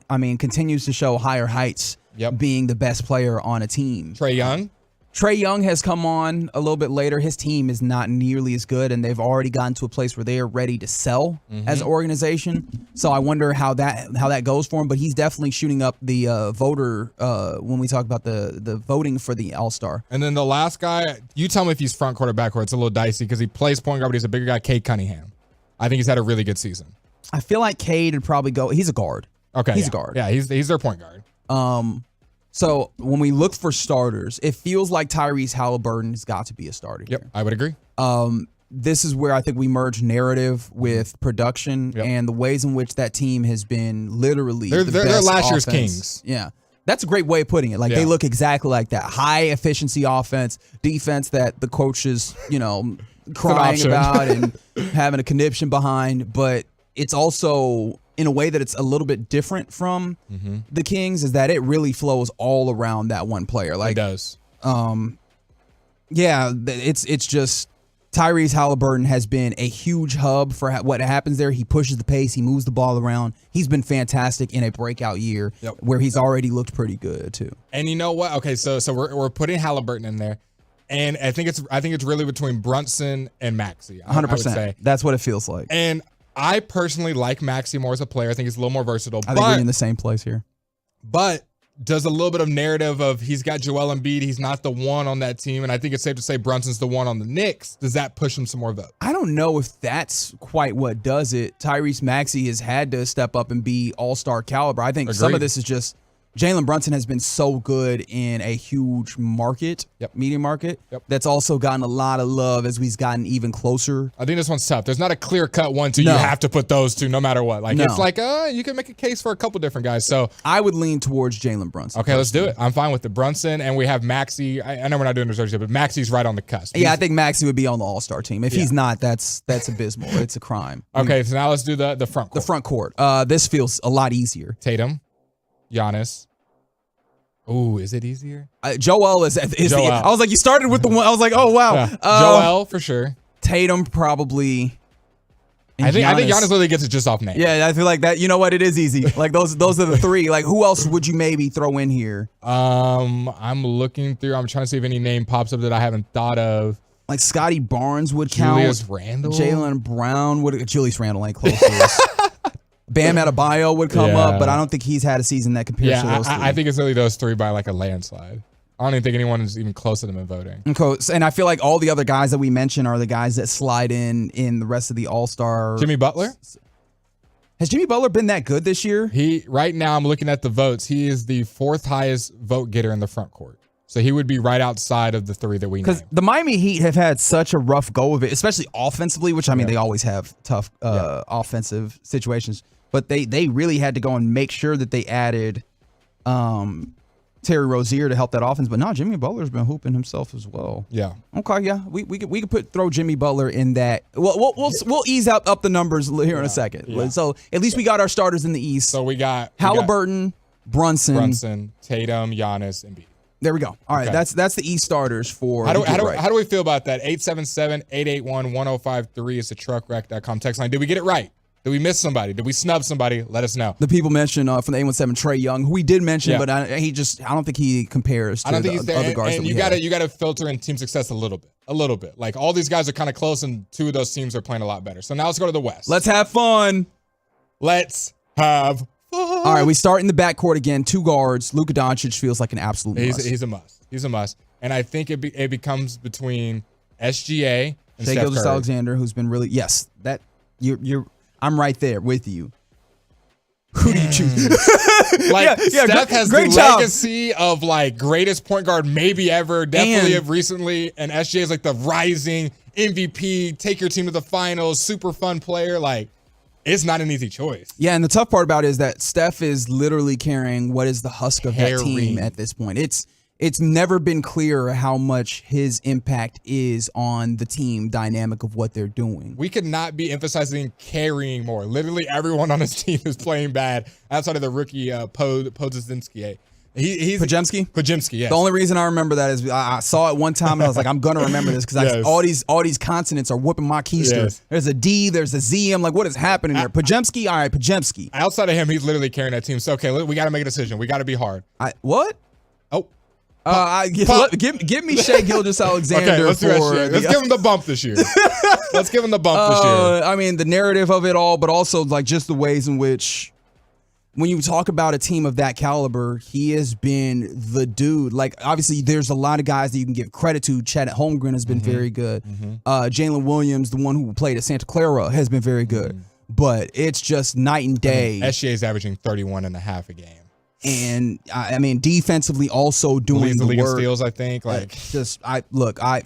I mean, continues to show higher heights, being the best player on a team. Trae Young has come on a little bit later. His team is not nearly as good, and they've already gotten to a place where they are ready to sell as an organization. So I wonder how that goes for him. But he's definitely shooting up the voter when we talk about the voting for the All-Star. And then the last guy, you tell me if he's front court or back court. It's a little dicey because he plays point guard, but he's a bigger guy, Cade Cunningham. I think he's had a really good season. I feel like Cade would probably go. He's a guard. Okay, he's a guard. Yeah, he's their point guard. So when we look for starters, it feels like Tyrese Halliburton has got to be a starter. Yep, I would agree. This is where I think we merge narrative with production and the ways in which that team has been literally they're best last year's offense. Kings. Yeah. That's a great way of putting it. Like they look exactly like that. High efficiency offense, defense that the coach is, crying about and having a conniption behind, but it's also in a way that it's a little bit different from the Kings, is that it really flows all around that one player. Like it does. Yeah, it's just Tyrese Halliburton has been a huge hub for what happens there. He pushes the pace. He moves the ball around. He's been fantastic in a breakout year where he's already looked pretty good too. And you know what? Okay, so we're putting Halliburton in there, and I think it's really between Brunson and Maxey. 100%. That's what it feels like. And I personally like Maxey more as a player. I think he's a little more versatile. I think we're in the same place here. But does a little bit of narrative of he's got Joel Embiid, he's not the one on that team, and I think it's safe to say Brunson's the one on the Knicks. Does that push him some more votes? I don't know if that's quite what does it. Tyrese Maxey has had to step up and be all-star caliber. I think some of this is just Jalen Brunson has been so good in a huge market, media market, that's also gotten a lot of love as we've gotten even closer. I think this one's tough. There's not a clear-cut 1-2. You have to put those two no matter what. Like it's like you can make a case for a couple different guys. So I would lean towards Jalen Brunson. Okay, let's do it. I'm fine with the Brunson, and we have Maxey. I know we're not doing research yet, but Maxey's right on the cusp. Yeah, I think Maxey would be on the All-Star team. If he's not, that's abysmal. It's a crime. Okay, so now let's do the front court. The front court. This feels a lot easier. Tatum, Giannis. Ooh, is it easier? Joel is Joel. I was like, you started with the one. I was like, oh, wow. Yeah. Joel, for sure. Tatum, probably. I think Giannis literally gets it just off name. Yeah, I feel like that. You know what? It is easy. Like those are the three. Like who else would you maybe throw in here? I'm looking through. I'm trying to see if any name pops up that I haven't thought of. Like Scotty Barnes would count. Julius Randle. Jaylen Brown would. Julius Randle ain't close to us. Bam Adebayo would come up, but I don't think he's had a season that compares to those three. I think it's really those three by like a landslide. I don't even think anyone is even close to them in voting. And I feel like all the other guys that we mentioned are the guys that slide in the rest of the All-Star. Jimmy Butler? Has Jimmy Butler been that good this year? Right now, I'm looking at the votes. He is the fourth highest vote getter in the front court. So he would be right outside of the three that we named. Because the Miami Heat have had such a rough go of it, especially offensively, which I mean, they always have tough offensive situations. But they really had to go and make sure that they added Terry Rozier to help that offense. But now Jimmy Butler's been hooping himself as well. Yeah. Okay. Yeah. We could throw Jimmy Butler in that. We'll ease up the numbers here in a second. Yeah. So at least we got our starters in the East. So we got Halliburton, Brunson, Tatum, Giannis, and Embiid. There we go. All right, that's the East starters for. How do we feel about that? 877-881-1053 is the truckwreck.com text line. Did we get it right? Did we miss somebody? Did we snub somebody? Let us know. The people mentioned from the 817 Trae Young, who we did mention, but I don't think he compares to the other guards. And you got to filter in team success a little bit. Like all these guys are kind of close, and two of those teams are playing a lot better. So now let's go to the West. Let's have fun. All right, we start in the backcourt again. Two guards. Luka Doncic feels like an absolute must. He's a must. He's a must. And I think it becomes between SGA and Shai Steph Curry. Alexander, who's been really I'm right there with you. Who do you choose? Steph has the legacy of like greatest point guard maybe ever, definitely of recently, and SGA is like the rising MVP, take your team to the finals, super fun player. Like, it's not an easy choice. Yeah, and the tough part about it is that Steph is literally carrying what is the husk of that team at this point. It's never been clear how much his impact is on the team dynamic of what they're doing. We could not be emphasizing carrying more. Literally everyone on his team is playing bad outside of the rookie Podziemski. He's Pajemski, yes. The only reason I remember that is I saw it one time and I was like, I'm gonna remember this because all these consonants are whooping my keister. Yes. There's a D, there's a Z. I'm like, what is happening there? Pajemski, all right, Pajemski. Outside of him, he's literally carrying that team. So okay, we got to make a decision. We got to be hard. What? Oh. Give me Shai Gilgeous-Alexander. Okay, let's give him the bump this year. Let's give him the bump this year. I mean, the narrative of it all, but also like just the ways in which, when you talk about a team of that caliber, he has been the dude. Like, obviously, there's a lot of guys that you can give credit to. Chet Holmgren has been very good. Jalen Williams, the one who played at Santa Clara, has been very good. But it's just night and day. SGA is averaging 31.5 a game. And I mean, defensively also doing the league work. In steals, I think.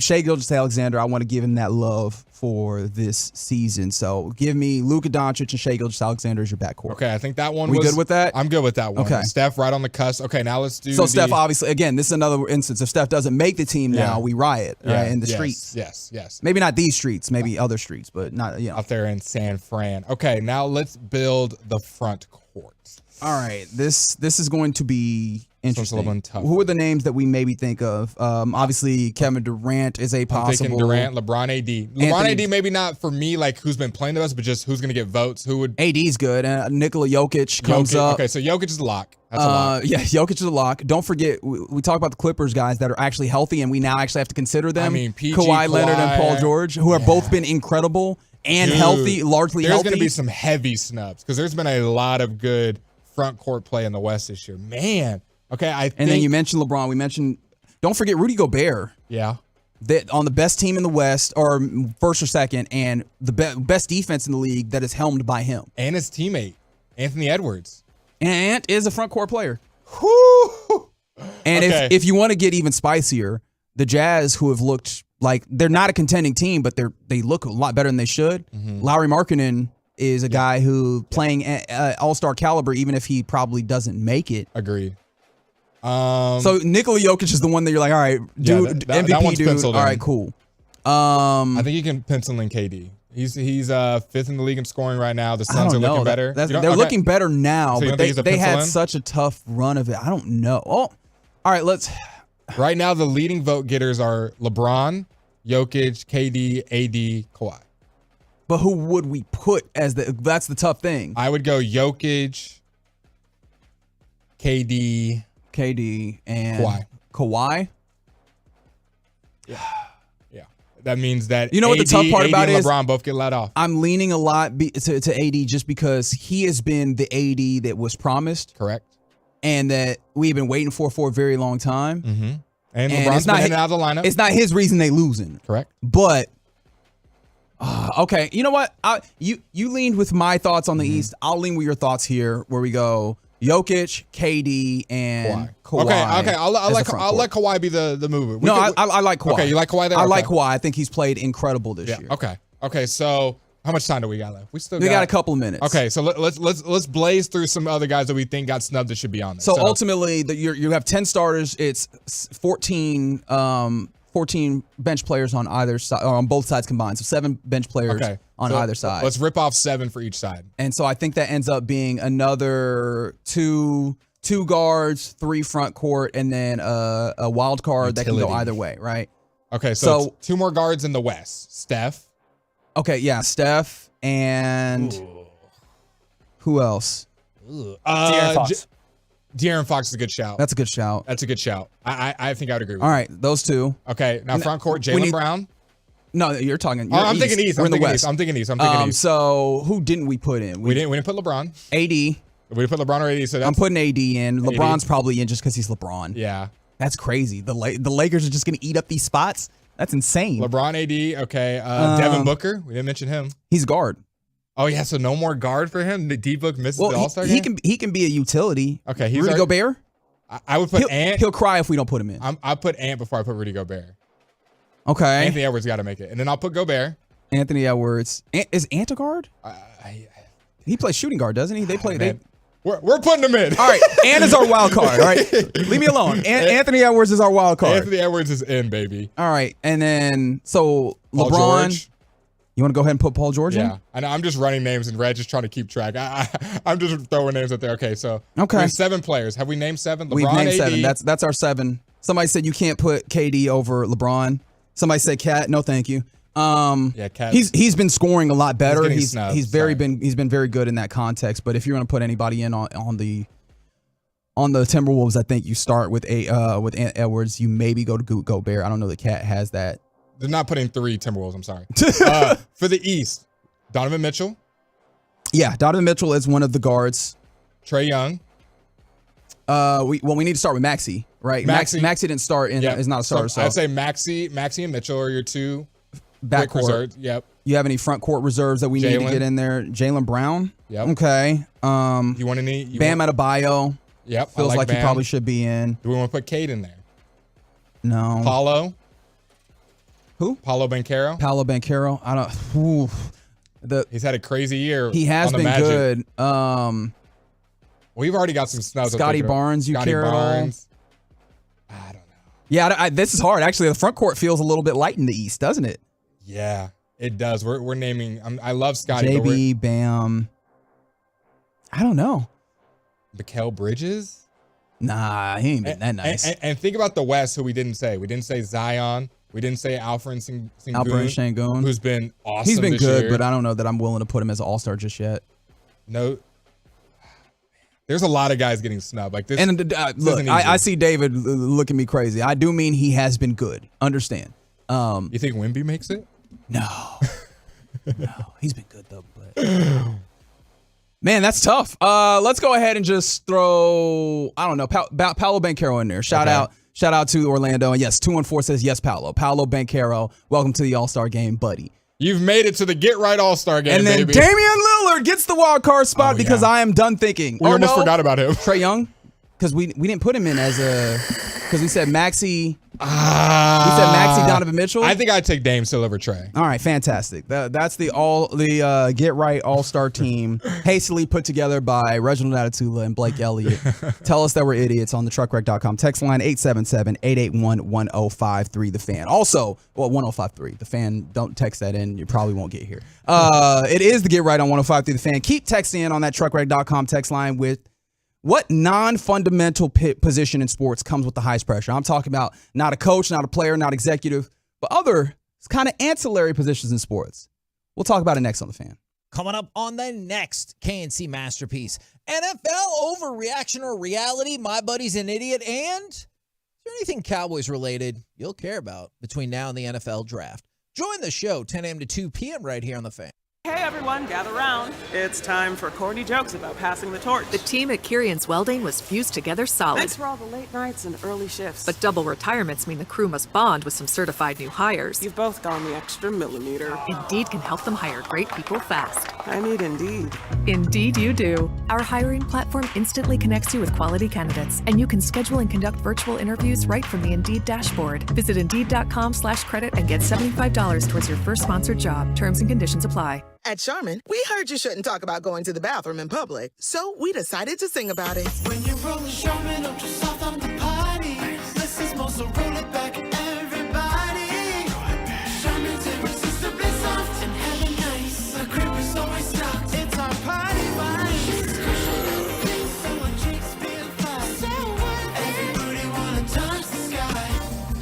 Shai Gilgeous-Alexander, I want to give him that love for this season. So give me Luka Doncic and Shai Gilgeous-Alexander as your backcourt. Okay, I think that one. We good with that? I'm good with that one. Okay, Steph right on the cusp. Okay, now let's do. So Steph, obviously, again, this is another instance. If Steph doesn't make the team now, we riot right, in the streets. Yes. Maybe not these streets, maybe other streets, but not out there in San Fran. Okay, now let's build the front court. All right, this is going to be interesting. Tough. Who are the names that we maybe think of? Obviously, Kevin Durant is a possible. I'm thinking Durant, LeBron, AD. LeBron, AD, maybe not for me, like who's been playing the best, but just who's going to get votes. Who would? AD's good. Nikola Jokic comes up. Okay, so Jokic is a lock. That's a lock. Yeah, Jokic is a lock. Don't forget, we talk about the Clippers guys that are actually healthy, and we now actually have to consider them. I mean, Kawhi Leonard and Paul George, who have both been incredible and healthy, largely healthy. There's going to be some heavy snubs because there's been a lot of good front court play in the West this year. Man. Okay, and then you mentioned LeBron. Don't forget Rudy Gobert. Yeah. That on the best team in the West, or first or second, and the best defense in the league that is helmed by him. And his teammate, Anthony Edwards. And Ant is a front court player. Whew. And if you want to get even spicier, the Jazz, who have looked like they're not a contending team, but they look a lot better than they should. Lauri Markkanen is a guy who playing all-star caliber, even if he probably doesn't make it. Agreed. So Nikola Jokic is the one that you're like, all right, dude, MVP dude. All right, cool. I think you can pencil in KD. He's fifth in the league in scoring right now. The Suns are looking better. They're looking better now, but they had such a tough run of it. I don't know. Oh, all right, let's. Right now, the leading vote getters are LeBron, Jokic, KD, AD, Kawhi. But who would we put as that's the tough thing. I would go Jokic, KD, and Kawhi. Yeah. That means that you know what the tough part about is LeBron both get let off. I'm leaning a lot to AD just because he has been the AD that was promised. Correct. And that we've been waiting for a very long time. And LeBron's been in and out of the lineup. It's not his reason they losing. Correct. But okay, you know what? You leaned with my thoughts on the East. I'll lean with your thoughts here, where we go Jokic, KD, and Kawhi. Okay. I'll let Kawhi be the mover. I like Kawhi. Okay, you like Kawhi there? I like Kawhi. I think he's played incredible this year. Okay. So how much time do we got left? We got a couple of minutes. Okay, so let's blaze through some other guys that we think got snubbed that should be on there. So ultimately, you have 10 starters. It's 14 bench players on either side, or on both sides combined. So 7 bench players on either side. Let's rip off 7 for each side. And so I think that ends up being another two guards, 3 front court, and then a wild card that can go either way, right? Okay, so 2 more guards in the West. Steph. Okay, yeah, Steph and who else? De'Aaron Fox. De'Aaron Fox is a good shout. That's a good shout. I think I would agree with you. All right, those 2. Okay, now front court, Jaylen Brown. No, you're talking. I'm thinking East. We're in the West. I'm thinking East. So who didn't we put in? We didn't put LeBron. AD. We didn't put LeBron or AD. So I'm putting AD in. LeBron's probably in just because he's LeBron. Yeah. That's crazy. The Lakers are just going to eat up these spots. That's insane. LeBron, AD. Okay. Devin Booker. We didn't mention him. He's guard. Oh yeah, so no more guard for him. D-Book misses the All-Star game? He can be a utility. Okay, he's Rudy Gobert. I would put Ant. He'll cry if we don't put him in. I put Ant before I put Rudy Gobert. Okay. Anthony Edwards got to make it, and then I'll put Gobert. Anthony Edwards. Is Ant a guard? He plays shooting guard, doesn't he? They play. We're putting him in. All right, Ant is our wild card. All right, leave me alone. Anthony Edwards is our wild card. Anthony Edwards is in, baby. All right, and then so Paul LeBron. George. You want to go ahead and put Paul George in? Yeah. I know, I'm just running names, and Red just trying to keep track. I'm just throwing names out there. Okay, so we have 7 players. Have we named 7? LeBron, We've named AD. 7. That's our 7. Somebody said you can't put KD over LeBron. Somebody said Cat. No, thank you. Cat. He's been scoring a lot better. He's been very good in that context. But if you're going to put anybody in on the Timberwolves, I think you start with Ant Edwards. You maybe go to Gobert. I don't know that Cat has that. They're not putting 3 Timberwolves. I'm sorry. For the East, Donovan Mitchell. Yeah, Donovan Mitchell is one of the guards. Trae Young. We need to start with Maxey, right? Maxey didn't start in is not a starter. So I'd say Maxey and Mitchell are your 2 backcourt reserves. Yep. You have any front court reserves that we need to get in there? Jaylen Brown. Yep. Okay. You want any? Bam Adebayo. Yep. Feels like Bam. he probably should be in. Do we want to put Cade in there? No. Paulo. Who? Paolo Banchero. Paolo Banchero. I don't. He's had a crazy year. He has been good. We've already got some snubs. Scotty Barnes. Scotty Barnes. I don't know. Yeah, this is hard. Actually, the front court feels a little bit light in the East, doesn't it? Yeah, it does. We're naming. I love Scotty. JB, Bam. I don't know. Mikal Bridges. Nah, he ain't been that nice. And think about the West, who we didn't say. We didn't say Zion. We didn't say Alfred Sengun, who's been awesome. He's been this good, year. but I don't know that I'm willing to put him as an all-star just yet. No. There's a lot of guys getting snubbed. Like this. And look, I see David looking at me crazy. I do mean he has been good. Understand? You think Wemby makes it? No. No, he's been good though. But man, that's tough. Let's go ahead and just throw, I don't know, Paolo Banchero in there. Shout out to Orlando. And yes, 214 says yes, Paolo Banchero. Welcome to the All-Star game, buddy. You've made it to the Get Right All-Star game, and then baby. Damian Lillard gets the wild card spot because I am done thinking. We almost forgot about him. Trae Young, because we didn't put him in as because we said Maxey. We said Maxey, Donovan Mitchell. I think I'd take Dame still over Trae. All right, fantastic. That's the Get Right All-Star team, hastily put together by Reginald Atatula and Blake Elliott. Tell us that we're idiots on the truckwreck.com text line 877-881-1053 the fan. Also, 1053 the fan. Don't text that in. You probably won't get here. It is the Get Right on 1053 the fan. Keep texting in on that truckwreck.com text line with what non-fundamental position in sports comes with the highest pressure? I'm talking about not a coach, not a player, not executive, but other kind of ancillary positions in sports. There talk about it next on The Fan. Coming up on the next KNC Masterpiece. NFL overreaction or reality? My buddy's an idiot. And is there anything Cowboys related you'll care about between now and the NFL draft? Join the show 10 a.m. to 2 p.m. right here on The Fan. Hey everyone, gather round. It's time for corny jokes about passing the torch. The team at Kirian's Welding was fused together solid. Thanks for all the late nights and early shifts. But double retirements mean the crew must bond with some certified new hires. You've both gone the extra millimeter. Indeed can help them hire great people fast. I need Indeed. Indeed you do. Our hiring platform instantly connects you with quality candidates, and you can schedule and conduct virtual interviews right from the Indeed dashboard. Visit Indeed.com/credit and get $75 towards your first sponsored job. Terms and conditions apply. At Charmin, we heard you shouldn't talk about going to the bathroom in public, so we decided to sing about it. When you're rolling Charmin, ultra soft on the potty. This is more, so roll it back, everybody. Charmin's irresistibly soft and hella nice. The crib is always stocked. It's our party vibe. So our cheeks feel fine. So everybody wanna touch the sky.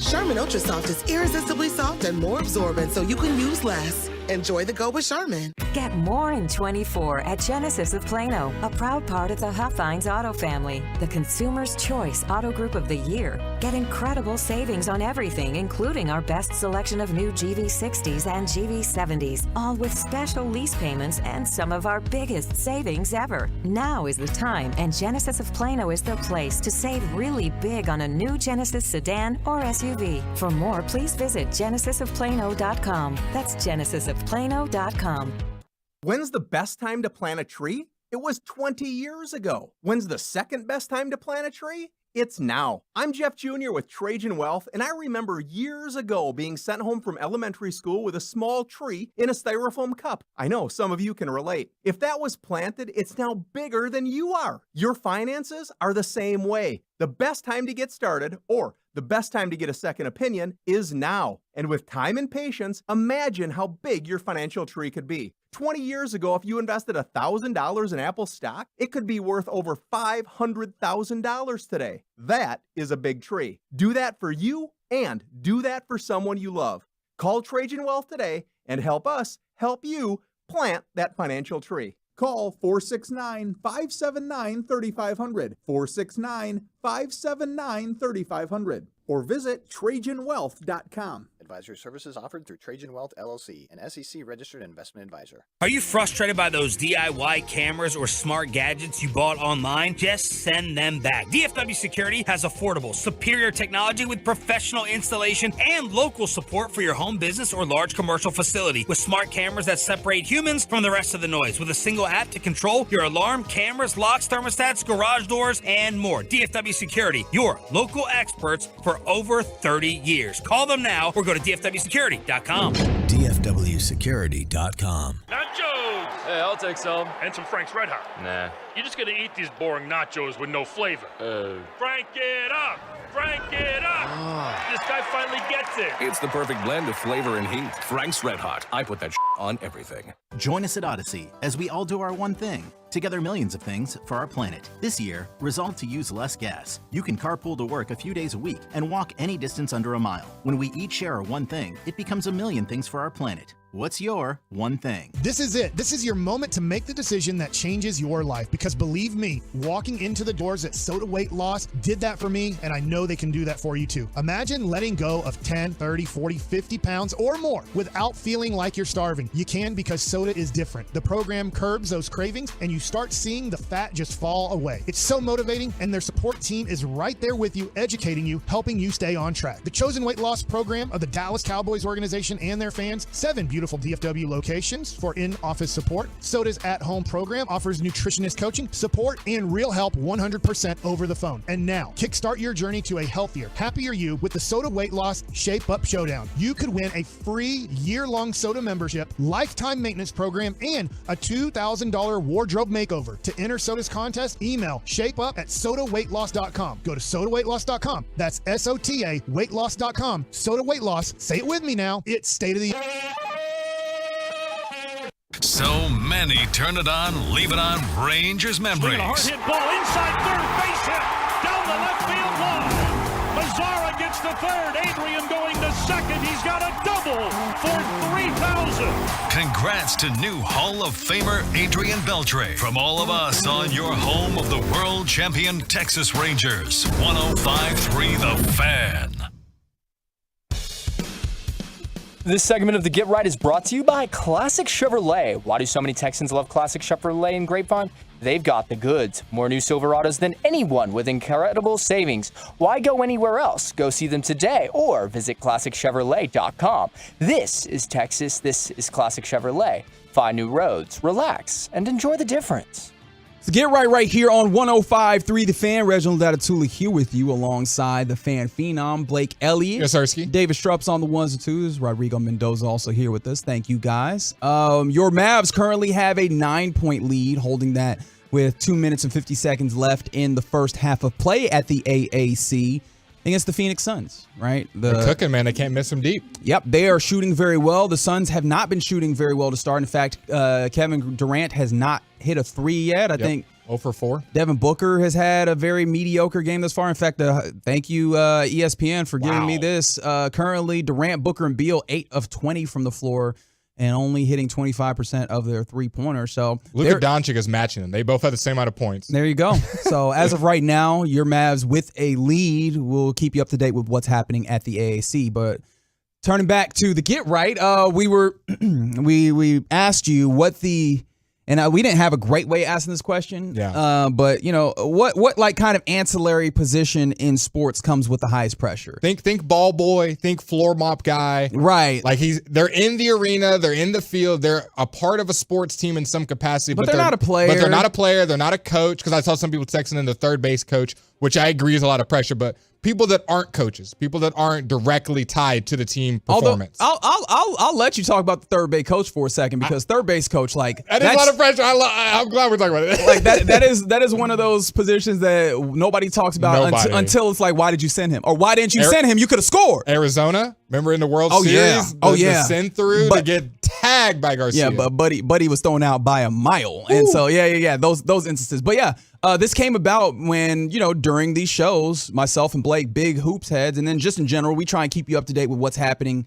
Charmin Ultra Soft is irresistibly soft and more absorbent, so you can use less. Enjoy the go with Charmin. Get more in 24 at Genesis of Plano, a proud part of the Huffines Auto family, the Consumer's Choice Auto Group of the Year. Get incredible savings on everything, including our best selection of new GV60s and GV70s, all with special lease payments and some of our biggest savings ever. Now is the time, and Genesis of Plano is the place to save really big on a new Genesis sedan or SUV. For more, please visit genesisofplano.com. That's genesisofplano.com. When's the best time to plant a tree? It was 20 years ago. When's the second best time to plant a tree? It's now. I'm Jeff Jr. with Trajan Wealth, and I remember years ago being sent home from elementary school with a small tree in a styrofoam cup. I know some of you can relate. If that was planted, it's now bigger than you are. Your finances are the same way. The best time to get started, or the The best time to get a second opinion is now. And with time and patience, imagine how big your financial tree could be. 20 years ago, if you invested $1,000 in Apple stock, it could be worth over $500,000 today. That is a big tree. Do that for you and do that for someone you love. Call Trajan Wealth today and help us help you plant that financial tree. Call 469-579-3500, 469-579-3500, or visit TrajanWealth.com. Advisory services offered through Trajan Wealth, LLC, an SEC-registered investment advisor. Are you frustrated by those DIY cameras or smart gadgets you bought online? Just send them back. DFW Security has affordable, superior technology with professional installation and local support for your home business or large commercial facility. With smart cameras that separate humans from the rest of the noise. With a single app to control your alarm, cameras, locks, thermostats, garage doors, and more. DFW Security, your local experts for over 30 years. Call them now or go to DFWsecurity.com. DFWsecurity.com. Nachos! Hey, I'll take some. And some Frank's Red Hot. Nah. You're just gonna eat these boring nachos with no flavor. Frank it up! Frank it up! This guy finally gets it. It's the perfect blend of flavor and heat. Frank's Red Hot. I put that on everything. Join us at Odyssey as we all do our one thing. Together millions of things for our planet. This year, resolve to use less gas. You can carpool to work a few days a week and walk any distance under a mile. When we each share our one thing, it becomes a million things for our planet. What's your one thing? This is it. This is your moment to make the decision that changes your life. Because believe me, walking into the doors at Soda Weight Loss did that for me, and I know they can do that for you too. Imagine letting go of 10, 30, 40, 50 pounds or more without feeling like you're starving. You can because Soda is different. The program curbs those cravings, and you start seeing the fat just fall away. It's so motivating, and their support team is right there with you, educating you, helping you stay on track. The chosen weight loss program of the Dallas Cowboys organization and their fans, 7 beautiful DFW locations for in-office support. Soda's at-home program offers nutritionist coaching, support, and real help 100% over the phone. And now, kickstart your journey to a healthier, happier you with the Soda Weight Loss Shape Up Showdown. You could win a free year-long Soda membership, lifetime maintenance program, and a $2,000 wardrobe makeover. To enter Soda's contest, email shapeup@sodaweightloss.com. Go to sodaweightloss.com. That's SOTA weightloss.com. Soda Weight Loss. Say it with me now. It's state of the art. So many turn it on, leave it on Rangers memories. A hard hit ball inside third, base hit down the left field line. Mazzara gets to third. Adrián going to second. He's got a double for 3,000. Congrats to new Hall of Famer Adrián Beltré. From all of us on your home of the world champion Texas Rangers. 105.3 The Fan. This segment of the Get Right is brought to you by Classic Chevrolet. Why do so many Texans love Classic Chevrolet in Grapevine? They've got the goods. More new Silverados than anyone with incredible savings. Why go anywhere else? Go see them today or visit ClassicChevrolet.com. This is Texas. This is Classic Chevrolet. Find new roads, relax, and enjoy the difference. So get right here on 105.3 The Fan. Reginald Atatula here with you alongside the Fan Phenom, Blake Elliott. Yes, Sirski. David Strupp's on the ones and twos. Rodrigo Mendoza also here with us. Thank you, guys. Your Mavs currently have a 9-point lead, holding that with 2 minutes and 50 seconds left in the first half of play at the AAC against the Phoenix Suns, right? They're cooking, man. They can't miss them deep. Yep, they are shooting very well. The Suns have not been shooting very well to start. In fact, Kevin Durant has not hit a three yet. I think 0 for 4. Devin Booker has had a very mediocre game thus far. In fact, thank you, ESPN, for giving me this. Currently, Durant, Booker, and Beal, 8 of 20 from the floor and only hitting 25% of their three-pointers. So Luka Doncic is matching them. They both have the same amount of points. There you go. So as of right now, your Mavs with a lead will keep you up to date with what's happening at the AAC. But turning back to the Get Right, we asked you what the And we didn't have a great way asking this question. Yeah. But you know what like kind of ancillary position in sports comes with the highest pressure? Think ball boy. Think floor mop guy. Right. Like they're in the arena. They're in the field. They're a part of a sports team in some capacity. But they're not a player. But they're not a player. They're not a coach. Because I saw some people texting in the third base coach, which I agree is a lot of pressure. But people that aren't coaches, people that aren't directly tied to the team performance. I'll let you talk about the third base coach for a second, because third base coach, like, that is a lot of pressure. I'm glad we're talking about it. Like that is one of those positions that nobody talks about until it's like, why did you send him, or why didn't you send him? You could have scored. Arizona, remember in the World Series? The send through to get tagged by Garcia. Yeah, but Buddy was thrown out by a mile, and so those instances. But yeah. This came about when, during these shows, myself and Blake, big hoops heads, and then just in general, we try and keep you up to date with what's happening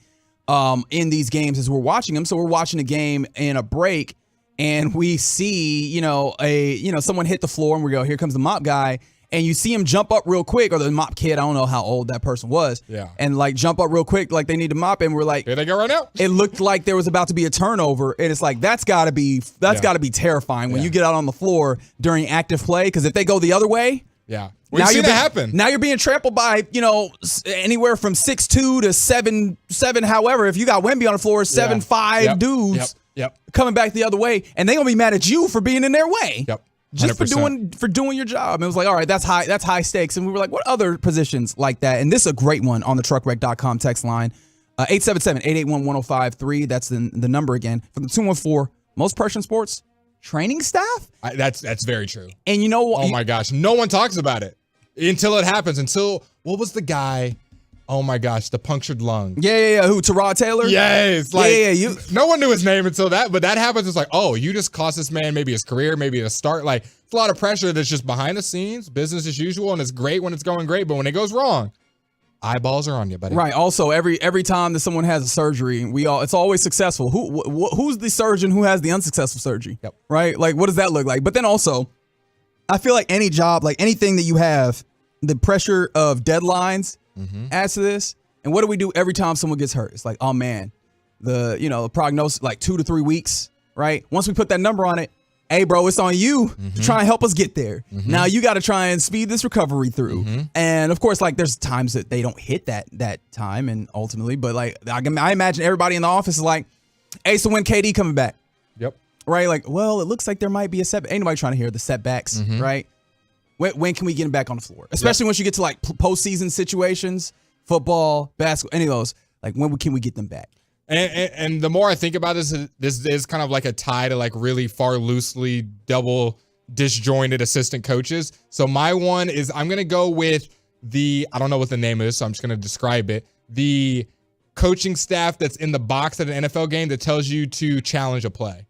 in these games as we're watching them. So we're watching a game in a break, and we see, someone hit the floor, and we go, here comes the mop guy. And you see him jump up real quick, or the mop kid, I don't know how old that person was. Yeah. And like jump up real quick, like they need to mop, and we're like, here they go right now. It looked like there was about to be a turnover, and it's like that's gotta be terrifying when you get out on the floor during active play, because if they go the other way, we've seen it happen. Now you're being trampled by anywhere from 6'2" to 7'7", however. If you got Wemby on the floor, 7'5" dudes coming back the other way, and they gonna be mad at you for being in their way. Yep. 100%. Just for doing your job. And it was like, all right, that's high stakes. And we were like, what other positions like that? And this is a great one on the truckwreck.com text line. 877-881-1053. That's the number again. For the 214, most pressure in sports, training staff? That's very true. And you know what? Oh my gosh. No one talks about it until it happens. What was the guy? Oh my gosh, the punctured lung. Yeah. Who, Tyrod Taylor? Yes. No one knew his name until that, but that happens. It's like, oh, you just cost this man maybe his career, maybe a start. Like, it's a lot of pressure that's just behind the scenes, business as usual, and it's great when it's going great, but when it goes wrong, eyeballs are on you, buddy. Right. Also, every time that someone has a surgery, it's always successful. Who's the surgeon who has the unsuccessful surgery? Yep. Right? Like, what does that look like? But then also, I feel like any job, like anything that you have, the pressure of deadlines adds to this. And what do we do every time someone gets hurt? It's like, oh man, the prognosis, like 2 to 3 weeks, right? Once we put that number on it, hey bro, it's on you to try and help us get there. Now you got to try and speed this recovery through. And of course, like there's times that they don't hit that time, and ultimately, but like I imagine everybody in the office is like, hey, so when KD coming back? Yep. Right? Like, well, it looks like there might be a setback. Ain't nobody trying to hear the setbacks, right? When can we get him back on the floor? Especially once you get to like postseason situations, football, basketball, any of those. Like, when can we get them back? And the more I think about this is kind of like a tie to like really far loosely double disjointed assistant coaches. So my one is I'm going to go with I don't know what the name is, so I'm just going to describe it. The coaching staff that's in the box at an NFL game that tells you to challenge a play.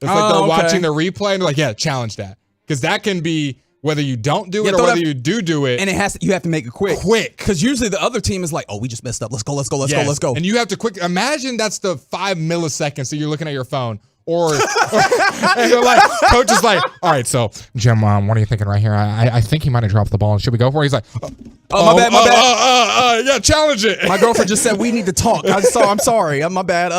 It's like they're watching the replay and they're like, yeah, challenge that. Because that can be whether you don't do it or whether you do it. And you have to make it quick. Because usually the other team is like, oh, we just messed up. Let's go. And you have to imagine that's the 5 milliseconds that you're looking at your phone. And they're like, coach is like, all right, so Jim, what are you thinking right here? I think he might have dropped the ball. Should we go for it? He's like, my bad. Yeah, challenge it. My girlfriend just said we need to talk. I'm sorry. My bad.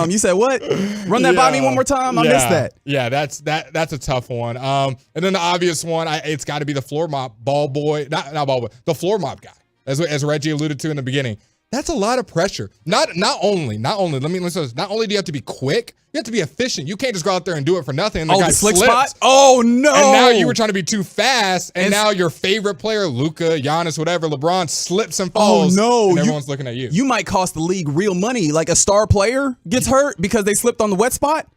You said what? Run that by me one more time. I missed that. Yeah, that's a tough one. And then the obvious one, it's got to be the floor mop ball boy, not ball boy, the floor mop guy, as Reggie alluded to in the beginning. That's a lot of pressure. Not only. Not only do you have to be quick, you have to be efficient. You can't just go out there and do it for nothing. And the guy the slick slips. spot? Oh no! And now you were trying to be too fast, and now your favorite player, Luka, Giannis, whatever, LeBron, slips and falls. Oh no! And everyone's looking at you. You might cost the league real money. Like a star player gets hurt because they slipped on the wet spot.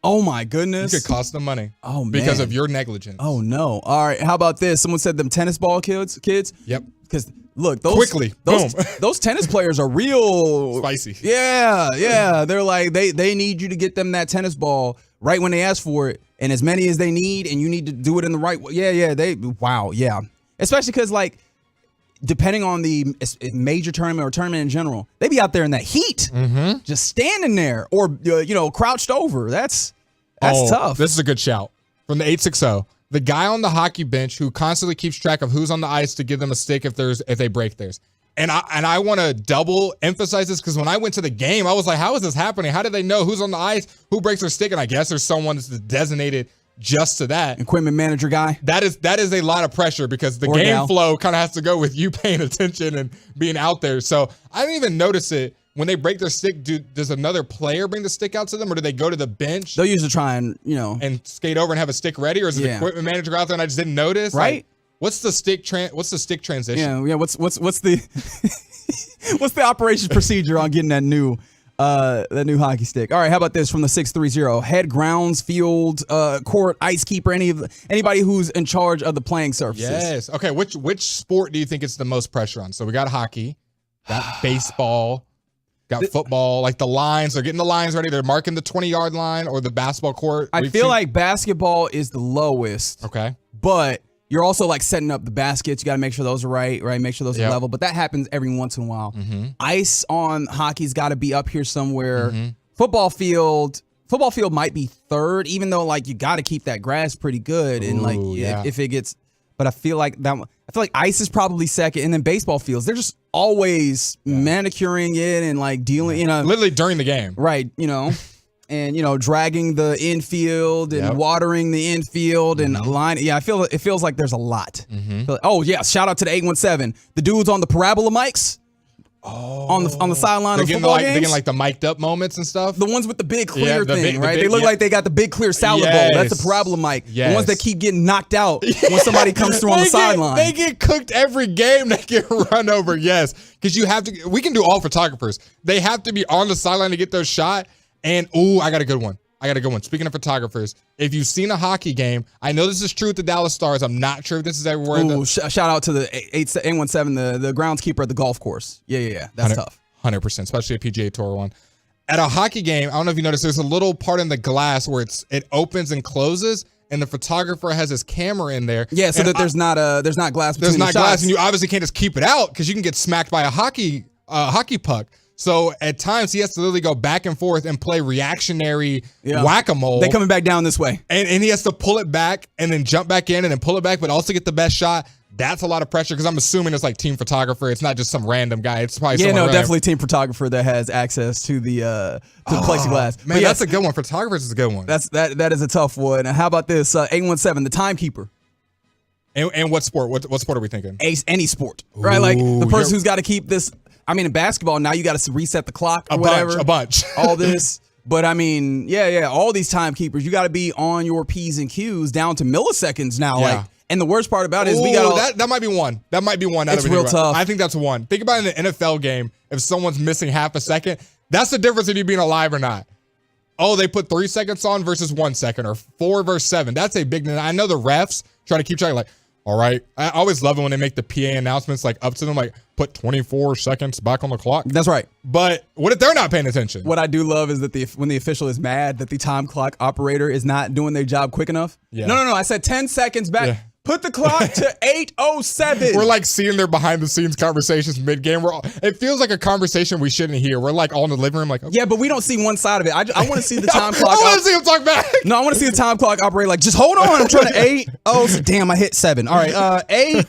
Oh my goodness! You could cost them money. Oh man! Because of your negligence. Oh no! All right, how about this? Someone said them tennis ball kids. Yep. Because look, those tennis players are real spicy. Yeah. They're like they need you to get them that tennis ball right when they ask for it, and as many as they need, and you need to do it in the right way. Yeah. Especially because like depending on the major tournament or tournament in general, they be out there in that heat, just standing there or crouched over. That's tough. This is a good shout from the 860. The guy on the hockey bench who constantly keeps track of who's on the ice to give them a stick if they break theirs. And I want to double emphasize this because when I went to the game, I was like, how is this happening? How do they know who's on the ice, who breaks their stick? And I guess there's someone that's designated just to that. Equipment manager guy. That is a lot of pressure because the game flow kind of has to go with you paying attention and being out there. So I didn't even notice it. When they break their stick, does another player bring the stick out to them, or do they go to the bench? They'll usually try and skate over and have a stick ready, or is it the equipment manager out there and I just didn't notice? Right? What's the stick transition? Yeah. What's the what's the operation procedure on getting that new hockey stick? All right, how about this from the 630? Head, grounds, field, court, ice keeper, anybody who's in charge of the playing surfaces. Yes. Okay, which sport do you think it's the most pressure on? So we got hockey, got baseball, got football. Like the lines, they're getting the lines ready. They're marking the 20-yard line or the basketball court. I feel like basketball is the lowest. Okay. But you're also like setting up the baskets. You got to make sure those are right? Make sure those are level. But that happens every once in a while. Mm-hmm. Ice on hockey's got to be up here somewhere. Mm-hmm. Football field might be third, even though like you got to keep that grass pretty good. And like if it gets, but I feel like ice is probably second, and then baseball fields, they're just always manicuring it and like dealing, literally during the game, right? And dragging the infield and watering the infield and line. Yeah, it feels like there's a lot. Mm-hmm. Oh yeah, shout out to the 817. The dudes on the parabola mics. On the sideline of football games. They're getting like the mic'd up moments and stuff. The ones with the big clear thing, right? They look like they got the big clear salad bowl. That's the parabola mic. Yes. The ones that keep getting knocked out when somebody comes through on the sideline. They get cooked every game. They get run over. Yes, because we can do all photographers. They have to be on the sideline to get their shot. And, I got a good one. Speaking of photographers, if you've seen a hockey game, I know this is true with the Dallas Stars. I'm not sure if this is everywhere. Shout out to the 817, the groundskeeper at the golf course. Yeah. That's tough. 100%, especially a PGA Tour one. At a hockey game, I don't know if you noticed, there's a little part in the glass where it opens and closes, and the photographer has his camera in there. Yeah, so that there's not glass between the shots. Glass, and you obviously can't just keep it out because you can get smacked by a hockey puck. So at times he has to literally go back and forth and play reactionary whack-a-mole. They're coming back down this way. And he has to pull it back and then jump back in and then pull it back, but also get the best shot. That's a lot of pressure because I'm assuming it's like team photographer. It's not just some random guy. It's probably definitely team photographer that has access to the plexiglass. Man, that's a good one. Photographers is a good one. That is a tough one. And how about this? 817, the timekeeper. And what sport? What sport are we thinking? Any sport, right? Like the person who's got to keep this. I mean, in basketball, now you got to reset the clock or whatever. A bunch. All this. But I mean, all these timekeepers, you got to be on your P's and Q's down to milliseconds now. Yeah. And the worst part about it is we got that might be one. That might be one. It's real tough. I think that's one. Think about it in an NFL game. If someone's missing half a second, that's the difference in you being alive or not. Oh, they put 3 seconds on versus 1 second or 4 versus 7. That's a big. I know the refs try to keep track like, all right. I always love it when they make the PA announcements like up to them, like put 24 seconds back on the clock. That's right. But what if they're not paying attention? What I do love is that when the official is mad that the time clock operator is not doing their job quick enough. Yeah. No. I said 10 seconds back. Yeah. Put the clock to 8:07. We're like seeing their behind the scenes conversations mid game. It feels like a conversation we shouldn't hear. We're like all in the living room, like okay. Yeah, but we don't see one side of it. I want to see the time clock. I want to see him talk back. No, I want to see the time clock operate. Like, just hold on. I'm trying to damn, I hit 7. All right, 8.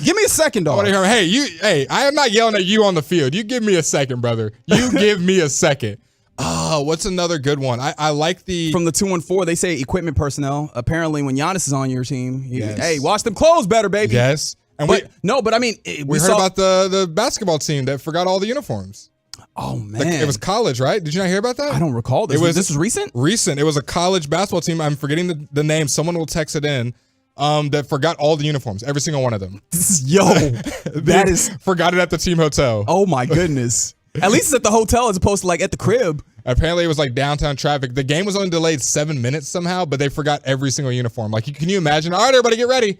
Give me a second, dog. Hey, I am not yelling at you on the field. You give me a second, brother. You give me a second. Oh, what's another good one? I like from the 214. They say equipment personnel. Apparently, when Giannis is on your team, hey, watch them clothes better, baby. Yes, and we heard about the basketball team that forgot all the uniforms. Oh man, it was college, right? Did you not hear about that? I don't recall this. This was recent. Recent. It was a college basketball team. I'm forgetting the name. Someone will text it in. That forgot all the uniforms, every single one of them. That is forgot it at the team hotel. Oh my goodness. At least it's at the hotel as opposed to like at the crib. Apparently it was like downtown traffic. The game was only delayed 7 minutes somehow, but they forgot every single uniform. Like, can you imagine? All right, everybody get ready.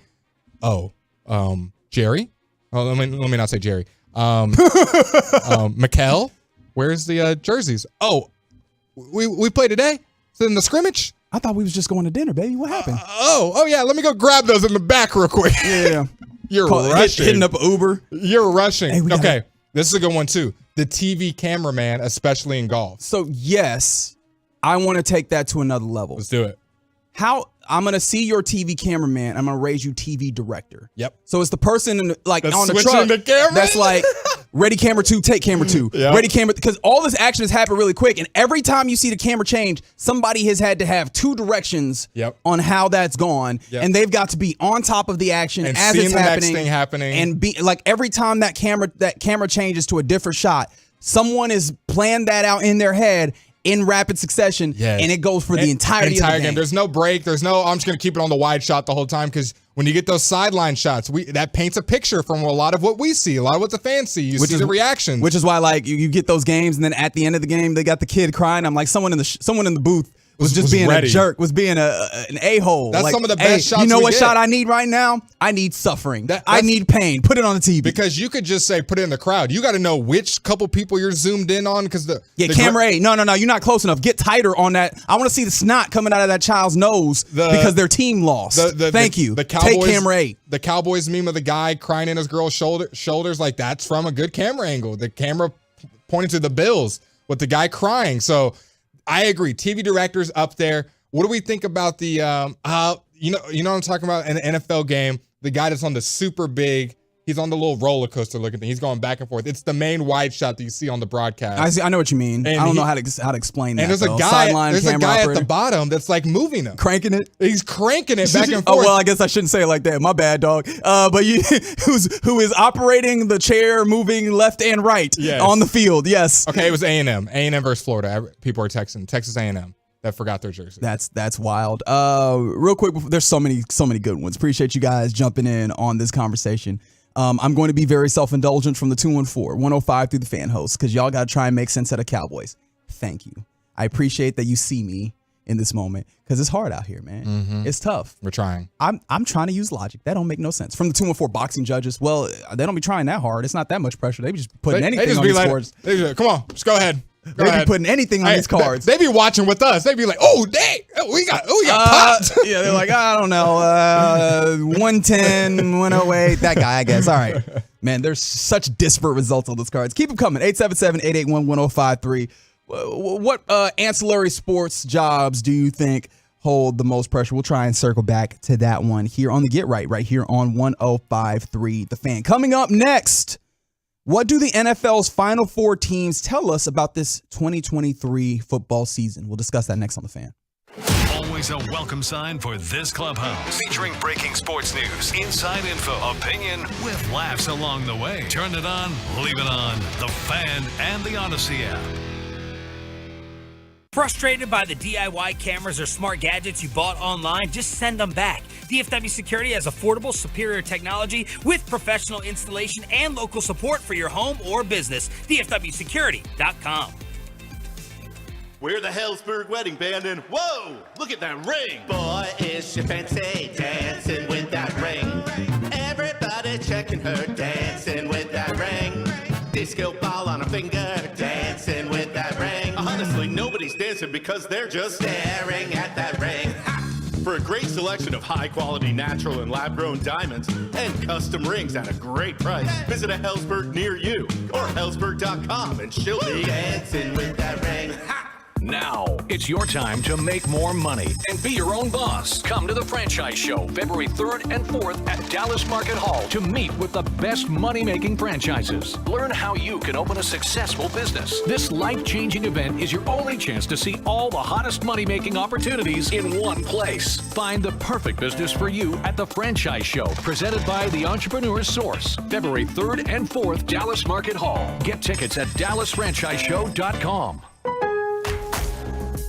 Oh, Jerry? Oh, let me not say Jerry. Mikkel? Where's the jerseys? Oh, we play today? So in the scrimmage? I thought we was just going to dinner, baby. What happened? Oh yeah. Let me go grab those in the back real quick. Yeah. You're rushing. Hitting up Uber. You're rushing. Okay. This is a good one too. The TV cameraman, especially in golf. So yes, I want to take that to another level. Let's do it. I'm going to see your TV cameraman. I'm going to raise you TV director. Yep. So it's the person like that's on the truck that's like, ready camera 2, take camera 2. Yep. Ready camera, because all this action has happened really quick. And every time you see the camera change, somebody has had to have 2 directions on how that's gone. Yep. And they've got to be on top of the action and as it's the happening. Next thing happening. And be like every time that camera changes to a different shot, someone has planned that out in their head. in rapid succession, and it goes for the entirety of the game. There's no break. There's no, I'm just going to keep it on the wide shot the whole time, because when you get those sideline shots, that paints a picture from a lot of what we see, a lot of what the fans see. You see the reactions. Which is why, like, you get those games, and then at the end of the game, they got the kid crying. I'm like, someone in the booth was just being ready. A jerk, was being an a-hole. That's like, some of the best shots. You know what get. Shot I need right now? I need suffering. I need pain. Put it on the TV. Because you could just say put it in the crowd. You got to know which couple people you're zoomed in on, because camera A. No, you're not close enough. Get tighter on that. I want to see the snot coming out of that child's nose because their team lost. Thank you. The Cowboys, take camera A. The Cowboys meme of the guy crying in his girl's shoulders, like, that's from a good camera angle. The camera pointing to the Bills with the guy crying. So I agree. TV directors up there. What do we think about the, you know what I'm talking about, in an NFL game, the guy that's on the super big, he's on the little roller coaster looking thing. He's going back and forth. It's the main wide shot that you see on the broadcast. I know what you mean. And I don't know how to explain that. And there's a guy at the bottom that's like moving him. Cranking it? He's cranking it back and forth. Oh, well, I guess I shouldn't say it like that. My bad, dog. But who is operating the chair, moving left and right on the field. Yes. Okay, it was A&M. A&M versus Florida. People are texting. Texas A&M. That forgot their jersey. That's wild. Real quick, there's so many good ones. Appreciate you guys jumping in on this conversation. I'm going to be very self-indulgent from the 214-105 through the fan host, because y'all got to try and make sense out of Cowboys. Thank you. I appreciate that you see me in this moment, because it's hard out here, man. Mm-hmm. It's tough. We're trying. I'm trying to use logic. That don't make no sense. From the 214 boxing judges, well, they don't be trying that hard. It's not that much pressure. They be just putting anything on these cards. Come on, just go ahead. They be putting anything on these cards. They be watching with us. They be like, oh, dang, we got popped. Yeah, they're like, I don't know, 110, 108, that guy, I guess. All right. Man, there's such disparate results on those cards. Keep them coming. 877-881-1053. What ancillary sports jobs do you think hold the most pressure? We'll try and circle back to that one here on the Get right here on 105.3 The Fan. Coming up next, what do the NFL's Final Four teams tell us about this 2023 football season? We'll discuss that next on The Fan. Always a welcome sign for this clubhouse. Featuring breaking sports news, inside info, opinion, with laughs along the way. Turn it on, leave it on. The Fan and the Odyssey app. Frustrated by the DIY cameras or smart gadgets you bought online? Just send them back. DFW Security has affordable, superior technology with professional installation and local support for your home or business. DFWsecurity.com. We're the Hellsberg Wedding Band, and whoa, look at that ring. Boy, is she fancy dancing with that ring. Everybody checking her dancing with that ring. Disco ball on her finger, dancing with that ring. Honestly, nobody's dancing because they're just staring at that ring. For a great selection of high-quality natural and lab-grown diamonds and custom rings at a great price, visit a Hellsberg near you or Hellsberg.com and she'll be dancing with that ring. Now, it's your time to make more money and be your own boss. Come to the Franchise Show February 3rd and 4th at Dallas Market Hall to meet with the best money-making franchises. Learn how you can open a successful business. This life-changing event is your only chance to see all the hottest money-making opportunities in one place. Find the perfect business for you at the Franchise Show, presented by the Entrepreneur's Source. February 3rd and 4th, Dallas Market Hall. Get tickets at DallasFranchiseShow.com.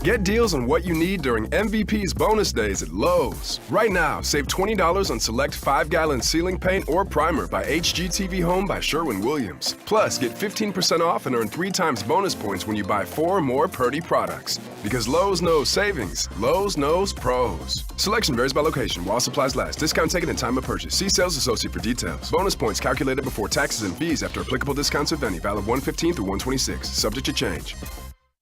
Get deals on what you need during MVP's bonus days at Lowe's. Right now, save $20 on select 5-gallon ceiling paint or primer by HGTV Home by Sherwin-Williams. Plus, get 15% off and earn 3 times bonus points when you buy 4 or more Purdy products. Because Lowe's knows savings. Lowe's knows pros. Selection varies by location while supplies last. Discount taken in time of purchase. See sales associate for details. Bonus points calculated before taxes and fees after applicable discounts if any. Valid 1/15 through 1/26. Subject to change.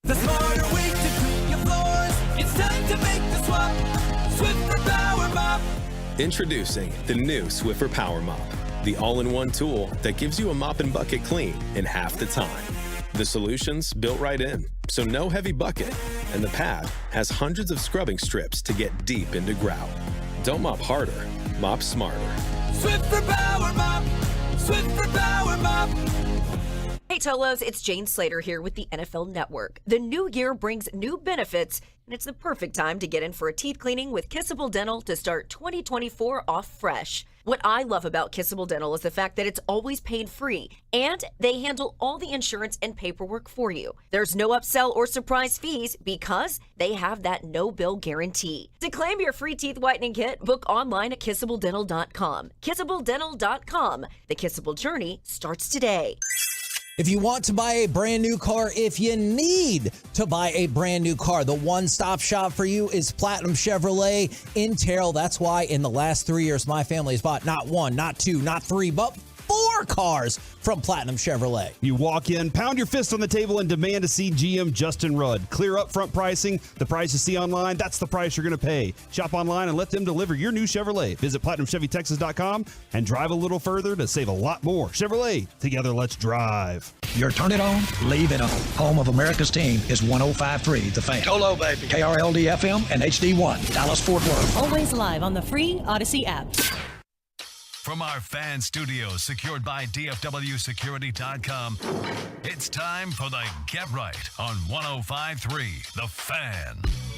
The smarter way to clean your floors. It's time to make the swap. Swiffer Power Mop. Introducing the new Swiffer Power Mop, the all-in-one tool that gives you a mop and bucket clean in half the time. The solution's built right in, so no heavy bucket, and the pad has hundreds of scrubbing strips to get deep into grout. Don't mop harder, mop smarter. Swiffer Power Mop. Swiffer Power Mop. Hey Tolos, it's Jane Slater here with the NFL Network. The new year brings new benefits, and it's the perfect time to get in for a teeth cleaning with Kissable Dental to start 2024 off fresh. What I love about Kissable Dental is the fact that it's always paid free, and they handle all the insurance and paperwork for you. There's no upsell or surprise fees because they have that no-bill guarantee. To claim your free teeth whitening kit, book online at KissableDental.com. KissableDental.com. The Kissable journey starts today. If you want to buy a brand new car, if you need to buy a brand new car, the one-stop shop for you is Platinum Chevrolet in Terrell. That's why in the last 3 years, my family has bought not one, not two, not three, but 4 cars from Platinum Chevrolet. You walk in, pound your fist on the table, and demand to see GM Justin Rudd. Clear upfront pricing. The price you see online, that's the price you're going to pay. Shop online and let them deliver your new Chevrolet. Visit PlatinumChevyTexas.com and drive a little further to save a lot more. Chevrolet, together let's drive. You're turn it on, leave it on. Home of America's team is 105.3 The Fan. Hello, baby. KRLD FM and HD1, Dallas Fort Worth. Always live on the free Odyssey app. From our fan studios secured by DFWsecurity.com, it's time for the Get Right on 105.3 The Fan.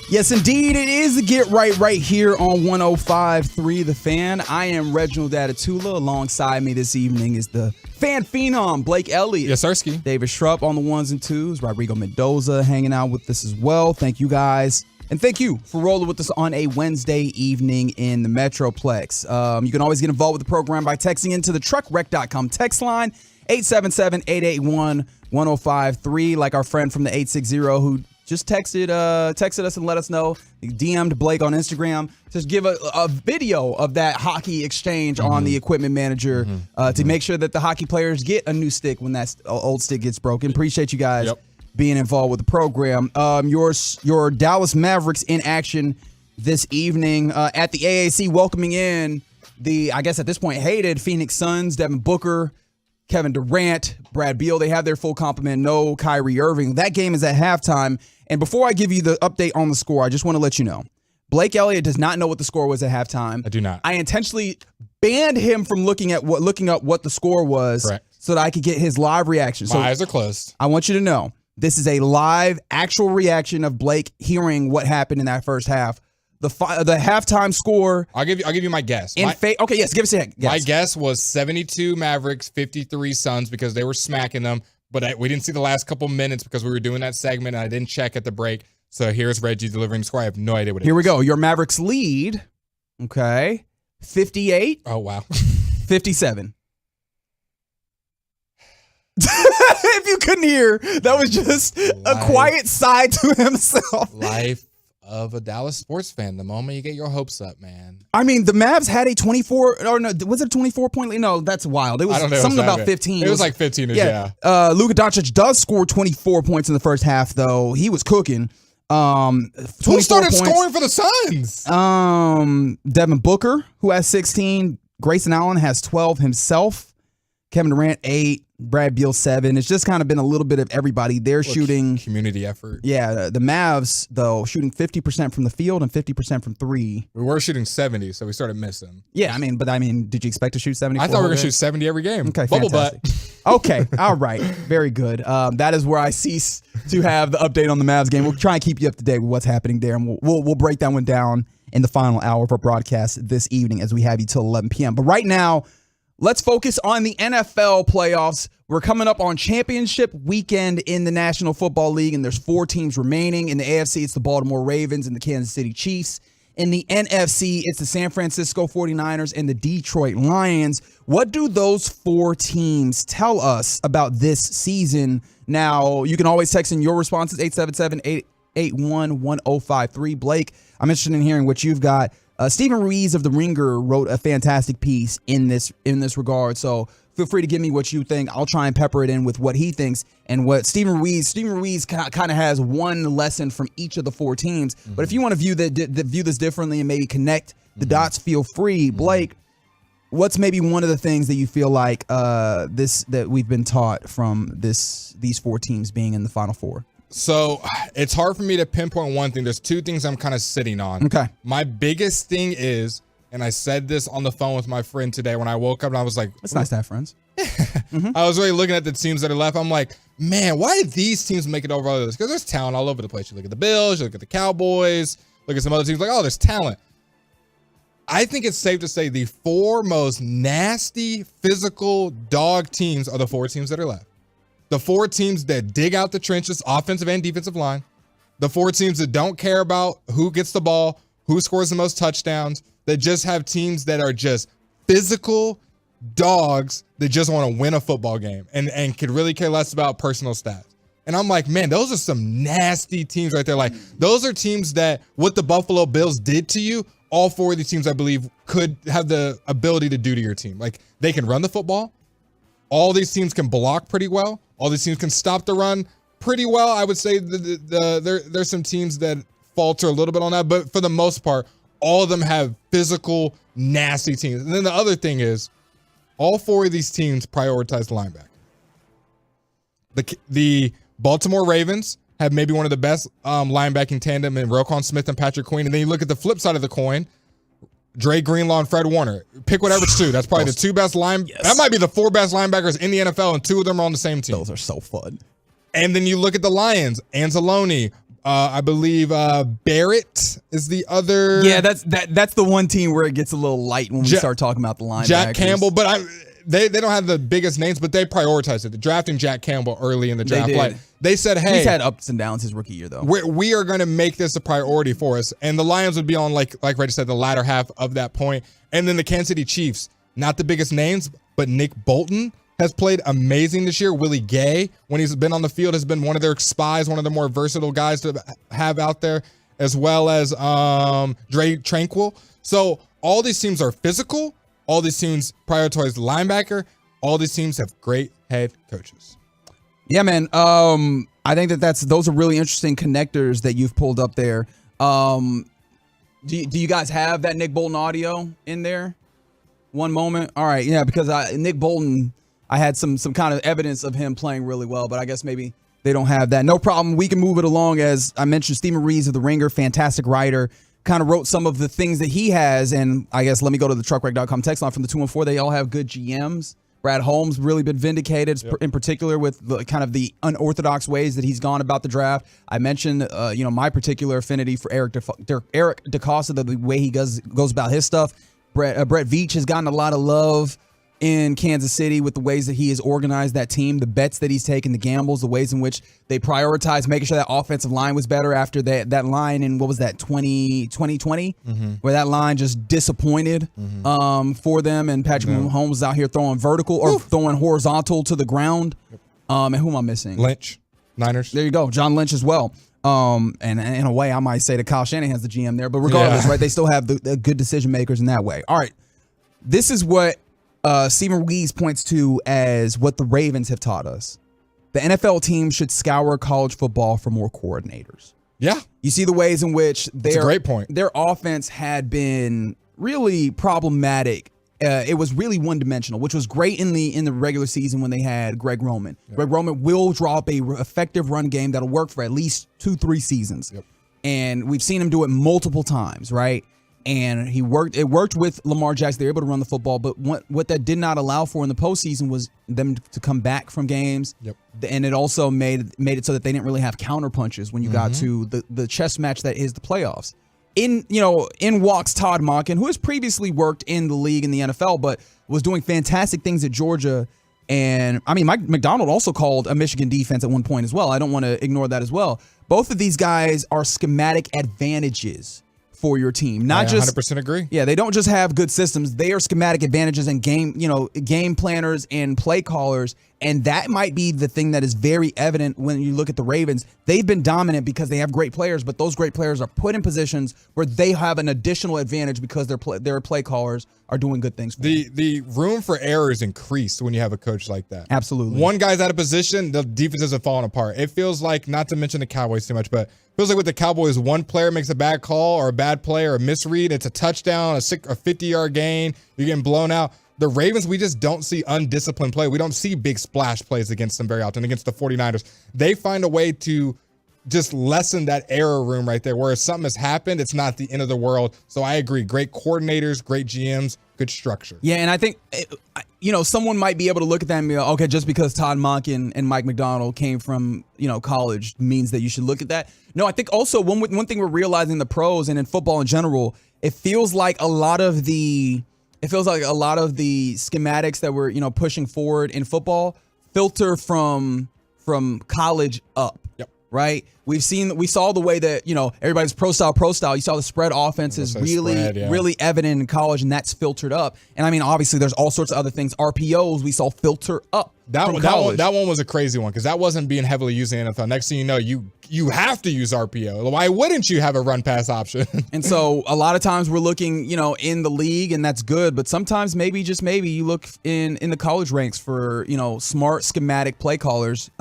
Yes, indeed, it is the Get right here on 105.3 The Fan. I am Reginald Atatula. Alongside me this evening is the fan phenom, Blake Elliott. Yes, Sirski. David Schrupp on the ones and twos. Rodrigo Mendoza hanging out with us as well. Thank you guys. And thank you for rolling with us on a Wednesday evening in the Metroplex. You can always get involved with the program by texting into the truckwreck.com text line, 877-881-1053, like our friend from the 860 who just texted us and let us know. He DM'd Blake on Instagram. Just give a video of that hockey exchange on the equipment manager to make sure that the hockey players get a new stick when that old stick gets broken. Appreciate you guys. Yep. Being involved with the program. Your Dallas Mavericks in action this evening at the AAC, welcoming in the, I guess at this point, hated Phoenix Suns, Devin Booker, Kevin Durant, Brad Beal. They have their full complement. No Kyrie Irving. That game is at halftime. And before I give you the update on the score, I just want to let you know, Blake Elliott does not know what the score was at halftime. I do not. I intentionally banned him from looking up what the score was. Correct. So that I could get his live reaction. My eyes are closed. I want you to know, this is a live, actual reaction of Blake hearing what happened in that first half. The halftime score. I'll give you my guess. Okay, yes, give us a guess. My guess was 72 Mavericks, 53 Suns because they were smacking them. But we didn't see the last couple minutes because we were doing that segment and I didn't check at the break. So here's Reggie delivering the score. I have no idea what it is. Here we go. Your Mavericks lead. Okay. 58. Oh, wow. 57. If you couldn't hear, that was just a quiet sigh to himself. Life of a Dallas sports fan. The moment you get your hopes up, man. I mean, the Mavs had a 24, or no, was it a 24-point lead? No, that's wild. It was something about 15. It was like 15-ish, yeah. Luka Doncic does score 24 points in the first half, though. He was cooking. Who started scoring for the Suns? Devin Booker, who has 16. Grayson Allen has 12 himself. Kevin Durant, 8. Brad Beal, 7. It's just kind of been a little bit of everybody. They're shooting community effort. Yeah, the Mavs though shooting 50% from the field and 50% from 3. We were shooting 70, so we started missing. Yeah, I mean, did you expect to shoot 70? I thought we were gonna shoot 70 every game. Okay, bubble fantastic. butt. Okay, all right, very good. That is where I cease to have the update on the Mavs game. We'll try and keep you up to date with what's happening there, and we'll break that one down in the final hour of our broadcast this evening as we have you till 11 p.m. But right now, let's focus on the NFL playoffs. We're coming up on championship weekend in the National Football League, and there's 4 teams remaining. In the AFC, it's the Baltimore Ravens and the Kansas City Chiefs. In the NFC, it's the San Francisco 49ers and the Detroit Lions. What do those 4 teams tell us about this season? Now, you can always text in your responses, 877-881-1053. Blake, I'm interested in hearing what you've got. Stephen Ruiz of The Ringer wrote a fantastic piece in this regard, so feel free to give me what you think. I'll try and pepper it in with what he thinks and what Stephen Ruiz kind of has one lesson from each of the 4 teams. But if you want to view this differently and maybe connect the dots, feel free. Blake, what's maybe one of the things that you feel like that we've been taught from these 4 teams being in the Final Four? So it's hard for me to pinpoint one thing. There's 2 things I'm kind of sitting on. Okay. My biggest thing is, and I said this on the phone with my friend today when I woke up and I was like, it's nice to have friends. I was really looking at the teams that are left. I'm like, man, why did these teams make it over others? Because there's talent all over the place. You look at the Bills, you look at the Cowboys, look at some other teams, like, oh, there's talent. I think it's safe to say the 4 most nasty, physical dog teams are the 4 teams that are left. The 4 teams that dig out the trenches, offensive and defensive line. The 4 teams that don't care about who gets the ball, who scores the most touchdowns, that just have teams that are just physical dogs that just want to win a football game and could really care less about personal stats. And I'm like, man, those are some nasty teams right there. Like, those are teams that what the Buffalo Bills did to you, all 4 of these teams, I believe, could have the ability to do to your team. Like, they can run the football. All these teams can block pretty well. All these teams can stop the run pretty well. I would say there's some teams that falter a little bit on that, but for the most part, all of them have physical, nasty teams. And then the other thing is, all 4 of these teams prioritize linebacker. The Baltimore Ravens have maybe one of the best linebacking tandem in Roquan Smith and Patrick Queen. And then you look at the flip side of the coin, Dre Greenlaw and Fred Warner. Pick whatever 2. That's probably the 2 best linebackers. That might be the 4 best linebackers in the NFL, and 2 of them are on the same team. Those are so fun. And then you look at the Lions, Anzalone, I believe Barrett is the other. Yeah, that's the one team where it gets a little light when we start talking about the linebackers. Jack Campbell, but they don't have the biggest names, but they prioritized it. Drafting Jack Campbell early in the draft. They said, hey. He's had ups and downs his rookie year, though. We are going to make this a priority for us. And the Lions would be on, like Reggie said, the latter half of that point. And then the Kansas City Chiefs, not the biggest names, but Nick Bolton has played amazing this year. Willie Gay, when he's been on the field, has been one of their spies, one of the more versatile guys to have out there, as well as Dre Tranquil. So all these teams are physical. All these teams prioritize linebacker. All these teams have great head coaches. Yeah, man. I think those are really interesting connectors that you've pulled up there. Do you guys have that Nick Bolton audio in there? One moment. All right. Yeah, because Nick Bolton, I had some kind of evidence of him playing really well, but I guess maybe they don't have that. No problem. We can move it along. As I mentioned, Stephen Reeves of The Ringer, fantastic writer, kind of wrote some of the things that he has. And I guess let me go to the truckwreck.com text line from the 214. They all have good GMs. Brad Holmes really been vindicated, in particular with the kind of the unorthodox ways that he's gone about the draft. I mentioned, my particular affinity for Eric DeCosta, the way he goes about his stuff. Brett Veach has gotten a lot of love in Kansas City with the ways that he has organized that team, the bets that he's taken, the gambles, the ways in which they prioritize making sure that offensive line was better after that line in, 2020, where that line just disappointed for them, and Patrick Mahomes is out here throwing vertical or throwing horizontal to the ground. And who am I missing? Lynch, Niners. There you go, John Lynch as well. And in a way, I might say that Kyle Shanahan's the GM there, but regardless, right? They still have the good decision makers in that way. All right, this is what Stephen Reeves points to as what the Ravens have taught us. The NFL team should scour college football for more coordinators. Yeah. You see the ways in which That's a great point. Their offense had been really problematic. It was really one-dimensional, which was great in the regular season when they had Greg Roman. Yep. Greg Roman will draw up a effective run game that'll work for at least 2-3 seasons. Yep. And we've seen him do it multiple times, right? And it worked with Lamar Jackson. They were able to run the football, but what that did not allow for in the postseason was them to come back from games. Yep. And it also made it so that they didn't really have counter punches when you got to the chess match that is the playoffs. In walks Todd Monken, who has previously worked in the league in the NFL, but was doing fantastic things at Georgia. And I mean, Mike McDonald also called a Michigan defense at one point as well. I don't want to ignore that as well. Both of these guys are schematic advantages for your team. I 100% agree. Yeah, they don't just have good systems. They are schematic advantages and game planners and play callers. And that might be the thing that is very evident when you look at the Ravens. They've been dominant because they have great players, but those great players are put in positions where they have an additional advantage because their play callers are doing good things for them. The room for error is increased when you have a coach like that. Absolutely. One guy's out of position, the defenses are falling apart. It feels like, not to mention the Cowboys too much, but it feels like with the Cowboys, one player makes a bad call or a bad play or a misread, it's a touchdown, a 50-yard gain, you're getting blown out. The Ravens, we just don't see undisciplined play. We don't see big splash plays against them very often. Against the 49ers, they find a way to just lessen that error room right there, where if something has happened, it's not the end of the world. So I agree. Great coordinators, great GMs, good structure. Yeah, and I think, someone might be able to look at that and be like, okay, just because Todd Monken and Mike McDonald came from, college means that you should look at that. No, I think also one thing we're realizing in the pros and in football in general, it feels like a lot of the schematics that we're, pushing forward in football filter from college up. Yep. Right? We saw the way that, everybody's pro style. You saw the spread offense is really evident in college, and that's filtered up. And I mean, obviously, there's all sorts of other things. RPOs we saw filter up. That one was a crazy one because that wasn't being heavily used in the NFL. Next thing you know, you have to use RPO. Why wouldn't you have a run pass option? And so a lot of times we're looking, in the league, and that's good. But sometimes maybe you look in the college ranks for, smart schematic play callers.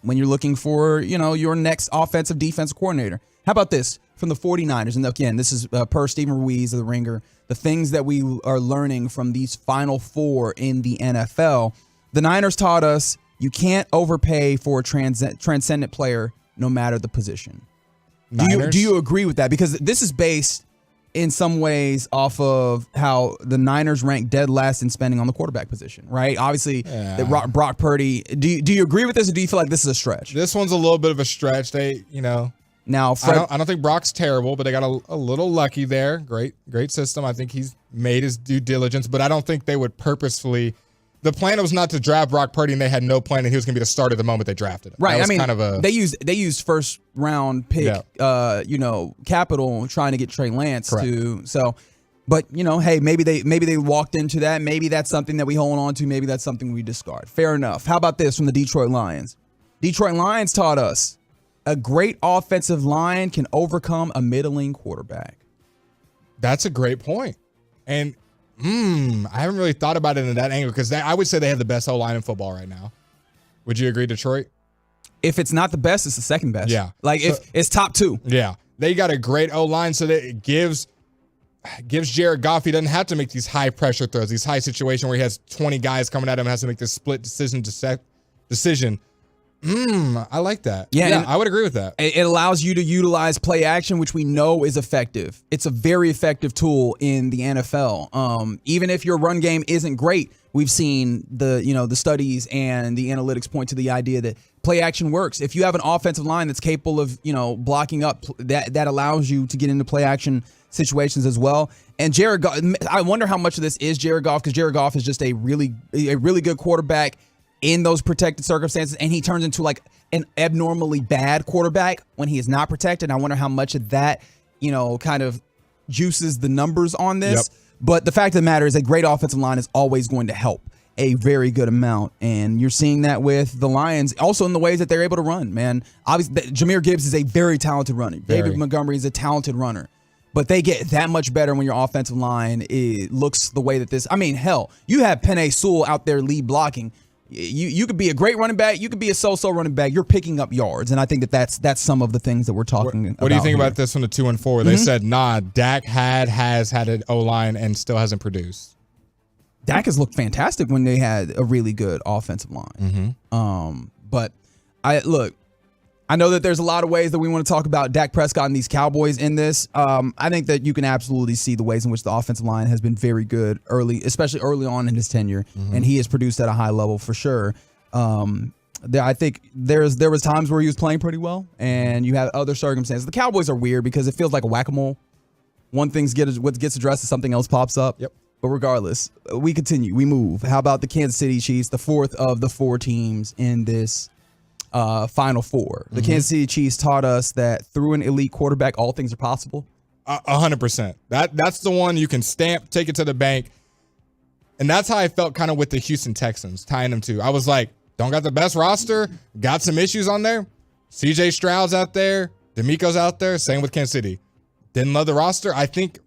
When you're looking for, your next offensive defensive coordinator. How about this from the 49ers? And again, this is per Stephen Ruiz of The Ringer. The things that we are learning from these Final Four in the NFL. The Niners taught us you can't overpay for a transcendent player no matter the position. Do you agree with that? Because this is based in some ways off of how the Niners rank dead last in spending on the quarterback position, right? Obviously, Brock Purdy. Do you agree with this, or do you feel like this is a stretch? This one's a little bit of a stretch. Now, I don't think Brock's terrible, but they got a little lucky there. Great system. I think he's made his due diligence, but I don't think they would purposefully. The plan was not to draft Brock Purdy, and they had no plan that he was going to be the starter the moment they drafted him. Right. I mean, they used first round pick, capital trying to get Trey Lance to. So, but hey, maybe they walked into that. Maybe that's something that we hold on to. Maybe that's something we discard. Fair enough. How about this from the Detroit Lions? Detroit Lions taught us a great offensive line can overcome a middling quarterback. That's a great point, and. I haven't really thought about it in that angle because I would say they have the best O-line in football right now. Would you agree, Detroit? If it's not the best, it's the second best. Yeah. If it's top two. Yeah. They got a great O-line, so that it gives Jared Goff, he doesn't have to make these high pressure throws, these high situations where he has 20 guys coming at him and has to make this split decision. I like that. Yeah, I would agree with that. It allows you to utilize play action, which we know is effective. It's a very effective tool in the NFL. Even if your run game isn't great, we've seen the studies and the analytics point to the idea that play action works. If you have an offensive line that's capable of blocking up, that allows you to get into play action situations as well. And Jared Goff, I wonder how much of this is Jared Goff, because Jared Goff is just a really good quarterback in those protected circumstances, and he turns into like an abnormally bad quarterback when he is not protected. I wonder how much of that, kind of juices the numbers on this. Yep. But the fact of the matter is a great offensive line is always going to help a very good amount. And you're seeing that with the Lions also in the ways that they're able to run, man. Obviously, Jahmyr Gibbs is a very talented runner. David Montgomery is a talented runner. But they get that much better when your offensive line looks the way that this. I mean, hell, you have Penei Sewell out there lead blocking. You could be a great running back. You could be a so-so running back. You're picking up yards, and I think that's some of the things that we're talking about. What do you think about this from the 2 and 4? They said, Dak has had an O-line and still hasn't produced. Dak has looked fantastic when they had a really good offensive line. But I know that there's a lot of ways that we want to talk about Dak Prescott and these Cowboys in this. I think that you can absolutely see the ways in which the offensive line has been very good especially early on in his tenure, and he has produced at a high level for sure. I think there was times where he was playing pretty well, and you have other circumstances. The Cowboys are weird because it feels like a whack-a-mole. One thing gets addressed and something else pops up. Yep. But regardless, we continue. We move. How about the Kansas City Chiefs, the fourth of the 4 teams in this Final Four? The Kansas City Chiefs taught us that through an elite quarterback, all things are possible. 100%. That's the one you can stamp, take it to the bank. And that's how I felt kind of with the Houston Texans, tying them to. I was like, don't got the best roster, got some issues on there. CJ Stroud's out there, D'Amico's out there, same with Kansas City. Didn't love the roster. I think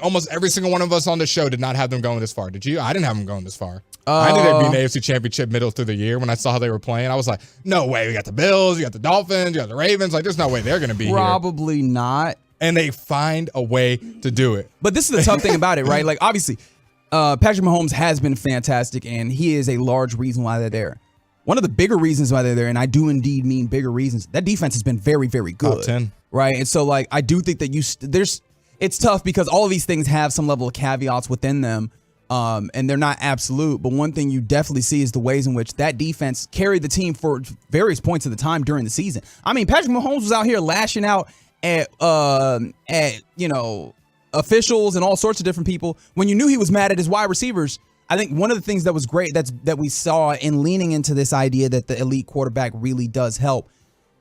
almost every single one of us on the show did not have them going this far. Did you? I didn't have them going this far. I knew they'd be in the AFC Championship middle through the year when I saw how they were playing. I was like, no way. We got the Bills, you got the Dolphins, you got the Ravens. Like, there's no way they're going to be Probably here. Not. And they find a way to do it. But this is the tough thing about it, right? Like, obviously, Patrick Mahomes has been fantastic, and he is a large reason why they're there. One of the bigger reasons why they're there, and I do indeed mean bigger reasons, that defense has been very, very good. Top 10. Right? And so, like, I do think that it's tough because all of these things have some level of caveats within them, and they're not absolute. But one thing you definitely see is the ways in which that defense carried the team for various points of the time during the season. I mean, Patrick Mahomes was out here lashing out at officials and all sorts of different people when you knew he was mad at his wide receivers. I think one of the things that was great that we saw in leaning into this idea that the elite quarterback really does help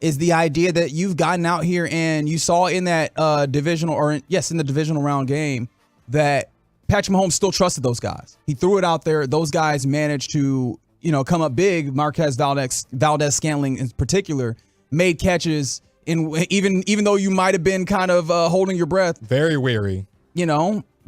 is the idea that you've gotten out here and you saw in that in the divisional round game that Patrick Mahomes still trusted those guys. He threw it out there. Those guys managed to, come up big. Marquez Valdes-Scantling in particular made catches even though you might have been kind of holding your breath. Very weary.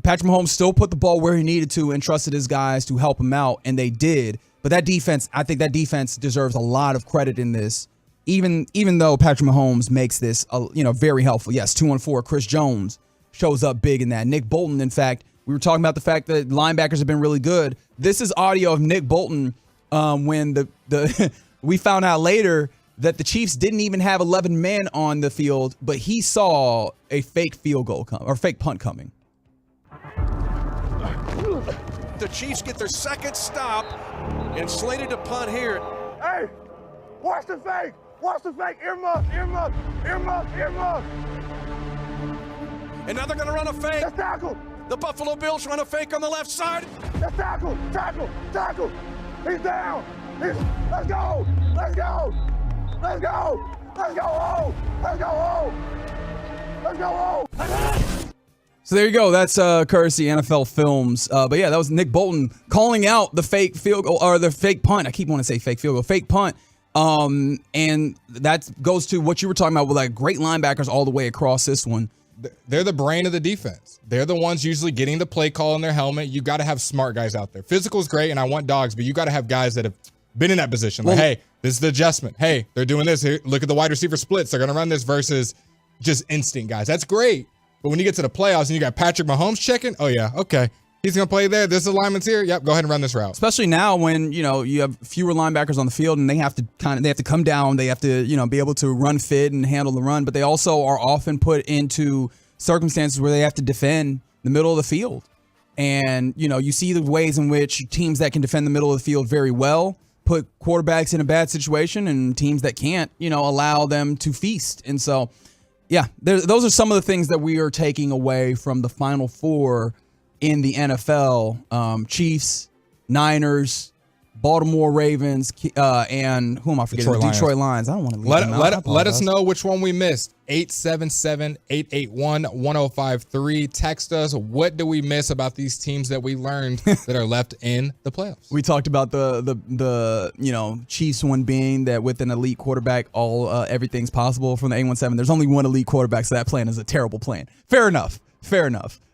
Patrick Mahomes still put the ball where he needed to and trusted his guys to help him out, and they did. But that defense, I think that defense deserves a lot of credit in this, even though Patrick Mahomes makes this, very helpful. Yes, 2-4. Chris Jones shows up big in that. Nick Bolton, in fact, we were talking about the fact that linebackers have been really good. This is audio of Nick Bolton when we found out later that the Chiefs didn't even have 11 men on the field, but he saw a fake field goal fake punt coming. The Chiefs get their second stop and slated to punt here. Hey, watch the fake. Watch the fake. Earmuff. And now they're going to run a fake. That's tackle. The Buffalo Bills run a fake on the left side. That's tackle. He's down. Let's go. So there you go. That's courtesy NFL Films. But yeah, that was Nick Bolton calling out the fake field goal or the fake punt. I keep wanting to say fake field goal, fake punt. And that goes to what you were talking about with like great linebackers all the way across this one. They're the brain of the defense. They're the ones usually getting the play call in their helmet. You got to have smart guys out there. Physical is great, and I want dogs, but you got to have guys that have been in that position. Like, hey, this is the adjustment. Hey, they're doing this. Here, look at the wide receiver splits. They're going to run this versus just instinct guys. That's great. But when you get to the playoffs and you got Patrick Mahomes checking, oh, yeah, okay. He's going to play there. This alignment's here. Yep, go ahead and run this route. Especially now when, you have fewer linebackers on the field and they have to come down. They have to, be able to run fit and handle the run. But they also are often put into circumstances where they have to defend the middle of the field. And, you see the ways in which teams that can defend the middle of the field very well put quarterbacks in a bad situation, and teams that can't, allow them to feast. And so, yeah, those are some of the things that we are taking away from the Final Four in the NFL. Chiefs, Niners, Baltimore Ravens, and who am I forgetting? Detroit Lions. I don't want to leave them out. Let us know which one we missed. 877-881-1053. Text us. What do we miss about these teams that we learned that are left in the playoffs? We talked about the Chiefs one being that with an elite quarterback, everything's possible from the 817. There's only one elite quarterback, so that plan is a terrible plan. Fair enough.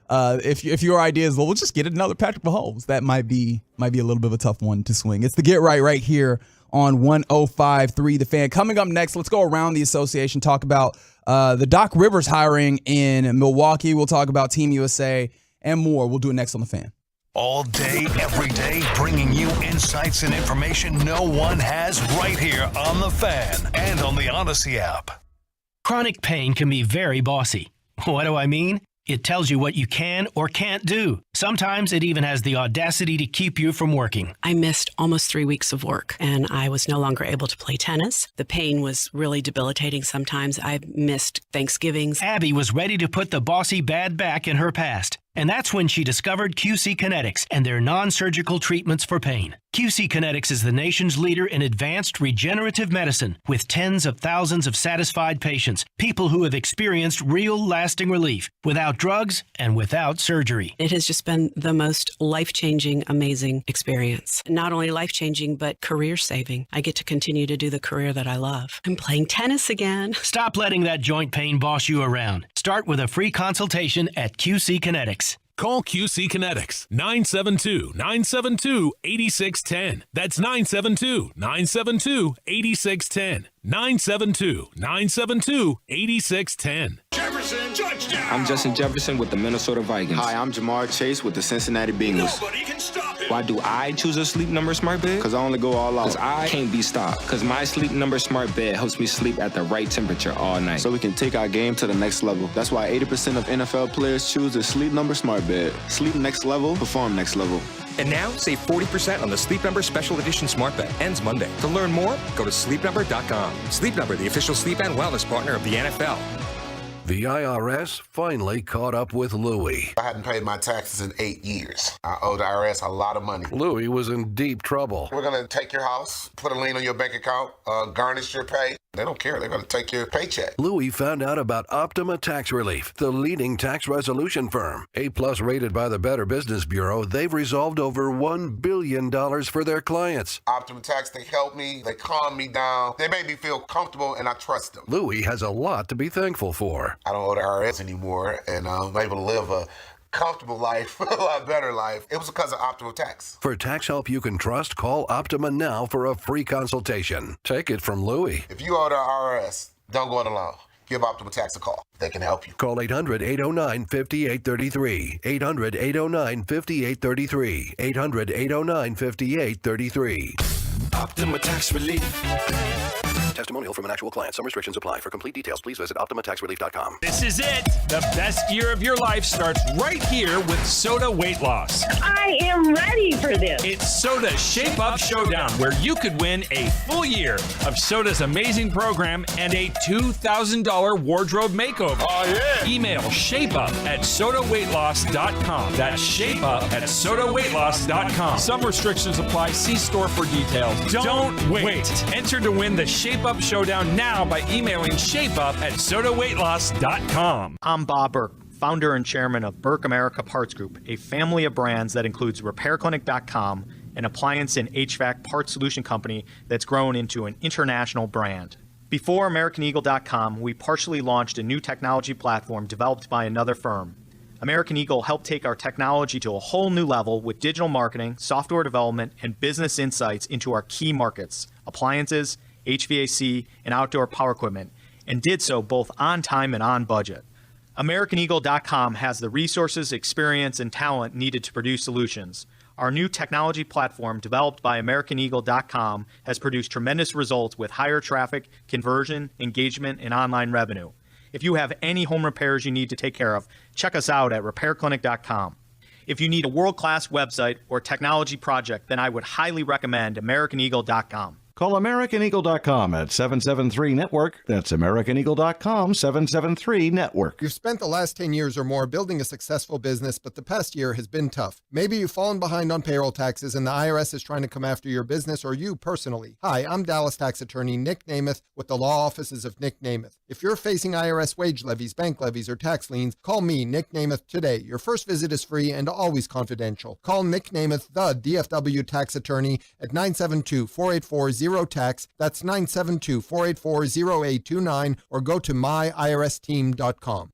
If your idea is, well, we'll just get another Patrick Mahomes, that might be a little bit of a tough one to swing. It's the Get Right here on 105.3 The Fan. Coming up next, let's go around the association, talk about the Doc Rivers hiring in Milwaukee. We'll talk about Team USA and more. We'll do it next on The Fan. All day, every day, bringing you insights and information no one has right here on The Fan and on the Odyssey app. Chronic pain can be very bossy. What do I mean? It tells you what you can or can't do. Sometimes it even has the audacity to keep you from working. I missed almost 3 weeks of work, and I was no longer able to play tennis. The pain was really debilitating sometimes. I missed Thanksgivings. Abby was ready to put the bossy bad back in her past. And that's when she discovered QC Kinetics and their non-surgical treatments for pain. QC Kinetics is the nation's leader in advanced regenerative medicine with tens of thousands of satisfied patients, people who have experienced real lasting relief without drugs and without surgery. It has just been the most life-changing, amazing experience. Not only life-changing, but career-saving. I get to continue to do the career that I love. I'm playing tennis again. Stop letting that joint pain boss you around. Start with a free consultation at QC Kinetics. Call QC Kinetics, 972-972-8610. That's 972-972-8610. 972-972-8610. Jefferson, touchdown. I'm Justin Jefferson with the Minnesota Vikings. Hi, I'm Jamar Chase with the Cincinnati Bengals. Nobody can stop it. Why do I choose a Sleep Number smart bed? Because I only go all out. Because I can't be stopped. Because my Sleep Number smart bed helps me sleep at the right temperature all night. So we can take our game to the next level. That's why 80% of NFL players choose the Sleep Number smart bed. Sleep next level, perform next level. And now, save 40% on the Sleep Number Special Edition Smart Bed. Ends Monday. To learn more, go to sleepnumber.com. Sleep Number, the official sleep and wellness partner of the NFL. The IRS finally caught up with Louie. I hadn't paid my taxes in 8 years. I owe the IRS a lot of money. Louie was in deep trouble. We're going to take your house, put a lien on your bank account, garnish your pay. They don't care. They're going to take your paycheck. Louie found out about Optima Tax Relief, the leading tax resolution firm. A-plus rated by the Better Business Bureau, they've resolved over $1 billion for their clients. Optima Tax, they help me. They calm me down. They make me feel comfortable, and I trust them. Louie has a lot to be thankful for. I don't owe the IRS anymore, and I'm able to live a comfortable life, a lot better life. It was because of Optima Tax. For tax help you can trust, call Optima now for a free consultation. Take it from Louie. If you owe the IRS, don't go it alone. Give Optima Tax a call. They can help you. Call 800-809-5833. 800-809-5833. 800-809-5833. Optima Tax Relief. Testimonial from an actual client. Some restrictions apply. For complete details, please visit OptimaTaxRelief.com. This is it. The best year of your life starts right here with Soda Weight Loss. I am ready for this. It's Soda Shape Up Showdown, where you could win a full year of Soda's amazing program and a $2,000 wardrobe makeover. Oh, yeah. Email shapeUp@sodaweightloss.com. That's shapeUp@sodaweightloss.com. Some restrictions apply. See store for details. Don't wait. Enter to win the Shape Up Showdown now by emailing shapeup@sodaweightloss.com. I'm Bob Burke, founder and chairman of Burke America Parts Group, a family of brands that includes RepairClinic.com, an appliance and HVAC parts solution company that's grown into an international brand. Before AmericanEagle.com, we partially launched a new technology platform developed by another firm. American Eagle helped take our technology to a whole new level with digital marketing, software development, and business insights into our key markets, appliances, HVAC, and outdoor power equipment, and did so both on time and on budget. AmericanEagle.com has the resources, experience, and talent needed to produce solutions. Our new technology platform, developed by AmericanEagle.com, has produced tremendous results with higher traffic, conversion, engagement, and online revenue. If you have any home repairs you need to take care of, check us out at RepairClinic.com. If you need a world-class website or technology project, then I would highly recommend AmericanEagle.com. Call AmericanEagle.com at 773-NETWORK. That's AmericanEagle.com, 773-NETWORK. You've spent the last 10 years or more building a successful business, but the past year has been tough. Maybe you've fallen behind on payroll taxes and the IRS is trying to come after your business or you personally. Hi, I'm Dallas tax attorney Nick Namath with the law offices of Nick Namath. If you're facing IRS wage levies, bank levies, or tax liens, call me, Nick Namath, today. Your first visit is free and always confidential. Call Nick Namath, the DFW tax attorney, at 972-484-0TAX. That's 972-484-0829, or go to myiRSteam.com.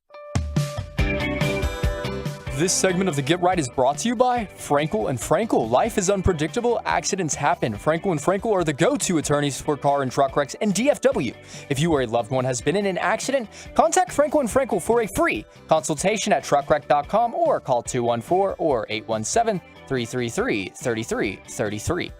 This segment of the Get Right is brought to you by Frankel & Frankel. Life is unpredictable. Accidents happen. Frankel & Frankel are the go-to attorneys for car and truck wrecks and DFW. If you or a loved one has been in an accident, contact Frankel & Frankel for a free consultation at truckwreck.com or call 214 or 817-333-3333.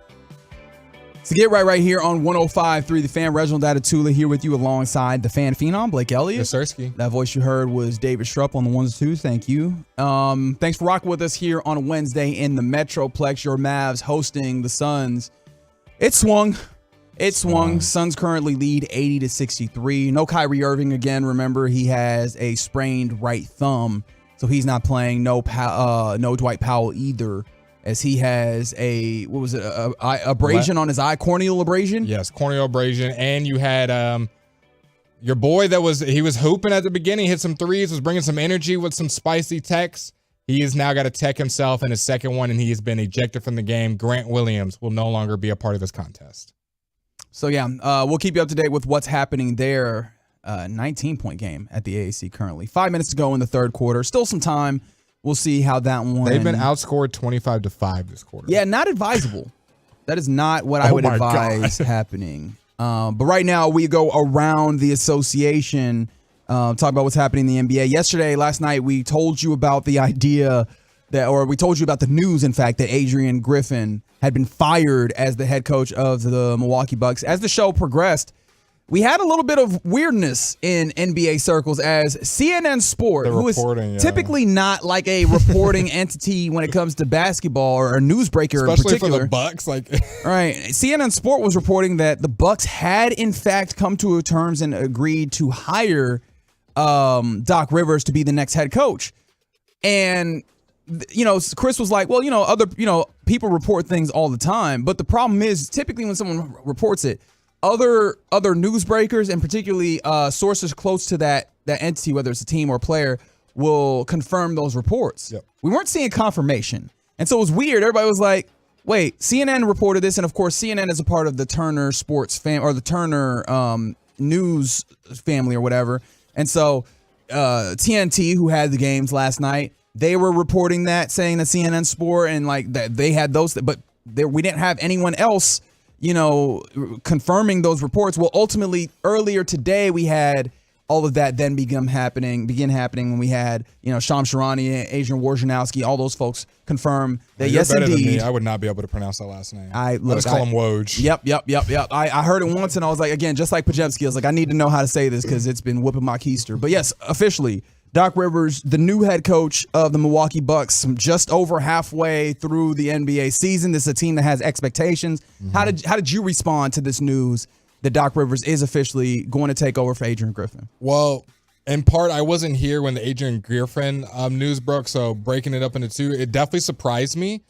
So Get Right here on 105.3 The Fan. Reginald Atatula here with you alongside the Fan Phenom, Blake Elliott. Yes, sirski. That voice you heard was David Strupp on the ones and twos. Thank you. Thanks for rocking with us here on a Wednesday in the Metroplex. Your Mavs hosting the Suns. It swung. Suns currently lead 80-63. No Kyrie Irving again. Remember, he has a sprained right thumb, so he's not playing. No Dwight Powell either, as he has a abrasion on his eye, corneal abrasion. Yes, corneal abrasion. And you had your boy he was hooping at the beginning, hit some threes, was bringing some energy with some spicy techs. He has now got to tech himself in his second one, and he has been ejected from the game. Grant Williams will no longer be a part of this contest. So yeah, we'll keep you up to date with what's happening there. 19-point game at the AAC currently. 5 minutes to go in the third quarter. Still some time. We'll see how that one. They've been outscored 25-5 this quarter. Yeah, not advisable. That is not what I would advise happening. But right now we go around the association. talk about what's happening in the NBA. Last night, we told you about the idea we told you about the news, in fact, that Adrian Griffin had been fired as the head coach of the Milwaukee Bucks. As the show progressed, we had a little bit of weirdness in NBA circles as CNN Sport, who is typically not like a reporting entity when it comes to basketball or a newsbreaker in particular. Especially for the Bucks. Right. CNN Sport was reporting that the Bucks had, in fact, come to terms and agreed to hire Doc Rivers to be the next head coach. And Chris was like, well, other people report things all the time. But the problem is typically when someone reports it, other newsbreakers and particularly sources close to that entity, whether it's a team or a player, will confirm those reports. Yep. We weren't seeing confirmation. And so it was weird. Everybody was like, wait, CNN reported this. And of course, CNN is a part of the Turner Sports or the Turner News family or whatever. And so TNT, who had the games last night, they were reporting that, saying that CNN Sport and like that they had those, but we didn't have anyone else confirming those reports. Well, ultimately, earlier today, we had all of that then begin happening when we had, Shams Charania, Adrian Wojnarowski, all those folks confirm that yes, better indeed. Than me. I would not be able to pronounce that last name. I just call him Woj. Yep. I heard it once and I was like, again, just like Pajemski, I was like, I need to know how to say this because it's been whooping my keister. But yes, officially, Doc Rivers, the new head coach of the Milwaukee Bucks, just over halfway through the NBA season. This is a team that has expectations. Mm-hmm. How did you respond to this news that Doc Rivers is officially going to take over for Adrian Griffin? Well, in part, I wasn't here when the Adrian Griffin news broke, so breaking it up into two, it definitely surprised me.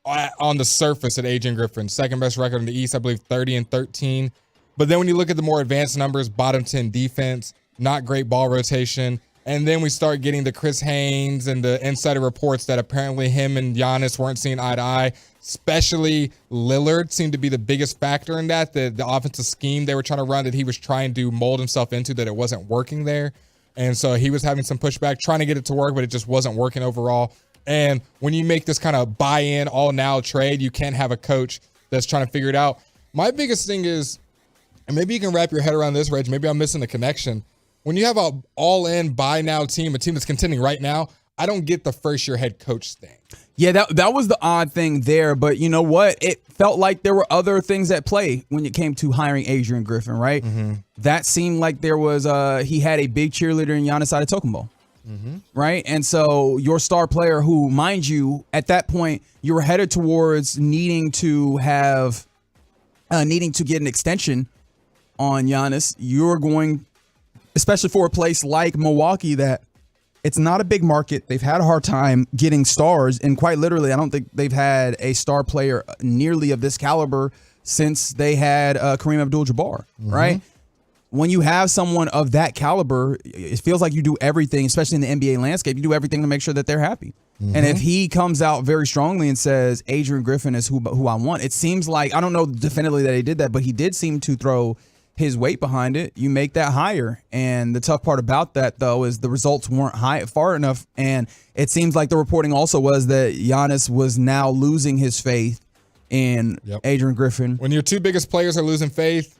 On the surface, at Adrian Griffin, second best record in the East, I believe 30-13. But then when you look at the more advanced numbers, bottom 10 defense, not great ball rotation. And then we start getting the Chris Haynes and the insider reports that apparently him and Giannis weren't seeing eye to eye. Especially Lillard seemed to be the biggest factor in that. The offensive scheme they were trying to run that he was trying to mold himself into, that it wasn't working there. And so he was having some pushback, trying to get it to work, but it just wasn't working overall. And when you make this kind of buy-in, all-now trade, you can't have a coach that's trying to figure it out. My biggest thing is, and maybe you can wrap your head around this, Reg, maybe I'm missing the connection. When you have an all-in buy-now team, a team that's contending right now, I don't get the first-year head coach thing. Yeah, that was the odd thing there. But you know what? It felt like there were other things at play when it came to hiring Adrian Griffin, right? Mm-hmm. That seemed like there was he had a big cheerleader in Giannis Antetokounmpo, right? And so your star player who, mind you, at that point, you were headed towards needing to get an extension on Giannis. You're going, especially for a place like Milwaukee that it's not a big market. They've had a hard time getting stars, and quite literally, I don't think they've had a star player nearly of this caliber since they had Kareem Abdul-Jabbar, right? When you have someone of that caliber, it feels like you do everything, especially in the NBA landscape, you do everything to make sure that they're happy. And if he comes out very strongly and says, Adrian Griffin is who I want, it seems like, I don't know definitively that he did that, but he did seem to throw his weight behind it. You make that higher. And the tough part about that, though, is the results weren't far enough. And it seems like the reporting also was that Giannis was now losing his faith in Adrian Griffin. When your two biggest players are losing faith,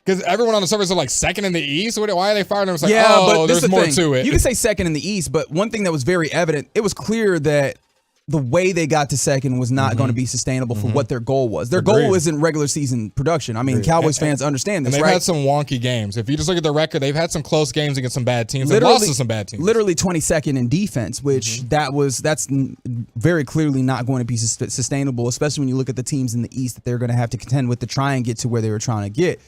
because everyone on the surface are like second in the East. Why are they firing them? It's like, but there's more to it. You can say second in the East, but one thing that was very evident, it was clear that the way they got to second was not going to be sustainable for what their goal was. Their goal isn't regular season production. I mean, Cowboys fans understand this, and they've right? had some wonky games. If you just look at the record, they've had some close games against some bad teams. They've lost to some bad teams. Literally 22nd in defense, which that's very clearly not going to be sustainable, especially when you look at the teams in the East that they're going to have to contend with to try and get to where they were trying to get.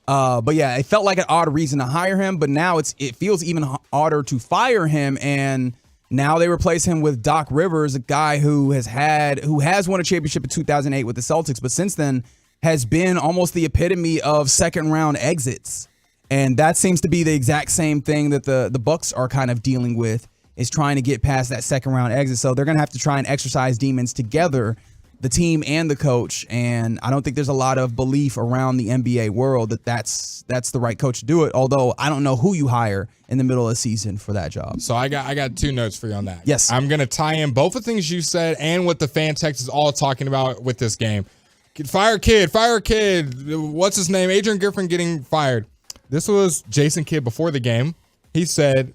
But yeah, it felt like an odd reason to hire him, but now it feels even odder to fire him, and now they replace him with Doc Rivers, a guy who has won a championship in 2008 with the Celtics, but since then has been almost the epitome of second round exits. And that seems to be the exact same thing that the Bucks are kind of dealing with, is trying to get past that second round exit. So they're going to have to try and exercise demons together, the team and the coach. And I don't think there's a lot of belief around the NBA world that that's the right coach to do it. Although I don't know who you hire in the middle of the season for that job. So I got two notes for you on that. Yes. I'm going to tie in both the things you said and what the fan text is all talking about with this game. Fire kid. What's his name? Adrian Griffin getting fired. This was Jason Kidd before the game. He said,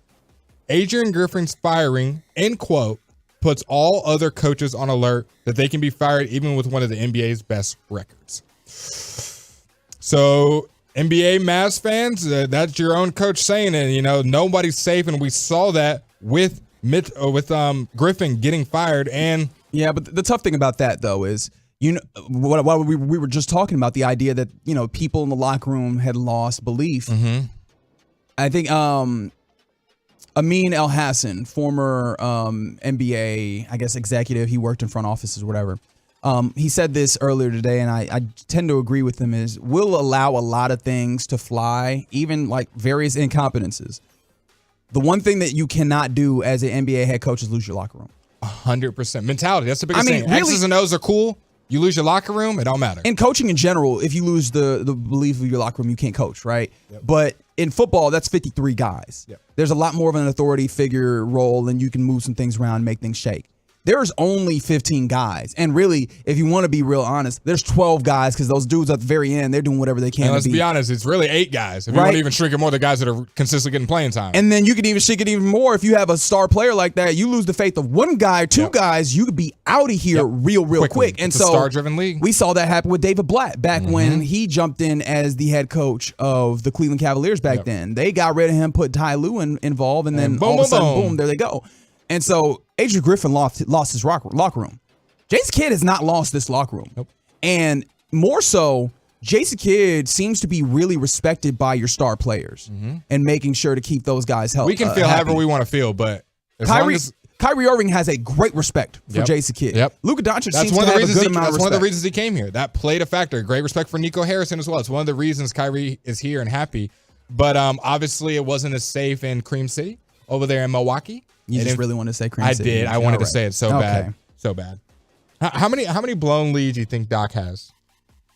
Adrian Griffin's firing, end quote, puts all other coaches on alert that they can be fired even with one of the NBA's best records. So NBA Mavs fans, that's your own coach saying it. You know, nobody's safe, and we saw that with Griffin getting fired. And yeah, but the tough thing about that though is, you know, what we were just talking about, the idea that, you know, people in the locker room had lost belief. Mm-hmm. I think Amin El Hassan, former NBA, I guess, executive, he worked in front offices or whatever. He said this earlier today, and I tend to agree with him, is we'll allow a lot of things to fly, even like various incompetences. The one thing that you cannot do as an NBA head coach is lose your locker room. 100% mentality. That's the biggest thing. Really, X's and O's are cool. You lose your locker room, it don't matter. In coaching in general, if you lose the belief of your locker room, you can't coach, right? Yep. But in football, that's 53 guys. Yep. There's a lot more of an authority figure role, and you can move some things around and make things shake. There's only 15 guys. And really, if you want to be real honest, there's 12 guys because those dudes at the very end, they're doing whatever they can. And let's be honest, it's really 8 guys. If you want to even shrink it more, the guys that are consistently getting playing time. And then you can even shrink it even more if you have a star player like that. You lose the faith of one guy, 2 guys, you could be out of here real quick. And it's so a star-driven league. We saw that happen with David Blatt back when he jumped in as the head coach of the Cleveland Cavaliers back then. They got rid of him, put Ty Lue involved, and then all of a sudden, boom, there they go. And so Adrian Griffin lost his locker room. Jason Kidd has not lost this locker room. Nope. And more so, Jason Kidd seems to be really respected by your star players and making sure to keep those guys healthy. We can feel however we want to feel, but Kyrie Irving has a great respect for Jason Kidd. Luka Doncic seems to have a good amount of respect. That's one of the reasons he came here. That played a factor. Great respect for Nico Harrison as well. It's one of the reasons Kyrie is here and happy. But obviously it wasn't as safe in Cream City over there in Milwaukee. You just really wanted to say Cream City. I did. I wanted to say it so bad. So bad. How many blown leads do you think Doc has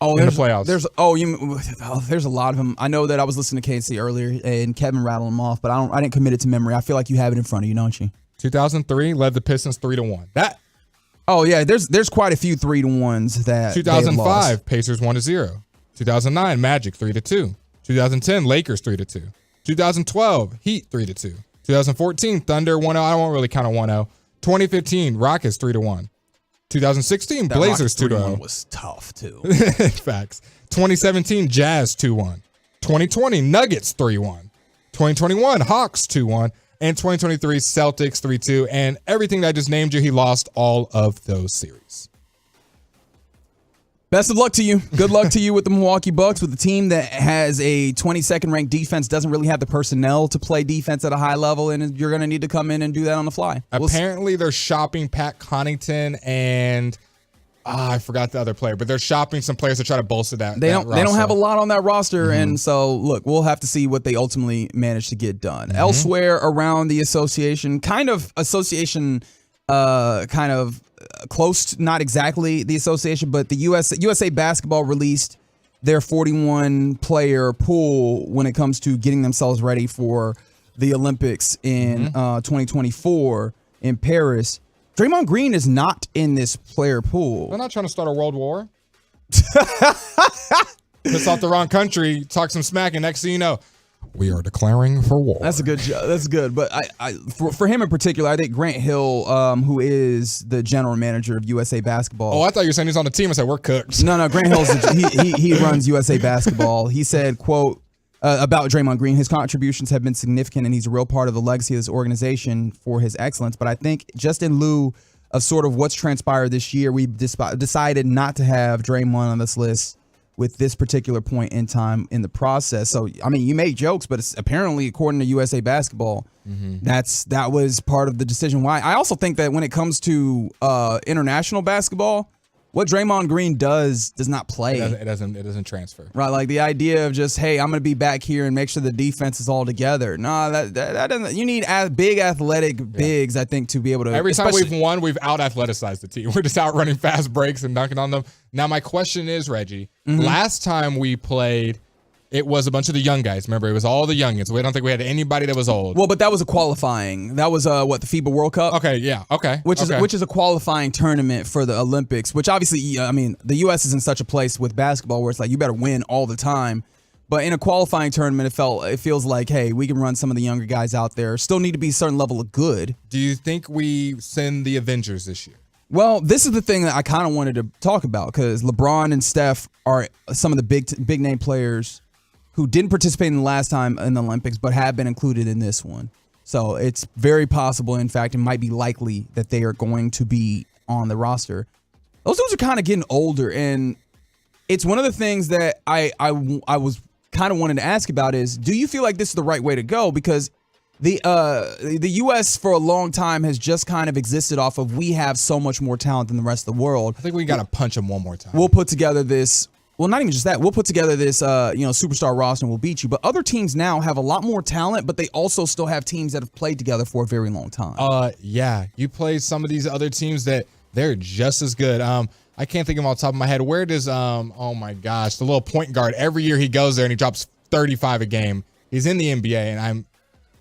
in the playoffs? There's a lot of them. I know that I was listening to KC earlier, and Kevin rattled them off, but I didn't commit it to memory. I feel like you have it in front of you, don't you? 2003 led the Pistons 3-1. There's quite a few 3-1s that 2005 Pacers 1-0. 2009 Magic 3-2. 2010 Lakers 3-2. 2012 Heat 3-2. 2014 Thunder 1-0. I won't really count a 1-0. 2015 Rockets 3-1. 2016 Blazers 2-0. Was tough too. Facts. 2017 Jazz 2-1. 2020 Nuggets 3-1. 2021 Hawks 2-1. And 2023 Celtics 3-2. And everything that I just named you, he lost all of those series. Best of luck to you. Good luck to you with the Milwaukee Bucks, with a team that has a 22nd ranked defense, doesn't really have the personnel to play defense at a high level, and you're going to need to come in and do that on the fly. Apparently, they're shopping Pat Connaughton and I forgot the other player, but they're shopping some players to try to bolster that. They don't have a lot on that roster, and so look, we'll have to see what they ultimately manage to get done. Elsewhere around the association, close to, not exactly the association, but the USA Basketball released their 41-player pool when it comes to getting themselves ready for the Olympics in 2024 in Paris. Draymond Green is not in this player pool. They're not trying to start a world war. Piss off the wrong country, talk some smack, and next thing you know, we are declaring for war. That's a good job. That's good. But for him in particular, I think Grant Hill, who is the general manager of USA Basketball. Oh, I thought you were saying he's on the team. I said, we're cooked. No, Grant Hill's he runs USA Basketball. He said, quote, about Draymond Green, his contributions have been significant, and he's a real part of the legacy of this organization for his excellence. But I think just in lieu of sort of what's transpired this year, we decided not to have Draymond on this list with this particular point in time in the process. So, I mean, you make jokes, but it's apparently, according to USA Basketball, that was part of the decision why. I also think that when it comes to international basketball, what Draymond Green does not play. It doesn't transfer. Right, like the idea of just, hey, I'm going to be back here and make sure the defense is all together. No, that doesn't. You need big athletic bigs, I think, to be able to. Every time we've won, we've out-athleticized the team. We're just out running fast breaks and dunking on them. Now, my question is, Reggie, last time we played, it was a bunch of the young guys. Remember, it was all the youngins. We don't think we had anybody that was old. Well, but that was a qualifying. That was the FIBA World Cup. Okay, yeah, okay. Which is a qualifying tournament for the Olympics. Which obviously, I mean, the U.S. is in such a place with basketball where it's like you better win all the time. But in a qualifying tournament, it feels like, hey, we can run some of the younger guys out there. Still need to be a certain level of good. Do you think we send the Avengers this year? Well, this is the thing that I kind of wanted to talk about because LeBron and Steph are some of the big name players who didn't participate in the last time in the Olympics but have been included in this one. So it's very possible, in fact, it might be likely that they are going to be on the roster. Those dudes are kind of getting older, and it's one of the things that I was kind of wanting to ask about is, do you feel like this is the right way to go? Because the U.S. for a long time has just kind of existed off of we have so much more talent than the rest of the world. I think we got to punch them one more time. We'll put together this. Well, not even just that. We'll put together this, superstar roster and we'll beat you. But other teams now have a lot more talent, but they also still have teams that have played together for a very long time. Yeah. You play some of these other teams that they're just as good. I can't think of them off the top of my head. Where does, oh my gosh, the little point guard, every year he goes there and he drops 35 a game. He's in the NBA and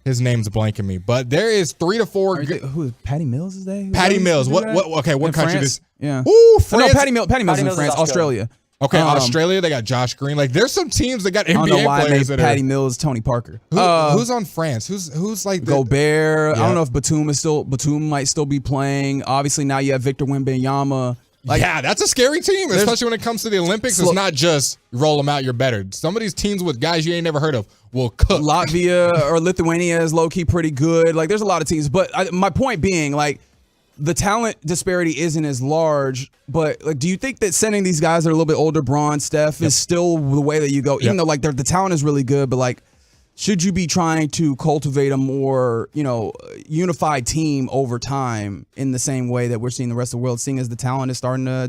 his name's blanking me. But there is 3 to 4. Who is Patty Mills? Is they? Patty Mills. What country does? Yeah. Ooh, France. No, Patty Mills is in France, Australia. Okay, Australia, they got Josh Green. Like, there's some teams that got NBA players. I don't know why I made Patty are, Mills, Tony Parker. Who's on France? Who's like Gobert? I don't know if Batum might still be playing. Obviously, now you have Victor Wembanyama. Yeah, that's a scary team, especially when it comes to the Olympics. It's not just roll them out, you're better. Some of these teams with guys you ain't never heard of will cook. Latvia or Lithuania is low-key pretty good. Like, there's a lot of teams. But my point being, like, the talent disparity isn't as large, but like, do you think that sending these guys that are a little bit older, Bron, Steph, is still the way that you go? Even though like the talent is really good, but like, should you be trying to cultivate a more, unified team over time in the same way that we're seeing the rest of the world, seeing as the talent is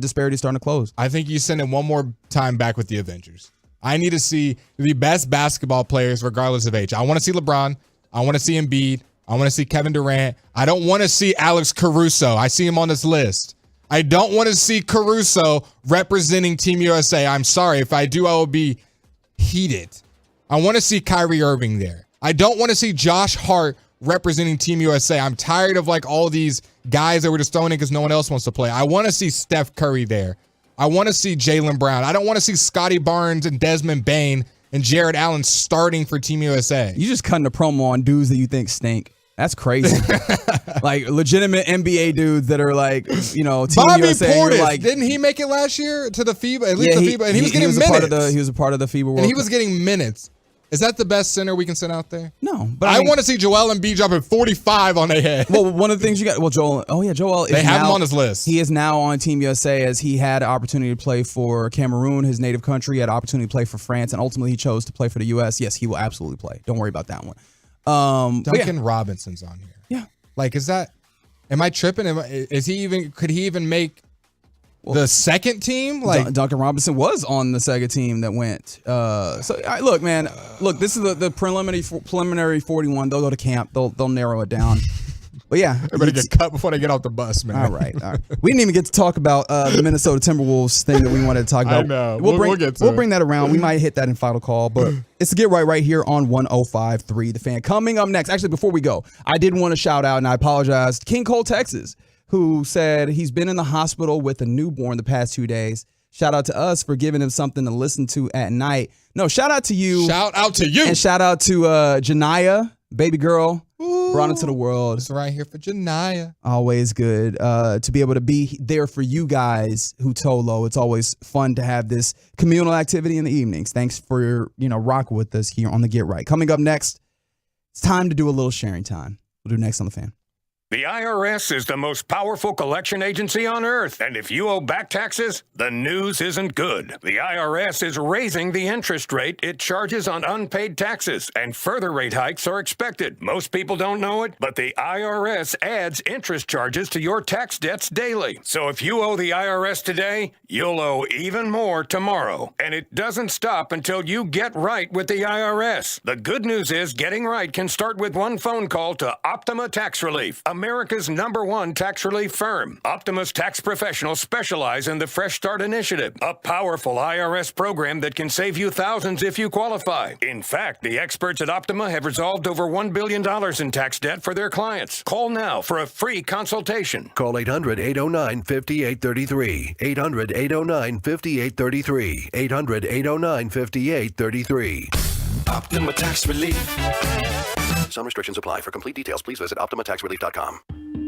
disparity is starting to close? I think you send it one more time back with the Avengers. I need to see the best basketball players regardless of age. I want to see LeBron. I want to see Embiid. I want to see Kevin Durant. I don't want to see Alex Caruso. I see him on this list. I don't want to see Caruso representing Team USA. I'm sorry. If I do, I will be heated. I want to see Kyrie Irving there. I don't want to see Josh Hart representing Team USA. I'm tired of like all these guys that were just thrown in because no one else wants to play. I want to see Steph Curry there. I want to see Jaylen Brown. I don't want to see Scotty Barnes and Desmond Bane and Jared Allen starting for Team USA. You just cutting a promo on dudes that you think stink. That's crazy. Like legitimate NBA dudes that are like, Team Bobby USA. Portis, like, didn't he make it last year to the FIBA? At least the FIBA, and he was getting minutes. He was a part of the FIBA World Cup. And he was getting minutes. Is that the best center we can send out there? No, but I want to see Joel Embiid dropping 45 on their head. Well, one of the things you got. Well, Joel. They have him on his list. He is now on Team USA as he had an opportunity to play for Cameroon, his native country. He had an opportunity to play for France, and ultimately he chose to play for the U.S. Yes, he will absolutely play. Don't worry about that one. Duncan Robinson's on here. Yeah. Like, am I tripping? Could he even make the second team? Like, Duncan Robinson was on the second team that went. Look, man, this is the preliminary 41. They'll go to camp. They'll narrow it down. But yeah. Everybody get cut before they get off the bus, man. All right. We didn't even get to talk about the Minnesota Timberwolves thing that we wanted to talk about. I know. We'll bring that around. We might hit that in final call, but it's to get right here on 105.3 The Fan. Coming up next, actually, before we go, I did want to shout out, and I apologize, to King Cole, Texas, who said he's been in the hospital with a newborn the past 2 days. Shout out to us for giving him something to listen to at night. No, shout out to you. Shout out to you. And shout out to Janiyah, baby girl. Brought into the world. It's right here for Janiyah. Always good to be able to be there for you guys who Tolo. It's always fun to have this communal activity in the evenings. Thanks for rocking with us here on the Get Right. Coming up next, it's time to do a little sharing time. We'll do next on The Fan. The IRS is the most powerful collection agency on earth, and if you owe back taxes, the news isn't good. The IRS is raising the interest rate it charges on unpaid taxes, and further rate hikes are expected. Most people don't know it, but the IRS adds interest charges to your tax debts daily. So if you owe the IRS today, you'll owe even more tomorrow. And it doesn't stop until you get right with the IRS. The good news is getting right can start with one phone call to Optima Tax Relief, America's #1 tax relief firm. Optima's tax professionals specialize in the Fresh Start Initiative, a powerful IRS program that can save you thousands if you qualify. In fact, the experts at Optima have resolved over $1 billion in tax debt for their clients. Call now for a free consultation. Call 800-809-5833. 800-809-5833. 800-809-5833. Optima Tax Relief. Some restrictions apply. For complete details, please visit OptimaTaxRelief.com.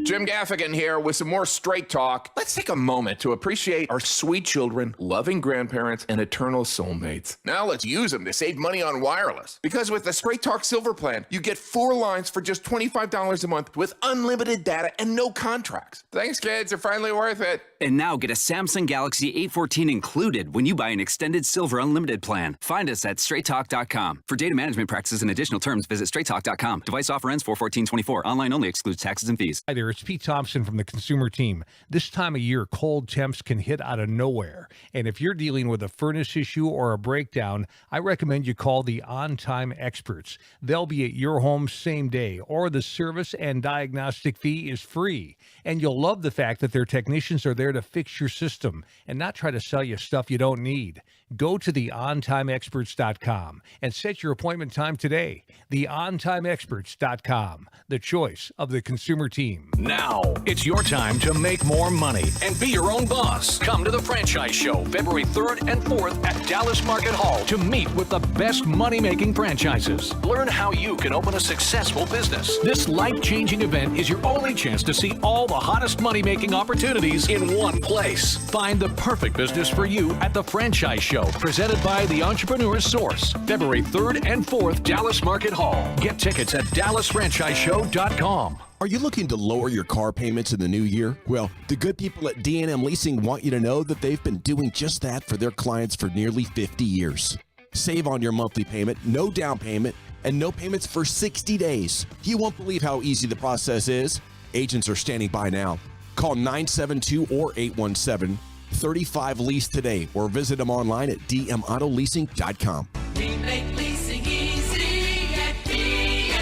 Jim Gaffigan here with some more Straight Talk. Let's take a moment to appreciate our sweet children, loving grandparents, and eternal soulmates. Now let's use them to save money on wireless. Because with the Straight Talk Silver Plan, you get 4 lines for just $25 a month with unlimited data and no contracts. Thanks, kids. They're finally worth it. And now get a Samsung Galaxy A14 included when you buy an extended Silver Unlimited plan. Find us at straighttalk.com. For data management practices and additional terms, visit straighttalk.com. Device offer ends 4/14/24. Online only, excludes taxes and fees. Hi there, it's Pete Thompson from the Consumer Team. This time of year, cold temps can hit out of nowhere. And if you're dealing with a furnace issue or a breakdown, I recommend you call the On-Time Experts. They'll be at your home same day, or the service and diagnostic fee is free. And you'll love the fact that their technicians are there to fix your system and not try to sell you stuff you don't need. Go to theontimeexperts.com and set your appointment time today. Theontimeexperts.com, the choice of the Consumer Team. Now, it's your time to make more money and be your own boss. Come to the Franchise Show February 3rd and 4th at Dallas Market Hall to meet with the best money-making franchises. Learn how you can open a successful business. This life-changing event is your only chance to see all the hottest money-making opportunities in one place. Find the perfect business for you at the Franchise Show, presented by the Entrepreneur's Source. February 3rd and 4th, Dallas Market Hall. Get tickets at DallasFranchiseShow.com. Are you looking to lower your car payments in the new year? Well, the good people at D&M Leasing want you to know that they've been doing just that for their clients for nearly 50 years. Save on your monthly payment, no down payment, and no payments for 60 days. You won't believe how easy the process is. Agents are standing by now. Call 972 or 817-35-LEASE today or visit them online at dmautoleasing.com. We make leasing easy at D&M.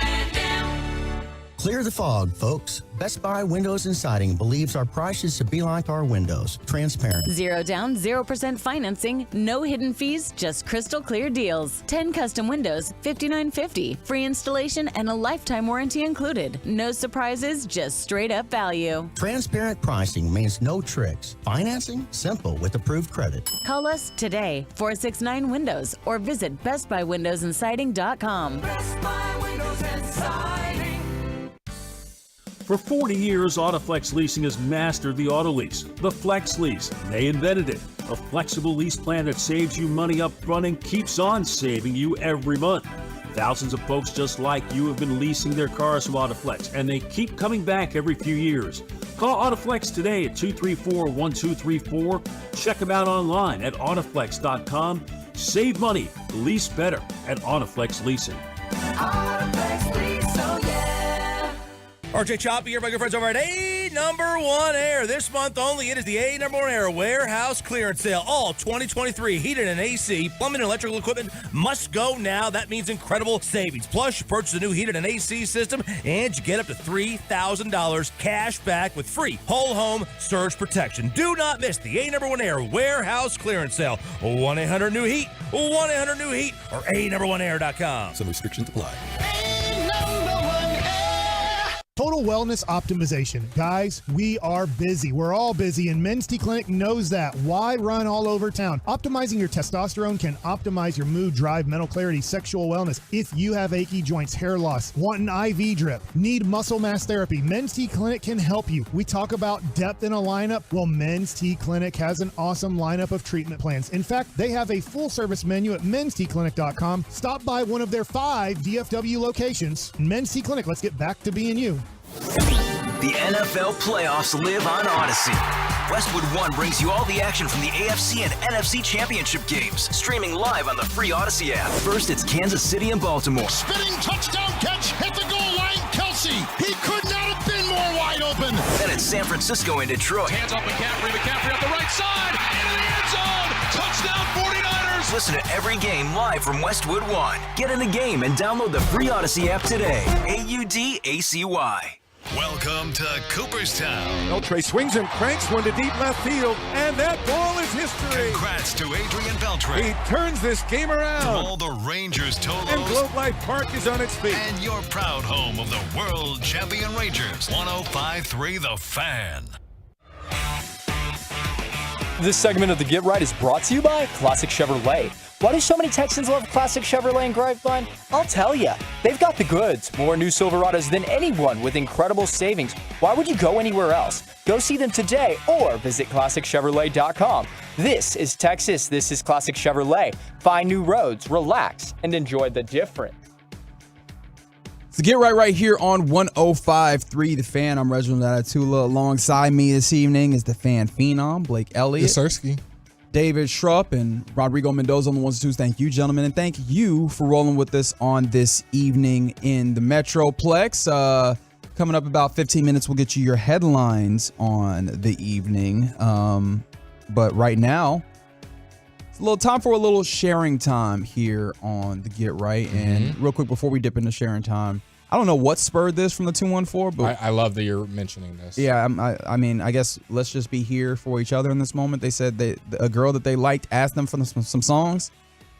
Clear the fog, folks. Best Buy Windows and Siding believes our prices should be like our windows, transparent. 0 down, 0% financing, no hidden fees, just crystal clear deals. 10 custom windows, $59.50. Free installation and a lifetime warranty included. No surprises, just straight up value. Transparent pricing means no tricks. Financing? Simple with approved credit. Call us today, 469-WINDOWS, or visit BestBuyWindowsAndSiding.com. Best Buy Windows and Siding. For 40 years, Autoflex Leasing has mastered the auto lease, the Flex Lease. They invented it, a flexible lease plan that saves you money up front and keeps on saving you every month. Thousands of folks just like you have been leasing their cars from Autoflex, and they keep coming back every few years. Call Autoflex today at 234-1234. Check them out online at autoflex.com. Save money, lease better at Autoflex Leasing. Autoflex Lease, oh yeah. RJ Choppy here, my good friends over at A Number One Air. This month only, it is the A Number One Air Warehouse Clearance Sale. All 2023 heated and AC, plumbing and electrical equipment must go now. That means incredible savings. Plus, you purchase a new heated and AC system, and you get up to $3,000 cash back with free whole home surge protection. Do not miss the A Number One Air Warehouse Clearance Sale. 1-800-NEW-HEAT, 1-800-NEW-HEAT, or ANumber1Air.com. Some restrictions apply. Total wellness optimization. Guys, we are busy. We're all busy, and Men's T Clinic knows that. Why run all over town? Optimizing your testosterone can optimize your mood, drive, mental clarity, sexual wellness. If you have achy joints, hair loss, want an IV drip, need muscle mass therapy, Men's T Clinic can help you. We talk about depth in a lineup. Well, Men's T Clinic has an awesome lineup of treatment plans. In fact, they have a full-service menu at mensteclinic.com. Stop by one of their 5 DFW locations. Men's T Clinic, let's get back to being you. The NFL playoffs live on Odyssey. Westwood One brings you all the action from the AFC and NFC championship games, streaming live on the free Odyssey app. First, it's Kansas City and Baltimore. Spinning touchdown catch, hit the goal line, Kelsey. He could not have been more wide open. Then it's San Francisco and Detroit. Hands off McCaffrey up the right side, into the end zone. Touchdown 49ers. Listen to every game live from Westwood One. Get in the game and download the free Odyssey app today. AUDACY. Welcome to Cooperstown. Beltré swings and cranks one to deep left field, and that ball is history. Congrats to Adrián Beltré. He turns this game around. From all the Rangers Tolos. And Globe Life Park is on its feet. And your proud home of the world champion Rangers. 105.3 The Fan. This segment of the Get Right is brought to you by Classic Chevrolet. Why do so many Texans love Classic Chevrolet and Grapevine? I'll tell you. They've got the goods. More new Silverados than anyone with incredible savings. Why would you go anywhere else? Go see them today or visit ClassicChevrolet.com. This is Texas. This is Classic Chevrolet. Find new roads, relax, and enjoy the difference. So Get right here on 105.3 The Fan. I'm Reginald Atatula. Alongside me this evening is the Fan Phenom, Blake Elliott. Yasirski. David Schrupp and Rodrigo Mendoza on the ones and twos. Thank you, gentlemen, and thank you for rolling with us on this evening in the Metroplex. Coming up about 15 minutes, we'll get you your headlines on the evening. But right now, it's a little time for a little sharing time here on the Get Right. Mm-hmm. And real quick, before we dip into sharing time, I don't know what spurred this from the 214, but I love that you're mentioning this. Yeah, I mean, I guess let's just be here for each other in this moment. They said a girl that they liked asked them for some songs.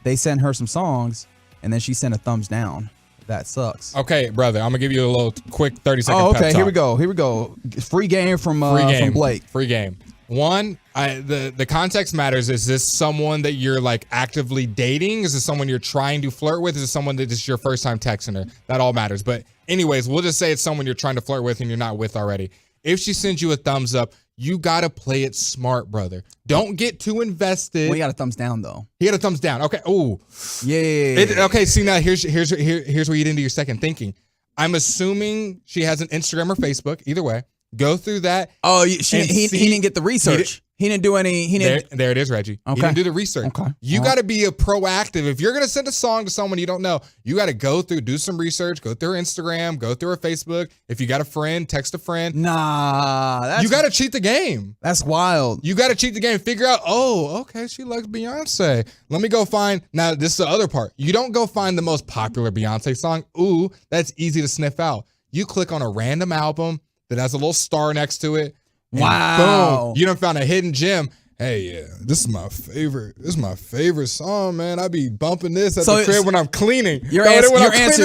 They sent her some songs, and then she sent a thumbs down. That sucks. Okay, brother, I'm gonna give you a little quick 30-second. Oh, okay. Pep talk. Here we go. Free game from Blake. Free game. One, the context matters. Is this someone that you're like actively dating? Is this someone you're trying to flirt with? Is this someone that is your first time texting her? That all matters. But anyways, we'll just say it's someone you're trying to flirt with and you're not with already. If she sends you a thumbs up, you got to play it smart, brother. Don't get too invested. Well, he got a thumbs down, though. He had a thumbs down. Okay. Ooh. Yeah. Okay, see, now here's where you get into your second thinking. I'm assuming she has an Instagram or Facebook. Either way. Go through that. Oh, he didn't get the research. He didn't do any. There it is, Reggie. Okay. He didn't do the research. Okay. You got to be a proactive. If you're going to send a song to someone you don't know, you got to do some research, go through her Instagram, go through her Facebook. If you got a friend, text a friend. Nah. You got to cheat the game. That's wild. You got to cheat the game. Figure out, okay, she likes Beyonce. Let me go find. Now, this is the other part. You don't go find the most popular Beyonce song. Ooh, that's easy to sniff out. You click on a random album that has a little star next to it. Wow. Boom, you done found a hidden gem. Hey, yeah, this is my favorite. This is my favorite song, man. I be bumping this at the crib when I'm cleaning. Your answer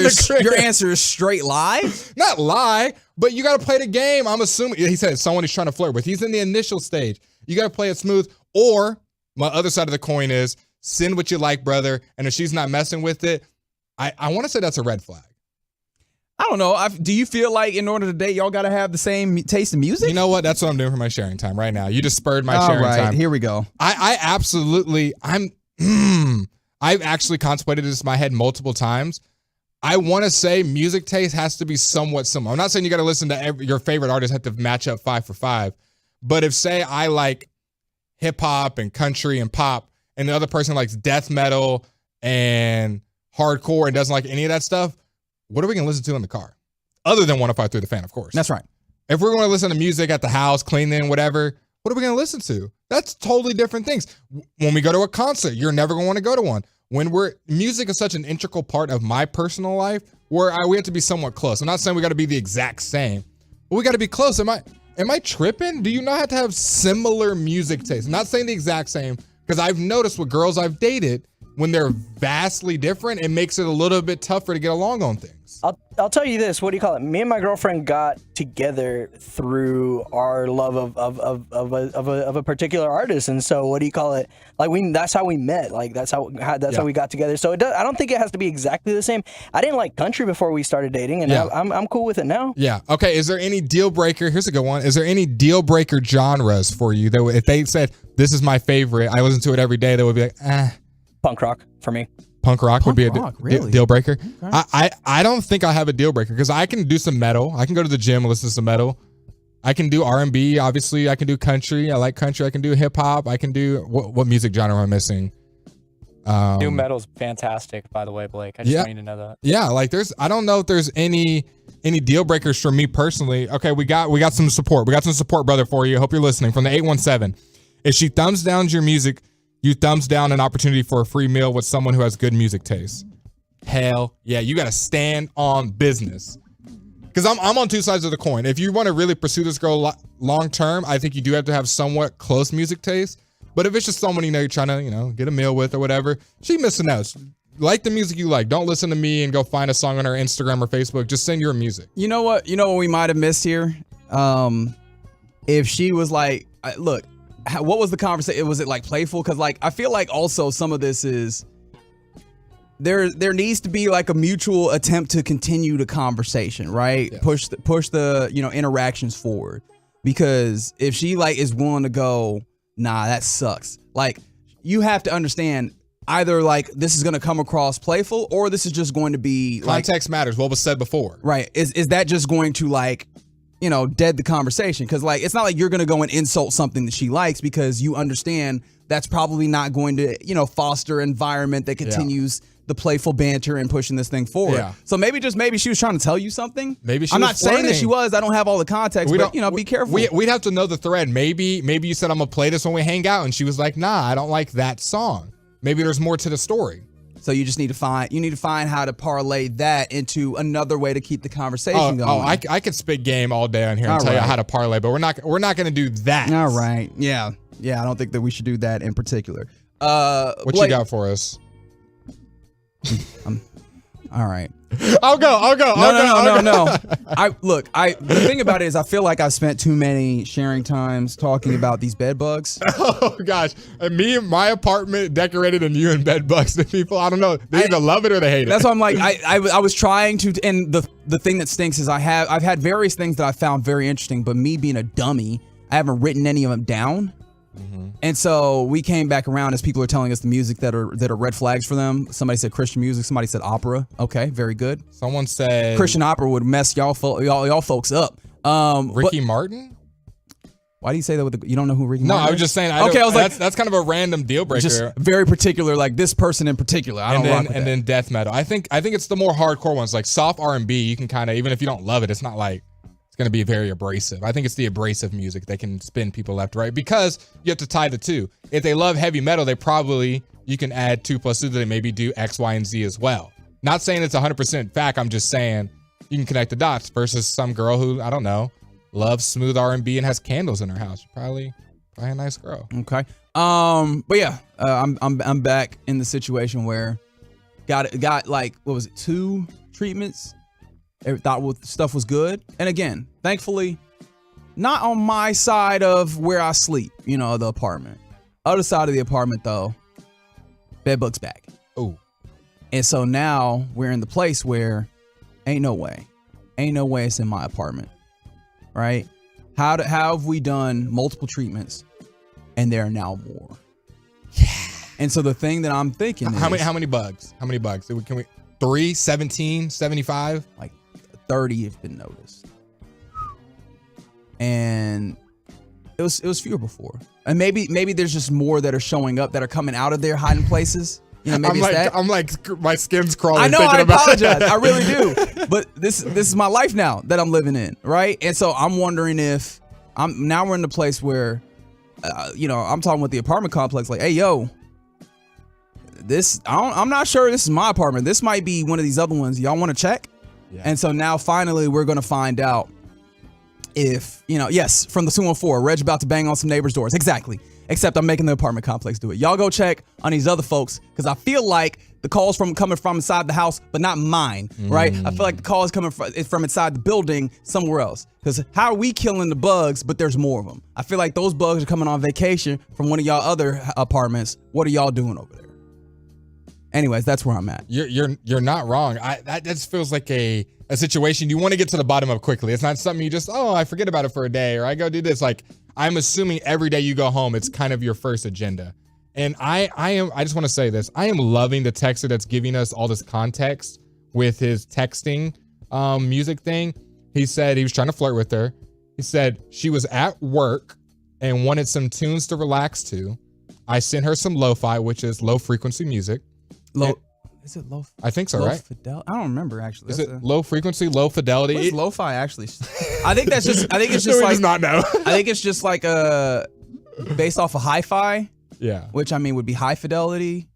is straight lie? Not lie, but you got to play the game. I'm assuming he said it's someone he's trying to flirt with. He's in the initial stage. You got to play it smooth. Or my other side of the coin is send what you like, brother. And if she's not messing with it, I want to say that's a red flag. I don't know. Do you feel like in order to date, y'all got to have the same taste in music? You know what? That's what I'm doing for my sharing time right now. You just spurred my sharing time. Here we go. I've actually contemplated this in my head multiple times. I want to say music taste has to be somewhat similar. I'm not saying you got to listen to your favorite artist have to match up 5 for 5. But if, say, I like hip hop and country and pop, and the other person likes death metal and hardcore and doesn't like any of that stuff, what are we going to listen to in the car? Other than 105.3 The Fan, of course. That's right. If we're going to listen to music at the house, cleaning, whatever, what are we going to listen to? That's totally different things. When we go to a concert, you're never going to want to go to one. Music is such an integral part of my personal life where we have to be somewhat close. I'm not saying we got to be the exact same, but we got to be close. Am I tripping? Do you not have to have similar music tastes? I'm not saying the exact same, because I've noticed with girls I've dated, when they're vastly different, it makes it a little bit tougher to get along on things. I'll tell you this. What do you call it? Me and my girlfriend got together through our love of a particular artist, and so what do you call it? Like that's how we met. Like that's how we got together. So I don't think it has to be exactly the same. I didn't like country before we started dating, and I'm cool with it now. Yeah. Okay. Is there any deal breaker? Here's a good one. Is there any deal breaker genres for you that if they said this is my favorite, I listen to it every day, they would be like, Punk rock for me. Punk rock would be a deal breaker. Okay. I don't think I have a deal breaker because I can do some metal. I can go to the gym and listen to some metal. I can do R&B. Obviously, I can do country. I like country. I can do hip hop. I can do what music genre am I missing? New metal's fantastic, by the way, Blake. I just want you to know that. Yeah, like I don't know if there's any deal breakers for me personally. Okay, we got some support. We got some support, brother, for you. Hope you're listening from the 817. If she thumbs down your music, you thumbs down an opportunity for a free meal with someone who has good music taste. Hell yeah, you got to stand on business. Because I'm on two sides of the coin. If you want to really pursue this girl long term, I think you do have to have somewhat close music taste. But if it's just someone you're trying to get a meal with or whatever, she missing out. Like the music you like. Don't listen to me and go find a song on her Instagram or Facebook. Just send your music. You know what? You know what we might have missed here? If she was like, look, what was the conversation? Was it like playful? Because like I feel like also some of this is there needs to be like a mutual attempt to continue the conversation, right? Yes. Push the interactions forward. Because if she like is willing to go, nah, that sucks. Like you have to understand either like this is going to come across playful or this is just going to be context matters. What was said before, right? Is that just going to like dead the conversation? Because like it's not like you're going to go and insult something that she likes because you understand that's probably not going to foster environment that continues the playful banter and pushing this thing forward. Yeah. So maybe she was trying to tell you something. Maybe she I'm was not saying that she was. I don't have all the context, but be careful. We'd have to know the thread. Maybe you said I'm gonna play this when we hang out, and she was like, nah, I don't like that song. Maybe there's more to the story. So you just need to find how to parlay that into another way to keep the conversation going. I could spit game all day on here and tell you how to parlay, but we're not gonna do that. All right. Yeah. I don't think that we should do that in particular. What Blake, you got for us? All right. I'll go. No. The thing about it is I feel like I've spent too many sharing times talking about these bed bugs. Oh gosh. And me and my apartment decorated and you and bed bugs to people. I don't know. They either love it or they hate it. That's why I'm like, I was trying to, and the thing that stinks is I've had various things that I found very interesting, but me being a dummy, I haven't written any of them down. Mm-hmm. And so we came back around as people are telling us the music that are red flags for them. Somebody said Christian music. Somebody said opera. Okay, very good. Someone said Christian opera would mess y'all folks up. Ricky Martin. Why do you say that? You don't know who Ricky Martin is? No, I was just saying. That's kind of a random deal breaker. Just very particular, like this person in particular. I don't rock with that. And then death metal. I think it's the more hardcore ones, like soft R&B. You can kind of, even if you don't love it, it's not like it's going to be very abrasive. I think it's the abrasive music that can spin people left, right? Because you have to tie the two. If they love heavy metal, you can add 2 + 2 that they maybe do X, Y, and Z as well. Not saying it's 100% fact. I'm just saying you can connect the dots versus some girl who, I don't know, loves smooth R&B and has candles in her house. Probably a nice girl. Okay. But yeah, I'm back in the situation where got like, what was it, 2 treatments? Thought stuff was good. And again, thankfully, not on my side of where I sleep, the apartment. Other side of the apartment, though, bedbugs back. Oh. And so now we're in the place where ain't no way it's in my apartment, right? How have we done multiple treatments and there are now more? Yeah. And so the thing that I'm thinking is... How many bugs? Can we 3, 17, 75? Like 30 have been noticed. And it was fewer before. And maybe there's just more that are showing up that are coming out of their hiding places. Maybe I'm like my skin's crawling. I know, I apologize. I really do. But this is my life now that I'm living in, right? And so I'm wondering if we're in the place where I'm talking with the apartment complex like, hey, yo, I'm not sure this is my apartment. This might be one of these other ones. Y'all want to check? Yeah. And so now finally we're going to find out if, yes, from the 214, Reg about to bang on some neighbors' doors. Exactly. Except I'm making the apartment complex do it. Y'all go check on these other folks because I feel like the calls coming from inside the house, but not mine, right? I feel like the call is coming from inside the building somewhere else. Because how are we killing the bugs, but there's more of them? I feel like those bugs are coming on vacation from one of y'all other apartments. What are y'all doing over there? Anyways, that's where I'm at. You're not wrong. That just feels like a situation you want to get to the bottom of quickly. It's not something you just, I forget about it for a day, or I go do this. Like, I'm assuming every day you go home, it's kind of your first agenda. And I just want to say this. I am loving the texter that's giving us all this context with his texting music thing. He said he was trying to flirt with her. He said she was at work and wanted some tunes to relax to. I sent her some lo-fi, which is low frequency music. Is it low? I think so, low right? Fidelity? I don't remember actually. Is it low frequency, low fidelity? What is lo-fi actually? I think it's just like, does not know. I think it's just like based off of hi-fi. Yeah. Which I mean would be high fidelity.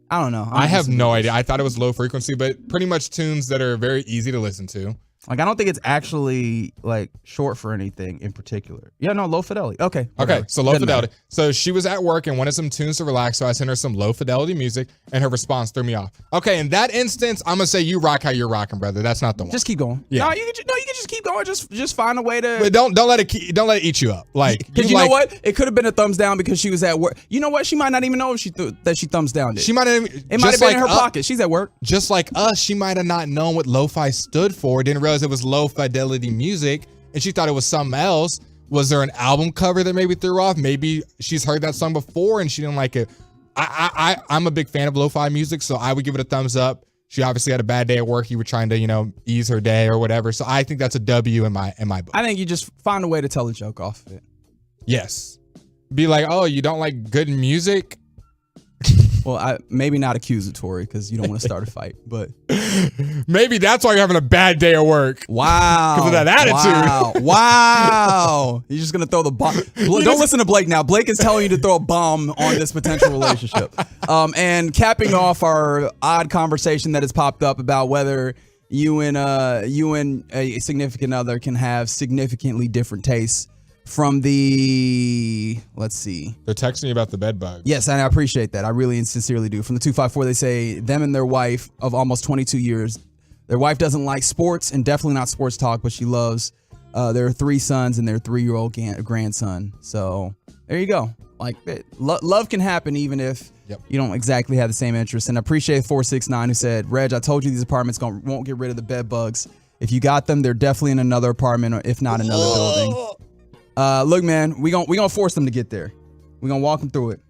I don't know. I have no idea. I thought it was low frequency, but pretty much tunes that are very easy to listen to. Like, I don't think it's actually like short for anything in particular. Yeah, no, low fidelity. Okay. Okay, so low fidelity. So she was at work and wanted some tunes to relax, so I sent her some low fidelity music, and her response threw me off. Okay, in that instance, I'm gonna say you rock how you're rocking, brother. That's not the one. Just keep going. Yeah. No, you can just keep going. Just find a way to. But don't let it eat you up. Like, Because you know what? It could have been a thumbs down because she was at work. You know what? She might not even know if that she thumbs down did. She might have. It might have been in her pocket. She's at work. Just like us, she might have not known what lo-fi stood for. Didn't realize it was low fidelity music, and she thought it was something else. Was there an album cover that maybe threw her off? Maybe she's heard that song before and she didn't like it. I'm a big fan of lo-fi music, so I would give it a thumbs up. She obviously had a bad day at work. You were trying to, ease her day or whatever. So I think that's a W in my book. I think you just find a way to tell a joke off of it. Yes. Be like, oh, you don't like good music? Well, maybe not accusatory because you don't want to start a fight, but maybe that's why you're having a bad day at work. Wow. Because of that attitude. Wow. You're just going to throw the bomb. Don't listen to Blake now. Blake is telling you to throw a bomb on this potential relationship. And capping off our odd conversation that has popped up about whether you and a significant other can have significantly different tastes. From let's see. They're texting you about the bed bugs. Yes, and I appreciate that. I really and sincerely do. From the 254, they say them and their wife of almost 22 years. Their wife doesn't like sports and definitely not sports talk, but she loves their 3 sons and their 3-year-old grandson. So there you go. Like love can happen even if you don't exactly have the same interests. And I appreciate 469 who said, Reg, I told you these apartments won't get rid of the bed bugs. If you got them, they're definitely in another apartment or if not another building. Look, man, we gonna force them to get there. We're gonna walk them through it.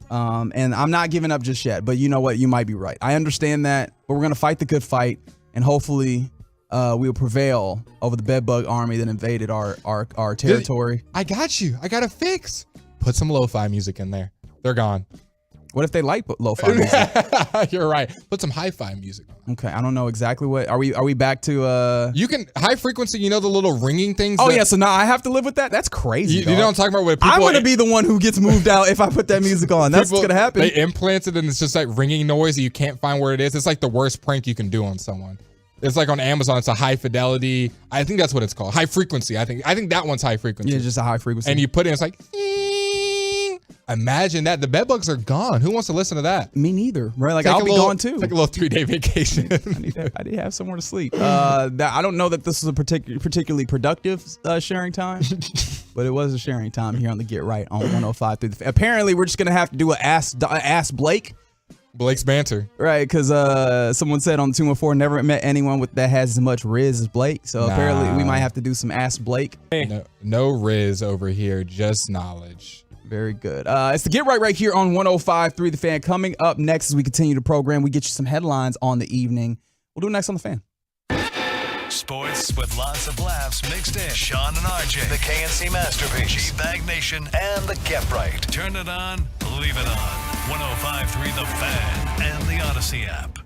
And I'm not giving up just yet, but you know what? You might be right. I understand that, but we're gonna fight the good fight, and hopefully we'll prevail over the bedbug army that invaded our territory. I got you. I got a fix. Put some lo-fi music in there. They're gone. What if they like lo-fi music? You're right. Put some hi-fi music on. Okay, I don't know exactly what. Are we back to You can high frequency, the little ringing things? Oh yeah, so now I have to live with that? That's crazy. You know what I'm talking about? With I'm gonna be the one who gets moved out if I put that music on. That's what's gonna happen. They implant it and it's just like ringing noise and you can't find where it is. It's like the worst prank you can do on someone. It's like on Amazon, it's a high fidelity. I think that's what it's called. High frequency. I think that one's high frequency. Yeah, just a high frequency. And you put it in, it's like imagine that. The bed bugs are gone. Who wants to listen to that? Me neither. Right? Like I'll be gone too. Take a little 3-day vacation. I need to have somewhere to sleep. I don't know that this is a particularly productive sharing time, but it was a sharing time here on the Get Right on 105 through the. Apparently, we're just gonna have to do an ask Blake. Blake's banter. Right, because someone said on the 214 never met anyone that has as much Riz as Blake. So apparently, we might have to do some ask Blake. No Riz over here, just knowledge. Very good. It's the Get Right here on 105.3 The Fan. Coming up next as we continue the program, we get you some headlines on the evening. We'll do it next on The Fan. Sports with lots of laughs mixed in. Sean and RJ, the KNC Masterpiece, G-Bag Nation, and the Get Right. Turn it on, leave it on. 105.3 The Fan and the Odyssey app.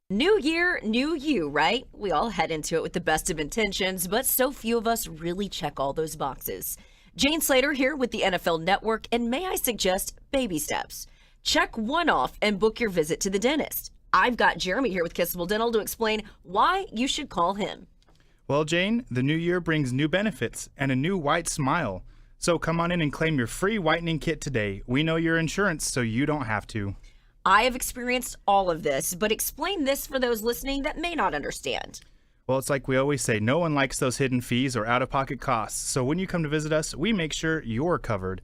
New year, new you, right? We all head into it with the best of intentions, but so few of us really check all those boxes. Jane Slater here with the NFL Network, and may I suggest baby steps. Check one off and book your visit to the dentist. I've got Jeremy here with Kissable Dental to explain why you should call him. Well, Jane, the new year brings new benefits and a new white smile. So come on in and claim your free whitening kit today. We know your insurance, so you don't have to. I have experienced all of this, but explain this for those listening that may not understand. Well, it's like we always say, no one likes those hidden fees or out-of-pocket costs. So when you come to visit us, we make sure you're covered.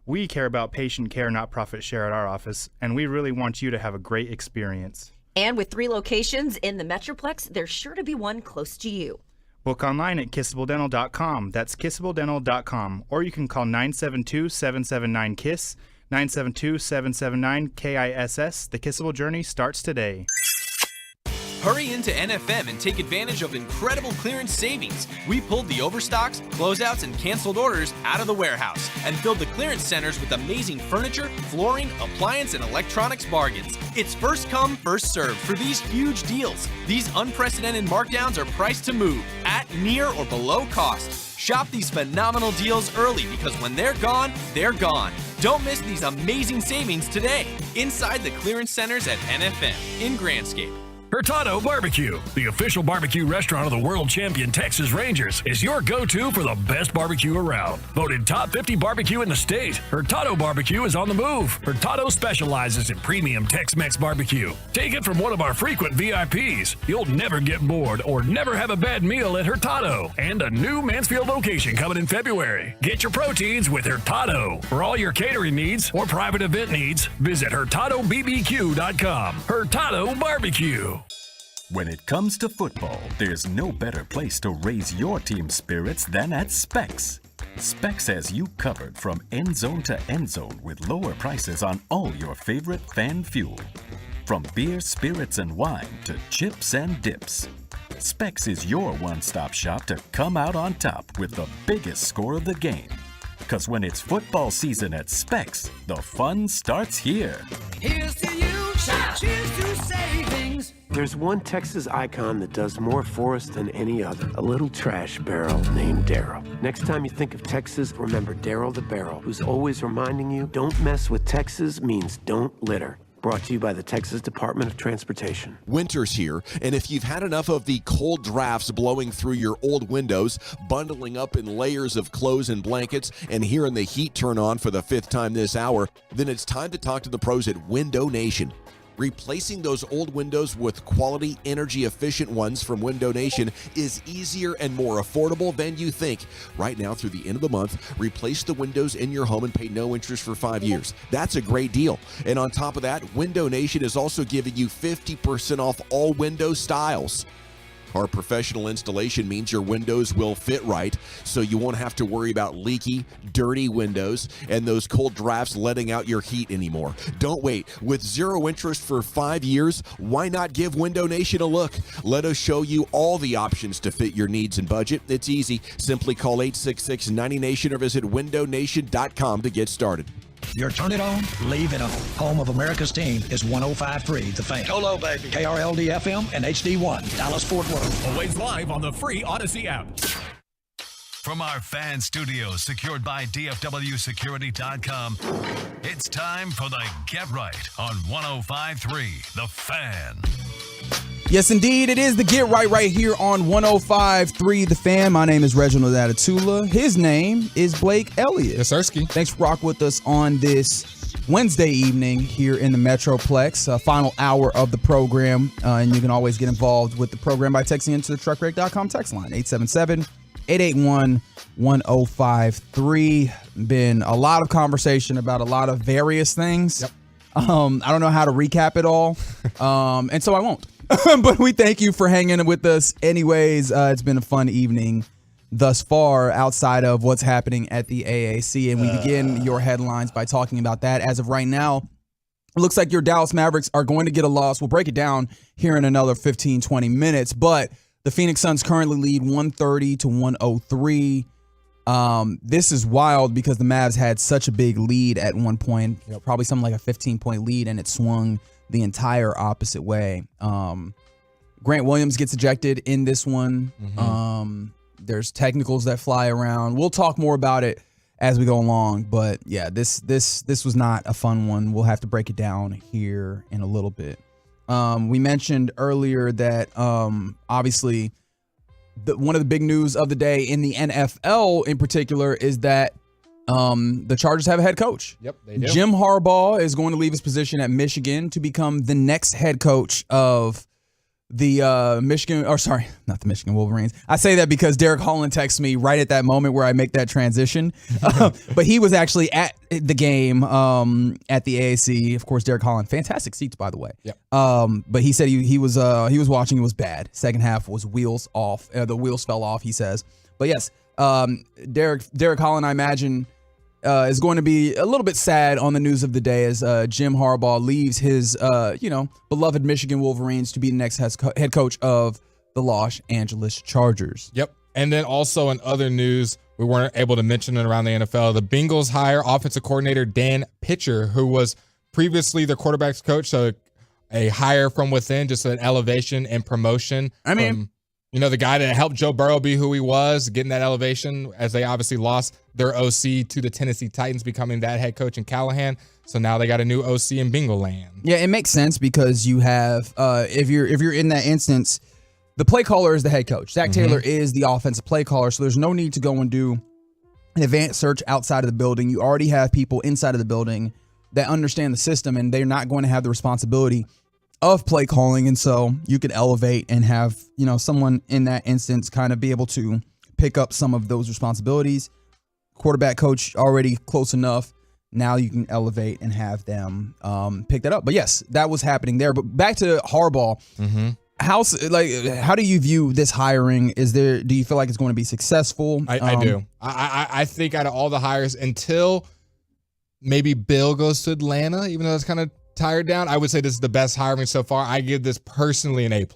We care about patient care, not profit share at our office, and we really want you to have a great experience. And with 3 locations in the Metroplex, there's sure to be one close to you. Book online at kissabledental.com. That's kissabledental.com. Or you can call 972-779-KISS, 972-779-KISS. The Kissable journey starts today. Hurry into NFM and take advantage of incredible clearance savings. We pulled the overstocks, closeouts, and canceled orders out of the warehouse and filled the clearance centers with amazing furniture, flooring, appliance, and electronics bargains. It's first come, first served for these huge deals. These unprecedented markdowns are priced to move at, near, or below cost. Shop these phenomenal deals early because when they're gone, they're gone. Don't miss these amazing savings today. Inside the clearance centers at NFM in Grandscape. Hurtado Barbecue, the official barbecue restaurant of the world champion Texas Rangers, is your go-to for the best barbecue around. Voted top 50 barbecue in the state, Hurtado Barbecue is on the move. Hurtado specializes in premium Tex-Mex barbecue. Take it from one of our frequent VIPs. You'll never get bored or never have a bad meal at Hurtado. And a new Mansfield location coming in February. Get your proteins with Hurtado. For all your catering needs or private event needs, visit HurtadoBBQ.com. Hurtado Barbecue. When it comes to football, there's no better place to raise your team's spirits than at Specs. Specs has you covered from end zone to end zone with lower prices on all your favorite fan fuel. From beer, spirits, and wine to chips and dips. Specs is your one-stop shop to come out on top with the biggest score of the game. Because when it's football season at Specs, the fun starts here. Here's to you, cheers to savings. There's one Texas icon that does more for us than any other. A little trash barrel named Darryl. Next time you think of Texas, remember Darryl the Barrel, who's always reminding you, don't mess with Texas means don't litter. Brought to you by the Texas Department of Transportation. Winter's here, and if you've had enough of the cold drafts blowing through your old windows, bundling up in layers of clothes and blankets, and hearing the heat turn on for the 5th time this hour, then it's time to talk to the pros at Window Nation. Replacing those old windows with quality, energy-efficient ones from Window Nation is easier and more affordable than you think. Right now, through the end of the month, replace the windows in your home and pay no interest for 5 years. That's a great deal. And on top of that, Window Nation is also giving you 50% off all window styles. Our professional installation means your windows will fit right, so you won't have to worry about leaky, dirty windows and those cold drafts letting out your heat anymore. Don't wait. With 0 interest for 5 years, why not give Window Nation a look? Let us show you all the options to fit your needs and budget. It's easy. Simply call 866-90NATION or visit windownation.com to get started. Your turn it on, leave it on. Home of America's team is 105.3 The Fan. Hello, baby. KRLD FM and HD1, Dallas Fort Worth. Always live on the free Odyssey app. From our fan studios secured by DFWsecurity.com, it's time for the Get Right on 105.3 The Fan. Yes, indeed. It is the Get right here on 105.3 The Fan. My name is Reginald Atatula. His name is Blake Elliott. Yes, Sirski. Thanks for rocking with us on this Wednesday evening here in the Metroplex. Final hour of the program. And you can always get involved with the program by texting into the truckwreck.com text line, 877-881-1053. Been a lot of conversation about a lot of various things. Yep. I don't know how to recap it all. And so I won't. But we thank you for hanging with us anyways. It's been a fun evening thus far outside of what's happening at the AAC. And we begin your headlines by talking about that. As of right now, it looks like your Dallas Mavericks are going to get a loss. We'll break it down here in another 15, 20 minutes. But the Phoenix Suns currently lead 130-103. This is wild because the Mavs had such a big lead at one point, probably something like a 15-point lead, and it swung the entire opposite way. Grant Williams gets ejected in this one. There's technicals that fly around. We'll talk more about it as we go along, but yeah, this was not a fun one. We'll have to break it down here in a little bit. We mentioned earlier that obviously one of the big news of the day in the NFL in particular is that the Chargers have a head coach. Yep, they do. Jim Harbaugh is going to leave his position at Michigan to become the next head coach of the not the Michigan Wolverines. I say that because Derek Holland texts me right at that moment where I make that transition. But he was actually at the game at the AAC. Of course, Derek Holland, fantastic seats, by the way. Yep. But he said he was watching. It was bad. Second half was wheels off. The wheels fell off, he says. But yes, Derek Holland, I imagine, is going to be a little bit sad on the news of the day as Jim Harbaugh leaves his, beloved Michigan Wolverines to be the next head coach of the Los Angeles Chargers. Yep. And then also in other news, we weren't able to mention it around the NFL. The Bengals hire offensive coordinator Dan Pitcher, who was previously the quarterback's coach. So a hire from within, just an elevation and promotion. I mean, The guy that helped Joe Burrow be who he was, getting that elevation as they obviously lost their OC to the Tennessee Titans, becoming that head coach in Callahan. So now they got a new OC in Bingo Land. Yeah, it makes sense because you have, if you're in that instance, the play caller is the head coach. Zach Taylor is the offensive play caller, so there's no need to go and do an advanced search outside of the building. You already have people inside of the building that understand the system, and they're not going to have the responsibility of play calling, and so you could elevate and have someone in that instance kind of be able to pick up some of those responsibilities. Quarterback coach already close enough. Now you can elevate and have them pick that up. But yes, that was happening there. But back to Harbaugh. How do you view this hiring? Do you feel like it's going to be successful? I do. I think out of all the hires, until maybe Bill goes to Atlanta, even though that's kind of tired down, I would say this is the best hiring so far. I give this personally an A+.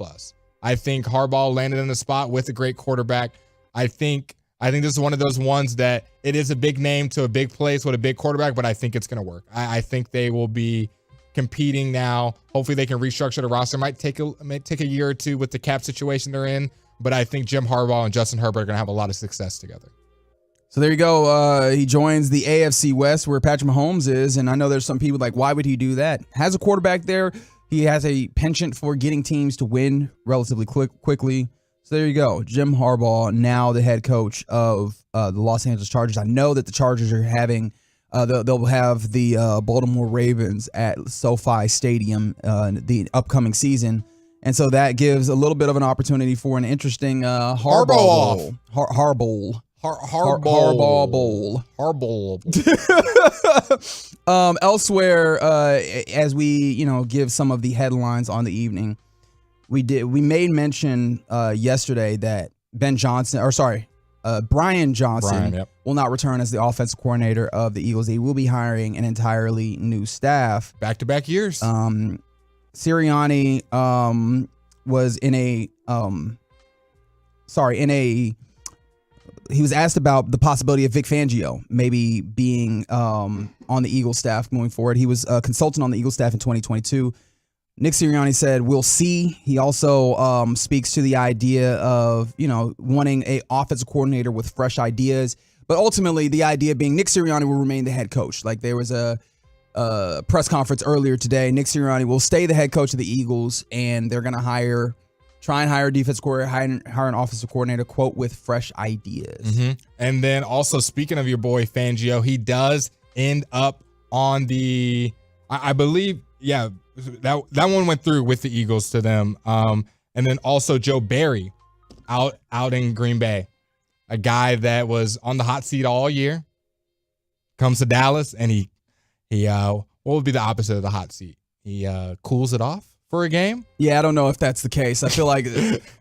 I think Harbaugh landed in the spot with a great quarterback. I think this is one of those ones that it is a big name to a big place with a big quarterback, but I think it's going to work. I think they will be competing now. Hopefully they can restructure the roster. Might take a year or two with the cap situation they're in, but I think Jim Harbaugh and Justin Herbert are going to have a lot of success together. So there you go. He joins the AFC West where Patrick Mahomes is. And I know there's some people like, why would he do that? Has a quarterback there. He has a penchant for getting teams to win relatively quickly. So there you go. Jim Harbaugh, now the head coach of the Los Angeles Chargers. I know that the Chargers are having, they'll have the Baltimore Ravens at SoFi Stadium the upcoming season. And so that gives a little bit of an opportunity for an interesting Harbaugh Bowl. Harbaugh Bowl. Elsewhere, as we give some of the headlines on the evening, we made mention yesterday that Brian Johnson will not return as the offensive coordinator of the Eagles. He will be hiring an entirely new staff. Back-to-back years. Sirianni was he was asked about the possibility of Vic Fangio maybe being on the Eagles staff moving forward. He was a consultant on the Eagles staff in 2022. Nick Sirianni said, we'll see. He also speaks to the idea of, wanting a offensive coordinator with fresh ideas. But ultimately, the idea being Nick Sirianni will remain the head coach. Like there was a press conference earlier today. Nick Sirianni will stay the head coach of the Eagles, and they're going to try and hire a defense coordinator, hire an offensive coordinator, quote, with fresh ideas. And then also, speaking of your boy Fangio, he does end up on the, I believe, that one went through with the Eagles to them. And then also Joe Barry out in Green Bay, a guy that was on the hot seat all year, comes to Dallas, and he what would be the opposite of the hot seat? He cools it off for a game? Yeah, I don't know if that's the case. I feel like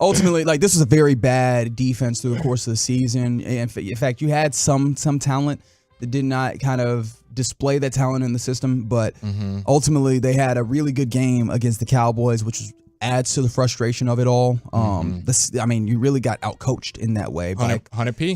ultimately, this was a very bad defense through the course of the season. And in fact, you had some talent that did not kind of display that talent in the system, but ultimately they had a really good game against the Cowboys, which adds to the frustration of it all. You really got outcoached in that way by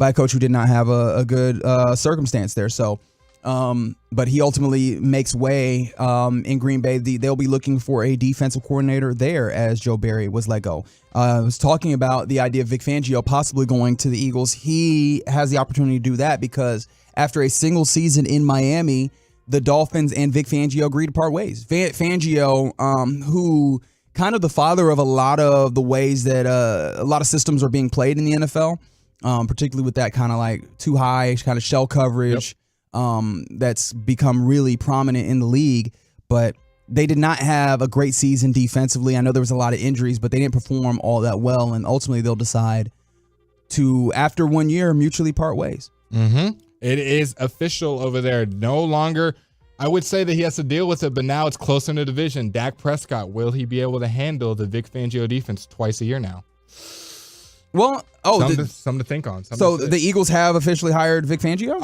a coach who did not have a good circumstance there. So. But he ultimately makes way in Green Bay. They'll be looking for a defensive coordinator there as Joe Barry was let go. I was talking about the idea of Vic Fangio possibly going to the Eagles. He has the opportunity to do that because after a single season in Miami, the Dolphins and Vic Fangio agreed to part ways. Fangio, who kind of the father of a lot of the ways that a lot of systems are being played in the NFL, particularly with that kind of too high kind of shell coverage. That's become really prominent in the league, but they did not have a great season defensively. I know there was a lot of injuries, but they didn't perform all that well, and ultimately they'll decide to, after 1 year, mutually part ways. It is official over there. No longer, I would say that he has to deal with it, but now it's closer in the division. Dak Prescott, will he be able to handle the Vic Fangio defense twice a year now? Well, something to think on. So the Eagles have officially hired Vic Fangio?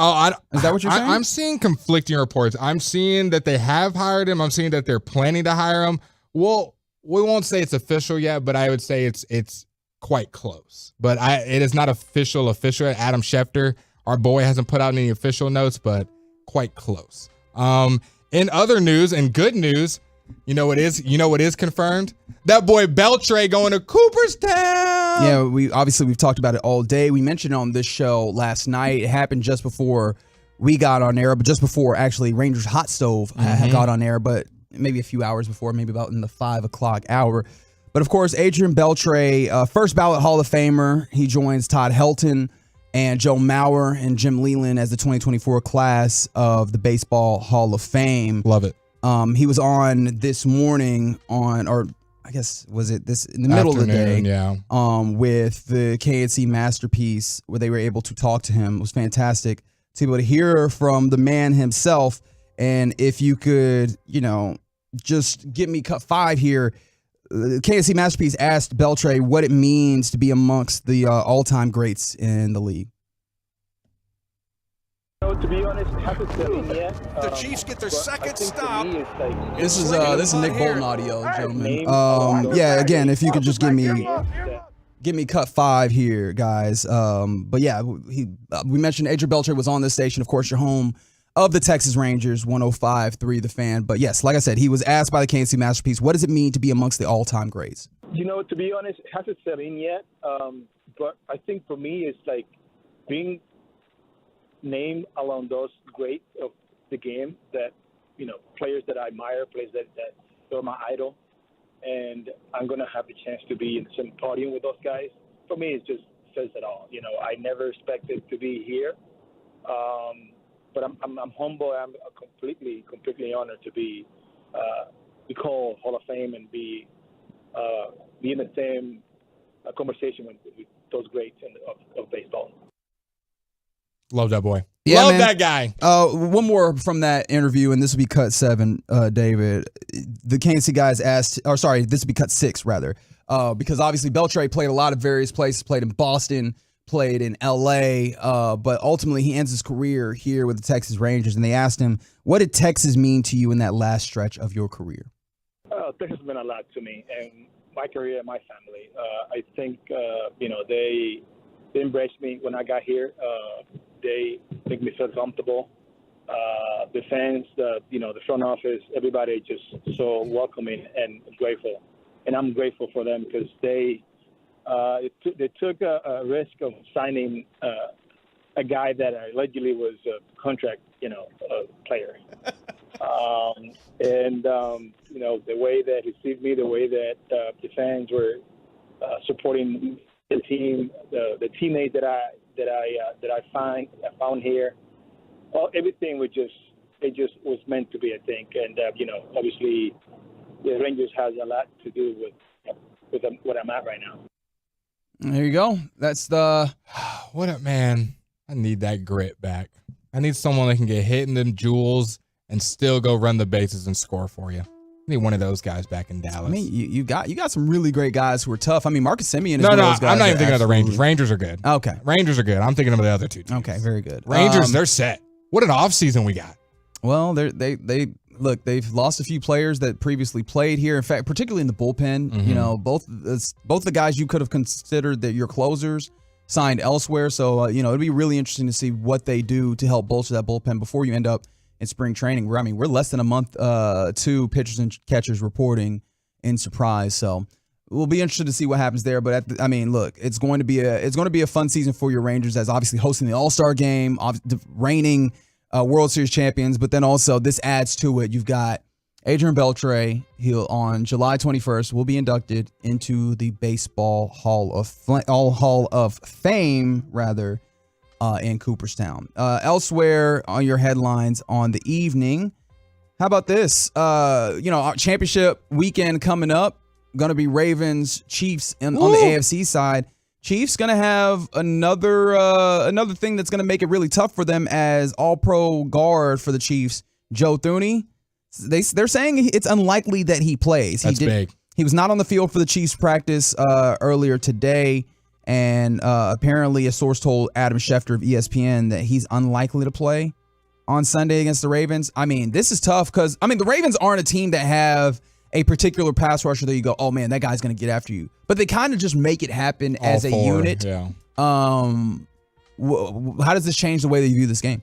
Is that what you're saying? I'm seeing conflicting reports. I'm seeing that they have hired him. I'm seeing that they're planning to hire him. Well, we won't say it's official yet, but I would say it's quite close. But it is not official. Adam Schefter, our boy, hasn't put out any official notes, but quite close. In other news and good news, you know what is confirmed? That boy Beltré going to Cooperstown. Yeah, we've talked about it all day. We mentioned it on this show last night. It happened just before we got on air, but just before actually Rangers Hot Stove had got on air, but maybe a few hours before, maybe about in the 5 o'clock hour. But of course, Adrián Beltré, first ballot Hall of Famer. He joins Todd Helton and Joe Mauer and Jim Leland as the 2024 class of the Baseball Hall of Fame. Love it. He was on this morning or I guess was it this in the middle of the day? Yeah. With the KNC Masterpiece, where they were able to talk to him. It was fantastic to be able to hear from the man himself. And if you could, just give me cut 5 here. KNC Masterpiece asked Beltré what it means to be amongst the all-time greats in the league. To be honest, haven't seen yet. The Chiefs get their second stop. This is Nick Bolton audio, gentlemen. Again, if you could just give me cut 5 here, guys. But yeah, we mentioned Adrián Beltré was on this station. Of course, your home of the Texas Rangers, 105.3 The Fan. But yes, like I said, he was asked by the KNC Masterpiece, what does it mean to be amongst the all-time greats? To be honest, it hasn't set in yet. But I think for me, it's like being named along those greats of the game that, players that I admire, players that are my idol. And I'm going to have the chance to be in the same podium with those guys. For me, it just says it all. I never expected to be here. But I'm humble. I'm completely honored to be called Hall of Fame and be in the same conversation with those greats of baseball. Love that boy. Yeah, Love man. that guy. One more from that interview, and this will be cut 7, David. The KNC guys asked, this will be cut 6, rather, because obviously Beltré played a lot of various places, played in Boston, played in L.A., but ultimately he ends his career here with the Texas Rangers, and they asked him, what did Texas mean to you in that last stretch of your career? Texas has meant a lot to me and my career and my family. I think, they embraced me when I got here. They make me feel comfortable. The fans, the front office, everybody just so welcoming and grateful. And I'm grateful for them because they took a risk of signing a guy that allegedly was a contract, player. The way that he received me, the way that the fans were supporting the team, the teammate that I found here, everything was was meant to be, I think. And obviously, the Rangers has a lot to do with what I'm at right now. There you go. That's the what a man. I need that grit back. I need someone that can get hit in them jewels and still go run the bases and score for you. I need one of those guys back in Dallas. I mean, you got some really great guys who are tough. I mean, Marcus Semien is one of those guys. I'm not even thinking of the Rangers. Rangers are good. Okay. Rangers are good. I'm thinking of the other two teams. Okay, very good. Rangers, they're set. What an offseason we got. Well, they've lost a fefew players that previously played here. In fact, particularly in the bullpen, both the guys you could have considered that your closers signed elsewhere. So, it'd be really interesting to see what they do to help bolster that bullpen before you end up in spring training. We're less than a month to pitchers and catchers reporting in Surprise. So we'll be interested to see what happens there. But look, it's going to be a fun season for your Rangers, as obviously hosting the All-Star game, reigning World Series champions. But then also this adds to it. You've got Adrián Beltré. He'll on July 21st will be inducted into the Baseball Hall of Fame, rather. In Cooperstown. Elsewhere on your headlines on the evening, how about this? Our championship weekend coming up. Going to be Ravens, Chiefs on the AFC side. Chiefs going to have another thing that's going to make it really tough for them, as all-pro guard for the Chiefs, Joe Thuney. They're saying it's unlikely that he plays. That's big. He was not on the field for the Chiefs practice earlier today. And apparently a source told Adam Schefter of ESPN that he's unlikely to play on Sunday against the Ravens. I mean, this is tough because, the Ravens aren't a team that have a particular pass rusher that you go, oh, man, that guy's going to get after you. But they kind of just make it happen as a unit. Yeah. How does this change the way that you view this game?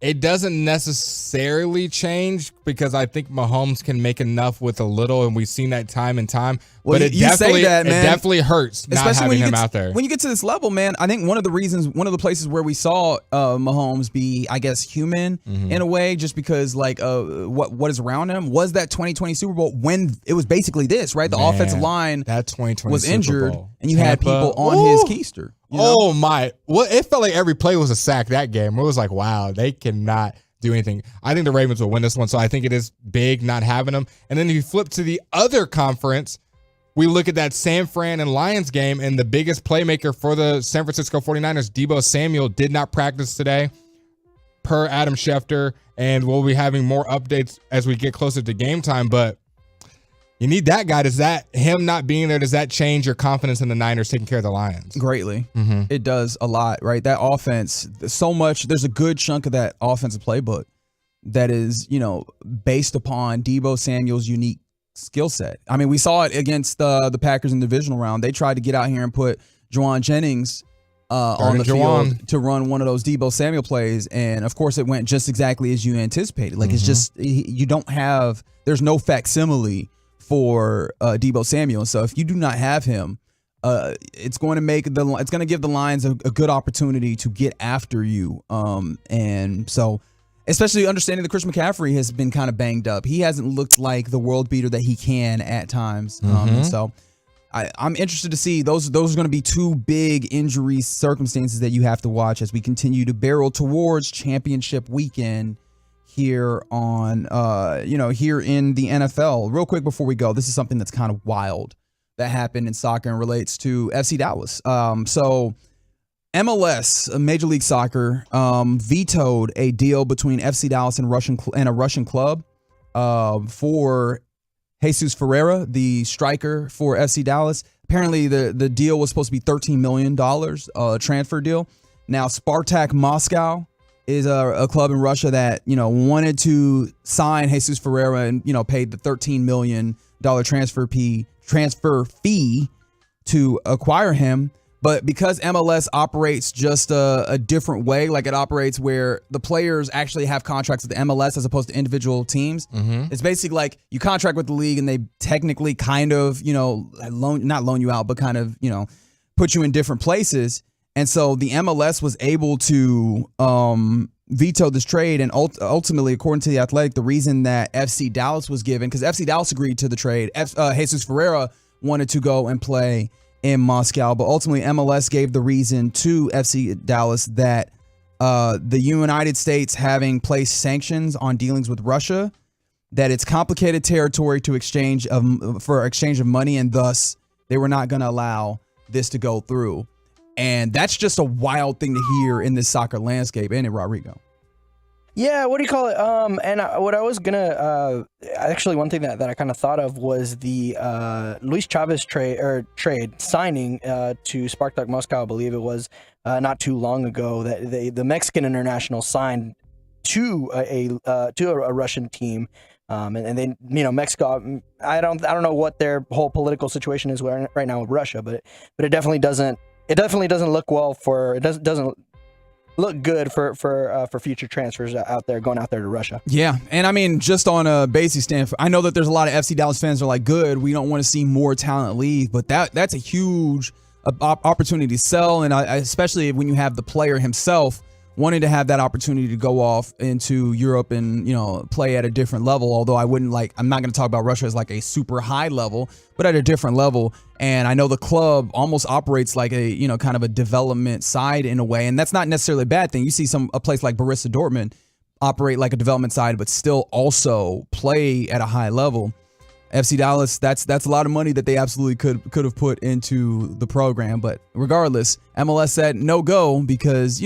It doesn't necessarily change because I think Mahomes can make enough with a little, and we've seen that time and time. Well, but it definitely hurts not having him out there. When you get to this level, man, I think one of the places where we saw Mahomes be, I guess, human in a way, just because like what is around him, was that 2020 Super Bowl when it was basically this, right? The offensive line that 2020 was Super injured, Bowl. and you had people on his keister. You know? Oh my! Well, it felt like every play was a sack that game. It was like, wow, they cannot do anything. I think the Ravens will win this one, so I think it is big not having them. And then if you flip to the other conference, we look at that San Fran and Lions game, and the biggest playmaker for the San Francisco 49ers, Deebo Samuel, did not practice today, per Adam Schefter, and we'll be having more updates as we get closer to game time, but you need that guy. Does that, him not being there, does that change your confidence in the Niners taking care of the Lions? Greatly. It does a lot, right? That offense, so much, there's a good chunk of that offensive playbook that is, based upon Deebo Samuel's unique skill set. I mean, we saw it against the Packers in the divisional round. They tried to get out here and put Juwan Jennings on the field to run one of those Deebo Samuel plays, and of course it went just exactly as you anticipated. Like, it's just, there's no facsimile for Deebo Samuel. So if you do not have him, it's going to give the Lions a good opportunity to get after you. And so, especially understanding that Chris McCaffrey has been kind of banged up. He hasn't looked like the world beater that he can at times. And so I'm interested to see those are going to be two big injury circumstances that you have to watch as we continue to barrel towards championship weekend here on, here in the NFL. Real quick before we go, this is something that's kind of wild that happened in soccer and relates to FC Dallas. So MLS, Major League Soccer, vetoed a deal between FC Dallas and a Russian club for Jesus Ferreira, the striker for FC Dallas. Apparently, the deal was supposed to be $13 million, transfer deal. Now, Spartak Moscow is a club in Russia that, wanted to sign Jesus Ferreira and, paid the $13 million transfer fee to acquire him. But because MLS operates just a different way, like it operates where the players actually have contracts with the MLS as opposed to individual teams, it's basically like you contract with the league and they technically kind of, not loan you out, but kind of, put you in different places. And so the MLS was able to veto this trade, and ultimately, according to The Athletic, the reason that FC Dallas was given, because FC Dallas agreed to the trade, Jesus Ferreira wanted to go and play in Moscow, but ultimately MLS gave the reason to FC Dallas that the United States having placed sanctions on dealings with Russia, that it's complicated territory for exchange of money, and thus they were not going to allow this to go through. And that's just a wild thing to hear in this soccer landscape, ain't it, Rodrigo? Yeah, what do you call it? What I was gonna actually, one thing that I kind of thought of was the Luis Chavez trade signing to Spartak Moscow, I believe it was not too long ago, that the Mexican international signed to a Russian team. And then Mexico, I don't know what their whole political situation is right now with Russia, but it definitely doesn't look well doesn't look good for future transfers going out there to Russia. Yeah, and I mean, just on a basic standpoint, I know that there's a lot of FC Dallas fans that are like, good, we don't want to see more talent leave, but that's a huge opportunity to sell, and especially when you have the player himself wanting to have that opportunity to go off into Europe and, play at a different level. Although I'm not going to talk about Russia as like a super high level, but at a different level. And I know the club almost operates like a, kind of a development side in a way. And that's not necessarily a bad thing. You see a place like Borussia Dortmund operate like a development side, but still also play at a high level. FC Dallas, that's a lot of money that they absolutely could have put into the program. But regardless, MLS said no go because,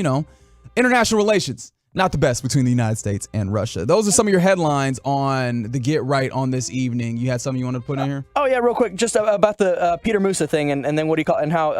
international relations, not the best between the United States and Russia. Those are some of your headlines on the Get Right on this evening. You had something you wanted to put in here? Oh, yeah, real quick, just about the Peter Musa thing, and then what do you call it, and how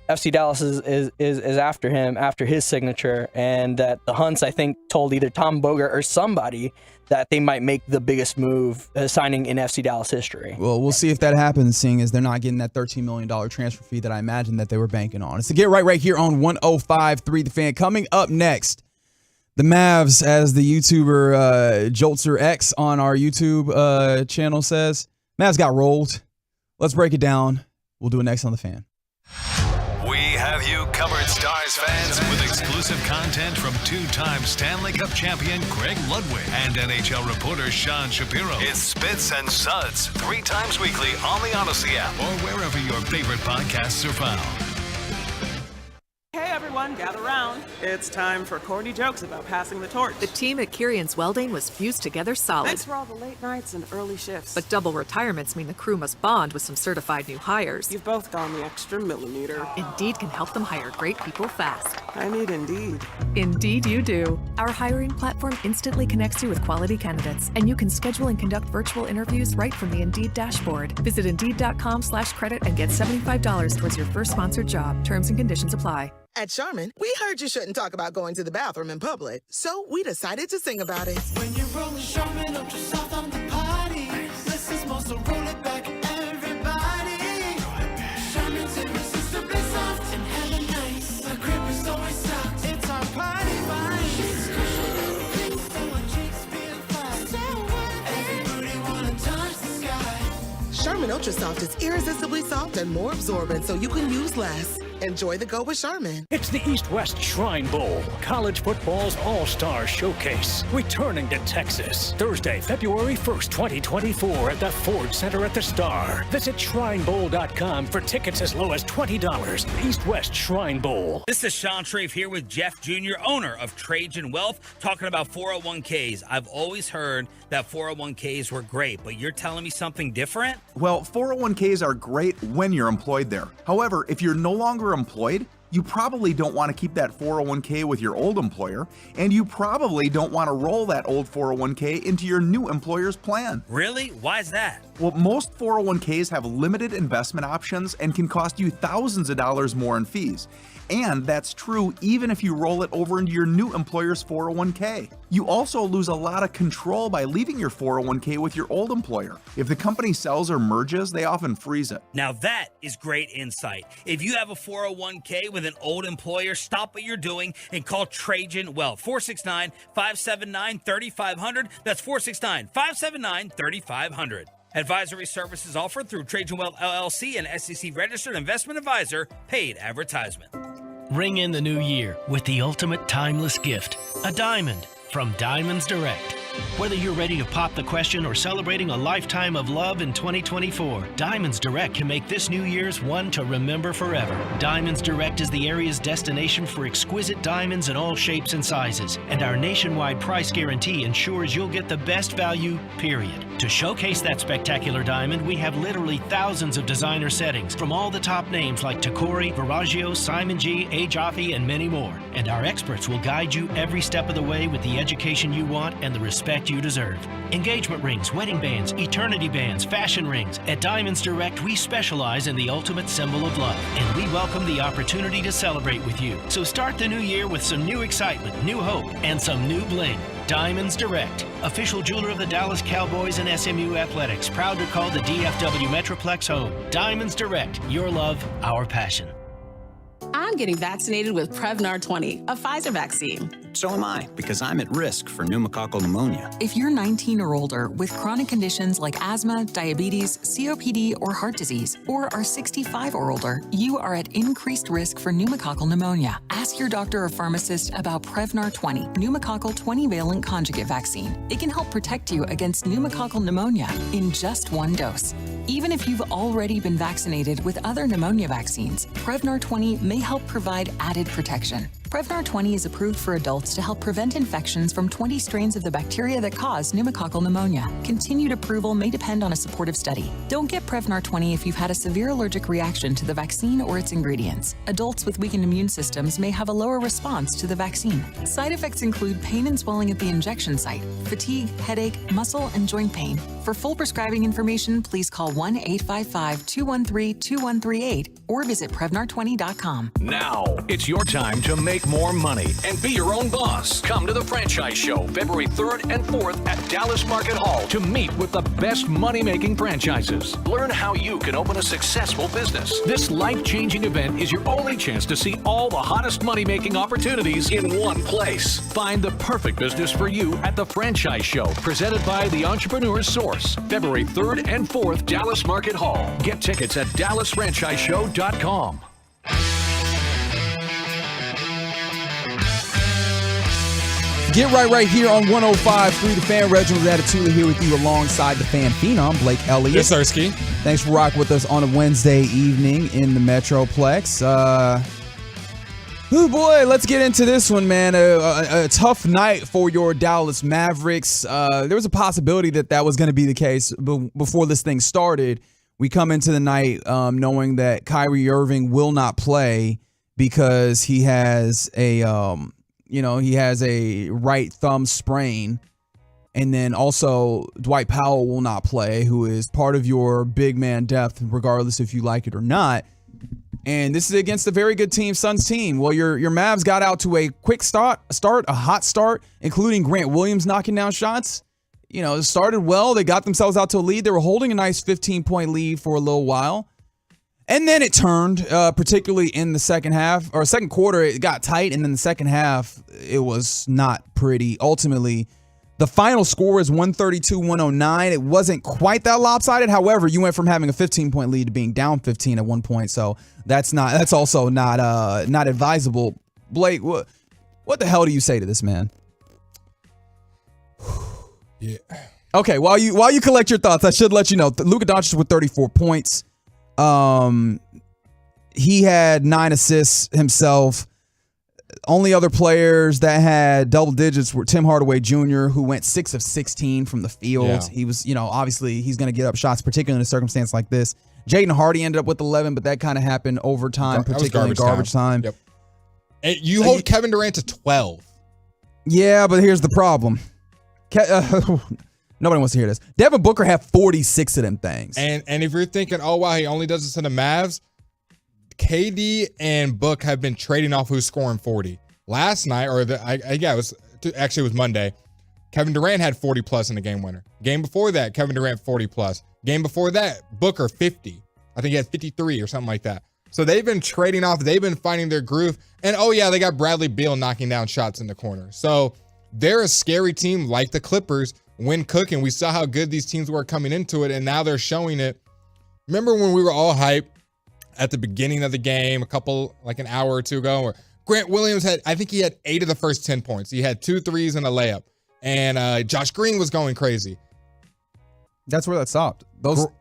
FC Dallas is after him, after his signature, and that the Hunts, I think, told either Tom Bogert or somebody that they might make the biggest move signing in FC Dallas history. Well, we'll see if that happens, seeing as they're not getting that $13 million transfer fee that I imagine that they were banking on. It's the Get Right here on 105.3 The Fan. Coming up next, The Mavs, as the YouTuber Joltzer X on our YouTube channel says, Mavs got rolled. Let's break it down. We'll do it next on The Fan. We have you covered, Stars fans, with exclusive content from two-time Stanley Cup champion Greg Ludwig and NHL reporter Sean Shapiro. It's Spits and Suds, 3 times weekly on the Odyssey app or wherever your favorite podcasts are found. Hey everyone, gather round. It's time for corny jokes about passing the torch. The team at Kirian's Welding was fused together solid. Thanks for all the late nights and early shifts. But double retirements mean the crew must bond with some certified new hires. You've both gone the extra millimeter. Indeed can help them hire great people fast. I need Indeed. Indeed you do. Our hiring platform instantly connects you with quality candidates, and you can schedule and conduct virtual interviews right from the Indeed dashboard. Visit Indeed.com/credit and get $75 towards your first sponsored job. Terms and conditions apply. At Charmin, we heard you shouldn't talk about going to the bathroom in public, so we decided to sing about it. When you're rolling Charmin Ultra Soft on the potty, this is more, so roll it back, everybody. Charmin's irresistibly soft and hella nice. The grip is always soft. It's our party vibe. Everybody wanna touch the sky. Charmin Ultra Soft is irresistibly soft and more absorbent, so you can use less. Enjoy the go with Charmin. It's the East-West Shrine Bowl, college football's all-star showcase, returning to Texas. Thursday, February 1st, 2024 at the Ford Center at the Star. Visit shrinebowl.com for tickets as low as $20. East-West Shrine Bowl. This is Sean Trafe here with Jeff Jr., owner of Trajan Wealth, talking about 401ks. I've always heard that 401ks were great, but you're telling me something different? Well, 401ks are great when you're employed there. However, if you're no longer employed, you probably don't want to keep that 401k with your old employer, and you probably don't want to roll that old 401k into your new employer's plan. Really? Why is that? Well, most 401ks have limited investment options and can cost you thousands of dollars more in fees. And that's true even if you roll it over into your new employer's 401k. You also lose a lot of control by leaving your 401k with your old employer. If the company sells or merges, they often freeze it. Now that is great insight. If you have a 401k with an old employer, stop what you're doing and call Trajan Wealth. 469-579-3500. That's 469-579-3500. Advisory services offered through Trajan Wealth LLC, an SEC-registered investment advisor, paid advertisement. Ring in the new year with the ultimate timeless gift, a diamond from Diamonds Direct. Whether you're ready to pop the question or celebrating a lifetime of love in 2024, Diamonds Direct can make this New Year's one to remember forever. Diamonds Direct is the area's destination for exquisite diamonds in all shapes and sizes, and our nationwide price guarantee ensures you'll get the best value, period. To showcase that spectacular diamond, we have literally thousands of designer settings from all the top names like Tacori, Verragio, Simon G, A. Jaffe, and many more. And our experts will guide you every step of the way with the education you want and the respect you deserve. Engagement rings, wedding bands, eternity bands, fashion rings. At Diamonds Direct, we specialize in the ultimate symbol of love, and we welcome the opportunity to celebrate with you. So start the new year with some new excitement, new hope, and some new bling. Diamonds Direct, official jeweler of the Dallas Cowboys and SMU Athletics, proud to call the DFW Metroplex home. Diamonds Direct, your love, our passion. I'm getting vaccinated with Prevnar 20, a Pfizer vaccine. So am I, because I'm at risk for pneumococcal pneumonia. If you're 19 or older with chronic conditions like asthma, diabetes, COPD, or heart disease, or are 65 or older, you are at increased risk for pneumococcal pneumonia. Ask your doctor or pharmacist about Prevnar 20, pneumococcal 20-valent conjugate vaccine. It can help protect you against pneumococcal pneumonia in just one dose. Even if you've already been vaccinated with other pneumonia vaccines, Prevnar 20 may help provide added protection. Prevnar 20 is approved for adults to help prevent infections from 20 strains of the bacteria that cause pneumococcal pneumonia. Continued approval may depend on a supportive study. Don't get Prevnar 20 if you've had a severe allergic reaction to the vaccine or its ingredients. Adults with weakened immune systems may have a lower response to the vaccine. Side effects include pain and swelling at the injection site, fatigue, headache, muscle, and joint pain. For full prescribing information, please call 1-855-213-2138 or visit Prevnar20.com. Now, it's your time to make more money and be your own boss. Come to the Franchise Show February 3rd and 4th at Dallas Market Hall to meet with the best money-making franchises. Learn how you can open a successful business. This life-changing event is your only chance to see all the hottest money-making opportunities in one place. Find the perfect business for you at the Franchise Show, presented by the Entrepreneur's Source, February 3rd and 4th, Dallas Market Hall. Get tickets at DallasFranchiseShow.com. Get right here on 105.3 The Fan. Reginald Attitula here with you alongside the Fan Phenom, Blake Elliott. Yes, Sirski. Thanks for rocking with us on a Wednesday evening in the Metroplex. Oh boy, let's get into this one, man. A tough night for your Dallas Mavericks. There was a possibility that was going to be the case before this thing started. We come into the night knowing that Kyrie Irving will not play because he has a right thumb sprain. And then also Dwight Powell will not play, who is part of your big man depth, regardless if you like it or not. And this is against a very good team, Suns team. Well, your Mavs got out to a quick a hot start, including Grant Williams knocking down shots. You know, it started well. They got themselves out to a lead. They were holding a nice 15-point lead for a little while. And then it turned, particularly in the second quarter, it got tight. And then the second half, it was not pretty. Ultimately, the final score is 132-109. It wasn't quite that lopsided. However, you went from having a 15-point lead to being down 15 at one point. So that's also not advisable. Blake, what the hell do you say to this, man? Yeah. Okay, while you collect your thoughts, I should let you know Luka Doncic with 34 points. He had 9 assists himself. Only other players that had double digits were Tim Hardaway Jr., who went 6 of 16 from the field. Yeah. He was, obviously he's going to get up shots, particularly in a circumstance like this. Jaden Hardy ended up with 11, but that kind of happened over time, particularly in garbage time. Yep. And you hold Kevin Durant to 12. Yeah, but here's the problem. Nobody wants to hear this. Devin Booker had 46 of them things. And if you're thinking, oh, wow, he only does this to the Mavs, KD and Book have been trading off who's scoring 40. Last night, it was Monday, Kevin Durant had 40-plus in the game winner. Game before that, Kevin Durant 40-plus. Game before that, Booker 50. I think he had 53 or something like that. So they've been trading off. They've been finding their groove. And, they got Bradley Beal knocking down shots in the corner. So they're a scary team like the Clippers when cooking. We saw how good these teams were coming into it, and now they're showing it. Remember when we were all hyped at the beginning of the game, an hour or two ago, where Grant Williams had 8 of the first 10 points. He had 2 threes and a layup. And Josh Green was going crazy. That's where that stopped.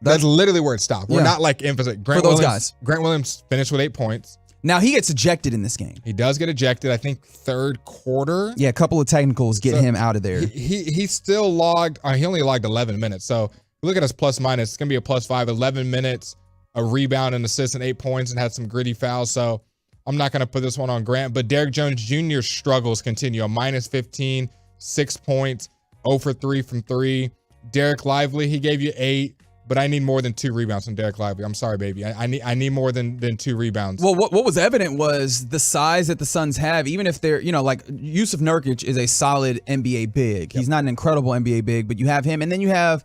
That's literally where it stopped. We're not emphasizing. For those guys. Grant Williams finished with 8 points. Now he gets ejected in this game. He does get ejected, I think, third quarter. Yeah, a couple of technicals get him out of there. He still logged, he only logged 11 minutes. So look at his plus minus. It's going to be a plus 5, 11 minutes, a rebound, an assist, and 8 points, and had some gritty fouls. So I'm not going to put this one on Grant. But Derrick Jones Jr.'s struggles continue. A minus 15, 6 points, 0 for 3 from 3. Derek Lively, he gave you 8. But I need more than 2 rebounds from Derek Lively. I'm sorry, baby. I need more than 2 rebounds. Well, what was evident was the size that the Suns have, even if they're, Yusuf Nurkic is a solid NBA big. Yep. He's not an incredible NBA big, but you have him. And then you have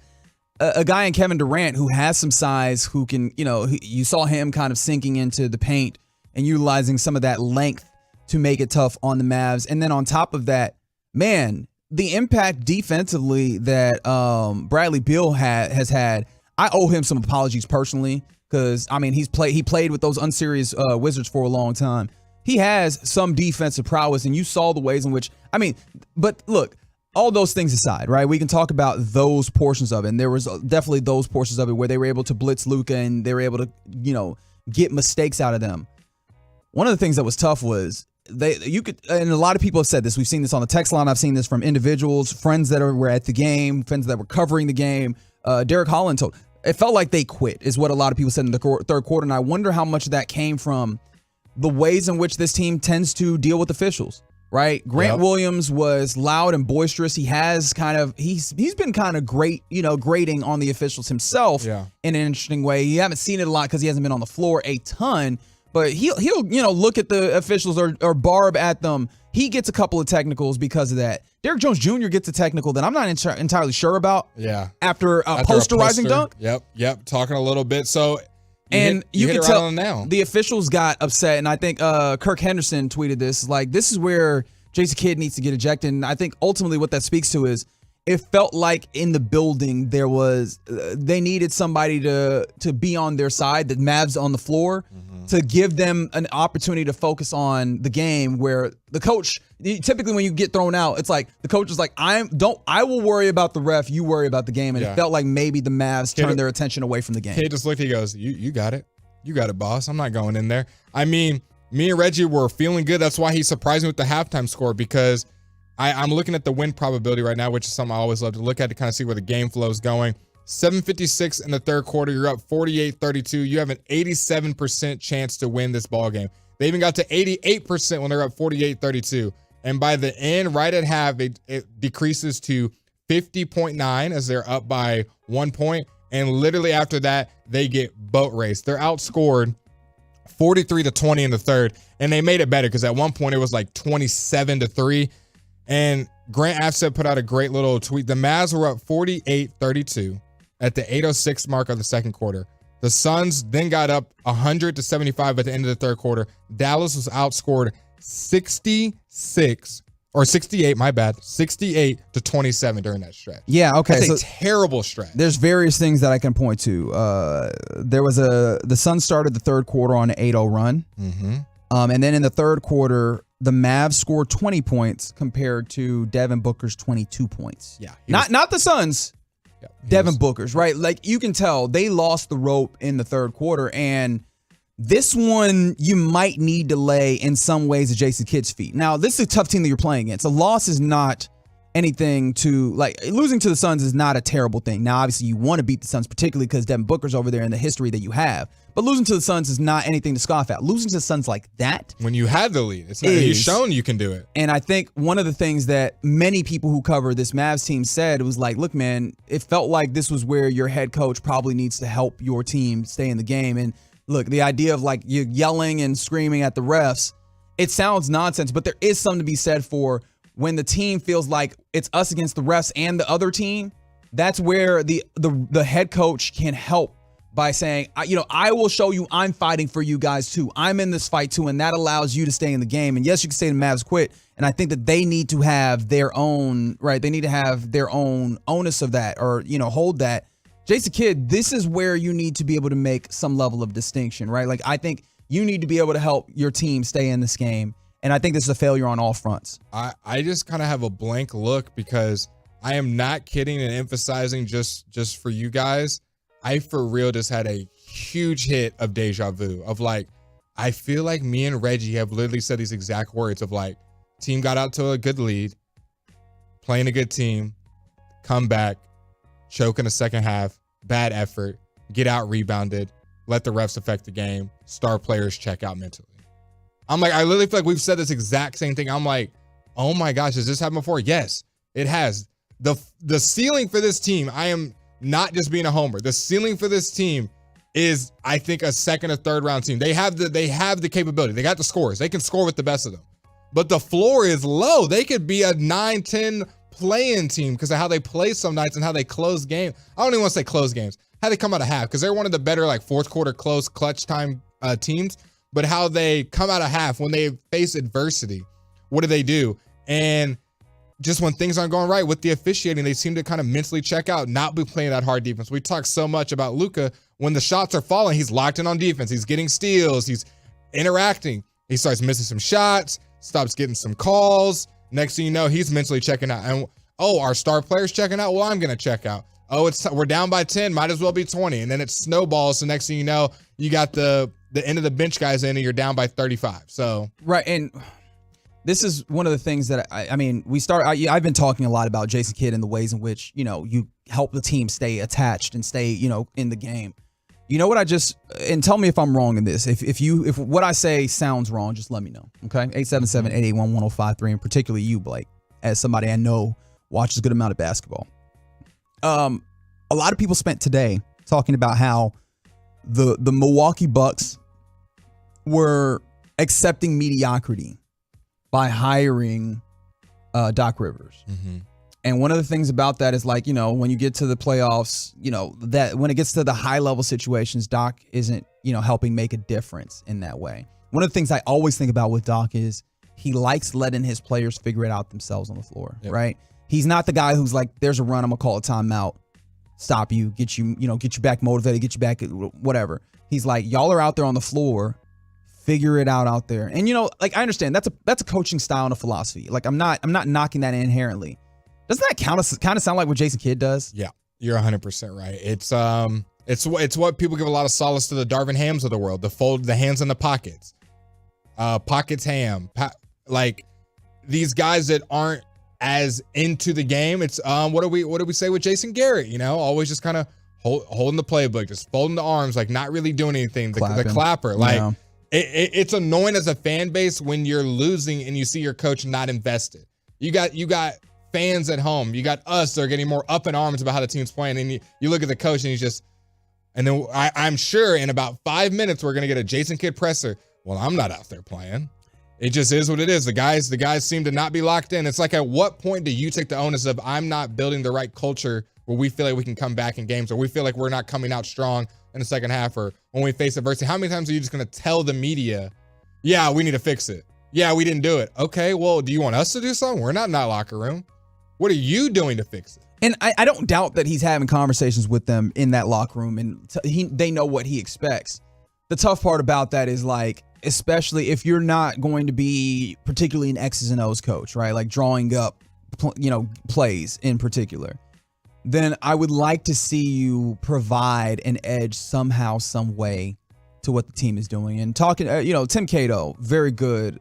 a guy in Kevin Durant who has some size, who can, you saw him kind of sinking into the paint and utilizing some of that length to make it tough on the Mavs. And then on top of that, man, the impact defensively that Bradley Beal has had, I owe him some apologies personally because, he played with those unserious Wizards for a long time. He has some defensive prowess, and you saw the ways in which, but look, all those things aside, right? We can talk about those portions of it, and there was definitely those portions of it where they were able to blitz Luka and they were able to, get mistakes out of them. One of the things that was tough was and a lot of people have said this. We've seen this on the text line. I've seen this from individuals, friends that were at the game, friends that were covering the game. Derek Holland told. It felt like they quit, is what a lot of people said in the third quarter. And I wonder how much of that came from the ways in which this team tends to deal with officials. right? Grant Williams was loud and boisterous. He has he's been kind of great, grating on the officials himself in an interesting way. You haven't seen it a lot because he hasn't been on the floor a ton, but he'll look at the officials or barb at them. He gets a couple of technicals because of that. Derrick Jones Jr. gets a technical that I'm not entirely sure about. Yeah. After a posterizing dunk. Yep. Talking a little bit. So you can hit tell right on now. The officials got upset, and I think Kirk Henderson tweeted this. Like, this is where Jason Kidd needs to get ejected. And I think ultimately what that speaks to is it felt like in the building there was they needed somebody to be on their side, the Mavs on the floor, to give them an opportunity to focus on the game, where the coach, typically when you get thrown out, it's like the coach is like, I will worry about the ref, you worry about the game. And it felt like maybe the Mavs turned their attention away from the game. Kidd just looked, he goes, you got it. You got it, boss. I'm not going in there. I mean, me and Reggie were feeling good. That's why he surprised me with the halftime score, because I'm looking at the win probability right now, which is something I always love to look at to kind of see where the game flow is going. 7:56 in the third quarter. You're up 48-32. You have an 87% chance to win this ball game. They even got to 88% when they're up 48-32. And by the end, right at half, it decreases to 50.9 as they're up by 1 point. And literally after that, they get boat raced. They're outscored 43-20 in the third. And they made it better because at one point it was like 27-3. And Grant Afset put out a great little tweet. The Mavs were up 48-32 at the 8:06 mark of the second quarter. The Suns then got up 100-75 at the end of the third quarter. Dallas was outscored 68, 68-27 during that stretch. Yeah, okay. That's a terrible stretch. There's various things that I can point to. There was the Suns started the third quarter on an 8-0 run. And then in the third quarter, the Mavs scored 20 points compared to Devin Booker's 22 points. Yeah. Not the Suns. Yeah, Devin Booker's, right? Like, you can tell they lost the rope in the third quarter, and this one you might need to lay in some ways at Jason Kidd's feet. Now, this is a tough team that you're playing against. A loss is not anything to, like, losing to the Suns is not a terrible thing. Now, obviously, you want to beat the Suns, particularly because Devin Booker's over there and the history that you have. But losing to the Suns is not anything to scoff at. Losing to the Suns like that, when you had the lead, it's not, you've shown you can do it. And I think one of the things that many people who cover this Mavs team said was like, look, man, it felt like this was where your head coach probably needs to help your team stay in the game. And look, the idea of like you yelling and screaming at the refs, it sounds nonsense, but there is something to be said for when the team feels like it's us against the refs and the other team. That's where the head coach can help by saying, I will show you I'm fighting for you guys too. I'm in this fight too, and that allows you to stay in the game. And yes, you can say the Mavs quit, and I think that they need to have their own, right? They need to have their own onus of that, or, hold that. Jason Kidd, this is where you need to be able to make some level of distinction, right? Like, I think you need to be able to help your team stay in this game, and I think this is a failure on all fronts. I just kind of have a blank look because I am not kidding and emphasizing just for you guys. I for real just had a huge hit of deja vu of like, I feel like me and Reggie have literally said these exact words of like, team got out to a good lead, playing a good team, come back, choke in the second half, bad effort, get out rebounded, let the refs affect the game, star players check out mentally. I'm like, I literally feel like we've said this exact same thing. I'm like, oh my gosh, has this happened before? Yes, it has. The ceiling for this team, I am not just being a homer. The ceiling for this team is, I think, a second or third round team. They have the capability. They got the scores. They can score with the best of them. But the floor is low. They could be a 9-10 play-in team because of how they play some nights and how they close games. I don't even want to say close games. How they come out of half, because they're one of the better like fourth quarter close clutch time teams. But how they come out of half when they face adversity. What do? And just when things aren't going right with the officiating, they seem to kind of mentally check out, not be playing that hard defense. We talk so much about Luka. When the shots are falling, he's locked in on defense. He's getting steals. He's interacting. He starts missing some shots, stops getting some calls. Next thing you know, he's mentally checking out. And, our star player's checking out? Well, I'm going to check out. We're down by 10. Might as well be 20. And then it snowballs. So next thing you know, you got the end of the bench guys in and you're down by 35. So right. And this is one of the things that I've been talking a lot about Jason Kidd and the ways in which, you help the team stay attached and stay, in the game. You know what and tell me if I'm wrong in this. If what I say sounds wrong, just let me know. Okay? 877-881-1053, and particularly you, Blake, as somebody I know watches a good amount of basketball. A lot of people spent today talking about how the Milwaukee Bucks were accepting mediocrity by hiring Doc Rivers. Mm-hmm. And one of the things about that is like, when you get to the playoffs, that when it gets to the high level situations, Doc isn't, helping make a difference in that way. One of the things I always think about with Doc is he likes letting his players figure it out themselves on the floor, right? He's not the guy who's like, there's a run, I'm gonna call a timeout, stop you, get you back motivated, get you back, whatever. He's like, y'all are out there on the floor, figure it out there. And I understand that's a coaching style and a philosophy. Like I'm not knocking that inherently. Doesn't that kind of sound like what Jason Kidd does? Yeah, you're 100% right. It's what people give a lot of solace to the Darvin Hams of the world. The hands in the pockets, pockets ham, like these guys that aren't as into the game. It's what do we say with Jason Garrett? Always just kind of holding the playbook, just folding the arms, like not really doing anything. The clapper, like it's annoying as a fan base when you're losing and you see your coach not invested. You got fans at home. You got us that are getting more up in arms about how the team's playing. And you look at the coach and he's just, and then I'm sure in about 5 minutes, we're going to get a Jason Kidd presser. Well, I'm not out there playing. It just is what it is. The guys seem to not be locked in. It's like, at what point do you take the onus of, I'm not building the right culture where we feel like we can come back in games, or we feel like we're not coming out strong in the second half, or when we face adversity? How many times are you just going to tell the media, yeah, we need to fix it? Yeah, we didn't do it. Okay, well, do you want us to do something? We're not in that locker room. What are you doing to fix it? And I don't doubt that he's having conversations with them in that locker room, and they know what he expects. The tough part about that is, like, especially if you're not going to be particularly an X's and O's coach, right? Like drawing up, plays in particular, then I would like to see you provide an edge somehow, some way to what the team is doing. And talking, Tim Cato, very good,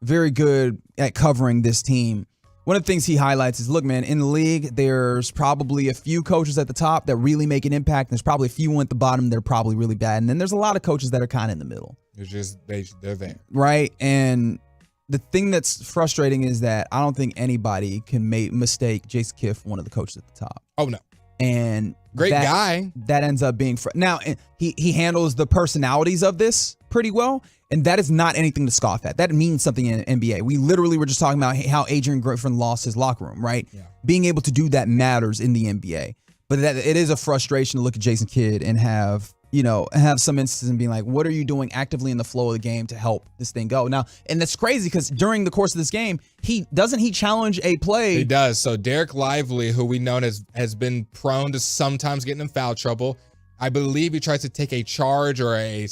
very good at covering this team. One of the things he highlights is, look, man, in the league, there's probably a few coaches at the top that really make an impact. There's probably a few at the bottom that are probably really bad. And then there's a lot of coaches that are kind of in the middle. It's just, they're there. Right. And the thing that's frustrating is that I don't think anybody can mistake Jason Kidd for one of the coaches at the top. Oh, no. And great guy. That ends up being now he handles the personalities of this pretty well, and that is not anything to scoff at. That means something in NBA. We literally were just talking about how Adrian Griffin lost his locker room, right? Yeah. Being able to do that matters in the NBA. But that it is a frustration to look at Jason Kidd and have some instances and being like, what are you doing actively in the flow of the game to help this thing go? Now, and that's crazy because during the course of this game, he challenge a play. He does. So Derek Lively, who we know has been prone to sometimes getting in foul trouble. I believe he tries to take a charge or a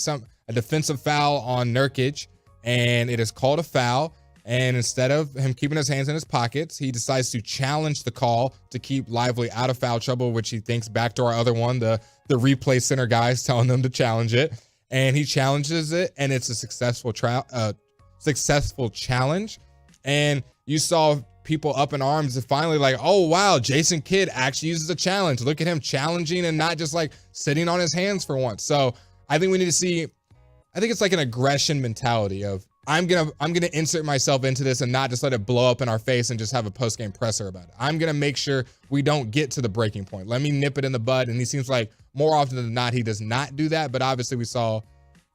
defensive foul on Nurkic, and it is called a foul. And instead of him keeping his hands in his pockets, he decides to challenge the call to keep Lively out of foul trouble, which he thinks back to our other one, the replay center guys telling them to challenge it. And he challenges it, and it's a successful challenge. And you saw people up in arms and finally like, oh, wow, Jason Kidd actually uses a challenge. Look at him challenging and not just like sitting on his hands for once. So I think we need to see, I think it's like an aggression mentality of, I'm gonna insert myself into this and not just let it blow up in our face and just have a post-game presser about it. I'm gonna make sure we don't get to the breaking point. Let me nip it in the bud. And he seems like more often than not, he does not do that. But obviously we saw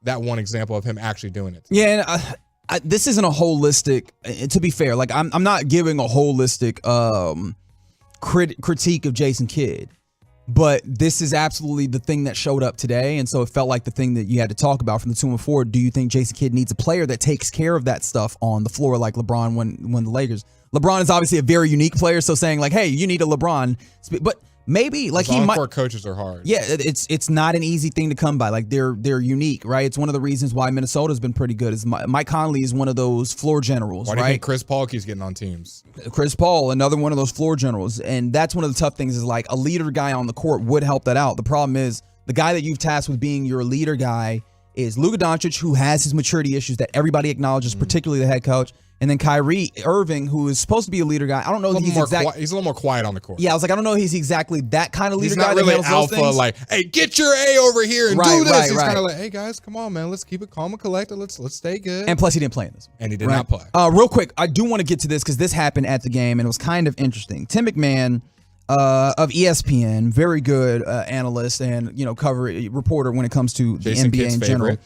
that one example of him actually doing it. Yeah, and this isn't a holistic, to be fair, like I'm not giving a holistic critique of Jason Kidd. But this is absolutely the thing that showed up today, and so it felt like the thing that you had to talk about from the 2 and 4. Do you think Jason Kidd needs a player that takes care of that stuff on the floor like LeBron when the Lakers? LeBron is obviously a very unique player, so saying like, hey, you need a LeBron, but maybe like he might. Court coaches are hard. Yeah, it's not an easy thing to come by. Like they're unique, right? It's one of the reasons why Minnesota's been pretty good. Is Mike Conley is one of those floor generals, Why do you think Chris Paul keeps getting on teams? Chris Paul, another one of those floor generals, and that's one of the tough things. Is like a leader guy on the court would help that out. The problem is the guy that you've tasked with being your leader guy is Luka Doncic, who has his maturity issues that everybody acknowledges, particularly the head coach. And then Kyrie Irving, who is supposed to be a leader guy. I don't know if he's he's a little more quiet on the court. Yeah, I was like, I don't know if he's exactly that kind of leader guy. He's not really alpha, like, hey, get your A over here and do this. He's kind of like, hey, guys, come on, man. Let's keep it calm and collected. Let's stay good. And plus, he didn't play in this. And he did not play. Real quick, I do want to get to this because this happened at the game, and it was kind of interesting. Tim McMahon of ESPN, very good analyst and reporter when it comes to the Jason NBA Kidd's in general.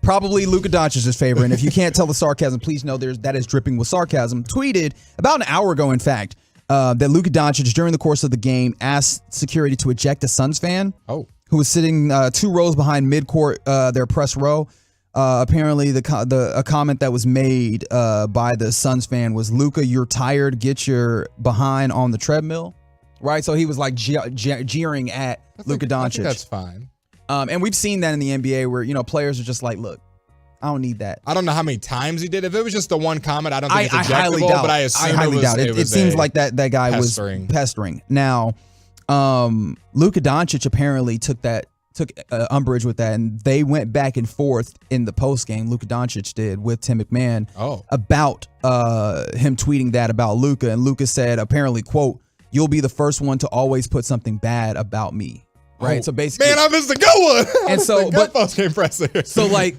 Probably Luka Doncic's favorite. And if you can't tell the sarcasm, please know that is dripping with sarcasm. Tweeted about an hour ago, in fact, that Luka Doncic during the course of the game asked security to eject a Suns fan who was sitting 2 rows behind midcourt, their press row. Apparently, a comment that was made by the Suns fan was, "Luka, you're tired. Get your behind on the treadmill." Right, so he was like jeering at Luka Doncic. I think that's fine. And we've seen that in the NBA where players are just like, "Look, I don't need that." I don't know how many times he did. If it was just the one comment, I don't think it's ejectable. But I assume it seems like that guy pestering. was pestering. Now, Luka Doncic apparently took umbrage with that, and they went back and forth in the post game. Luka Doncic did with Tim McMahon about him tweeting that about Luka, and Luka said apparently, quote, "You'll be the first one to always put something bad about me." Right. So basically, man, I missed a good one. And so, but post game presser. So like,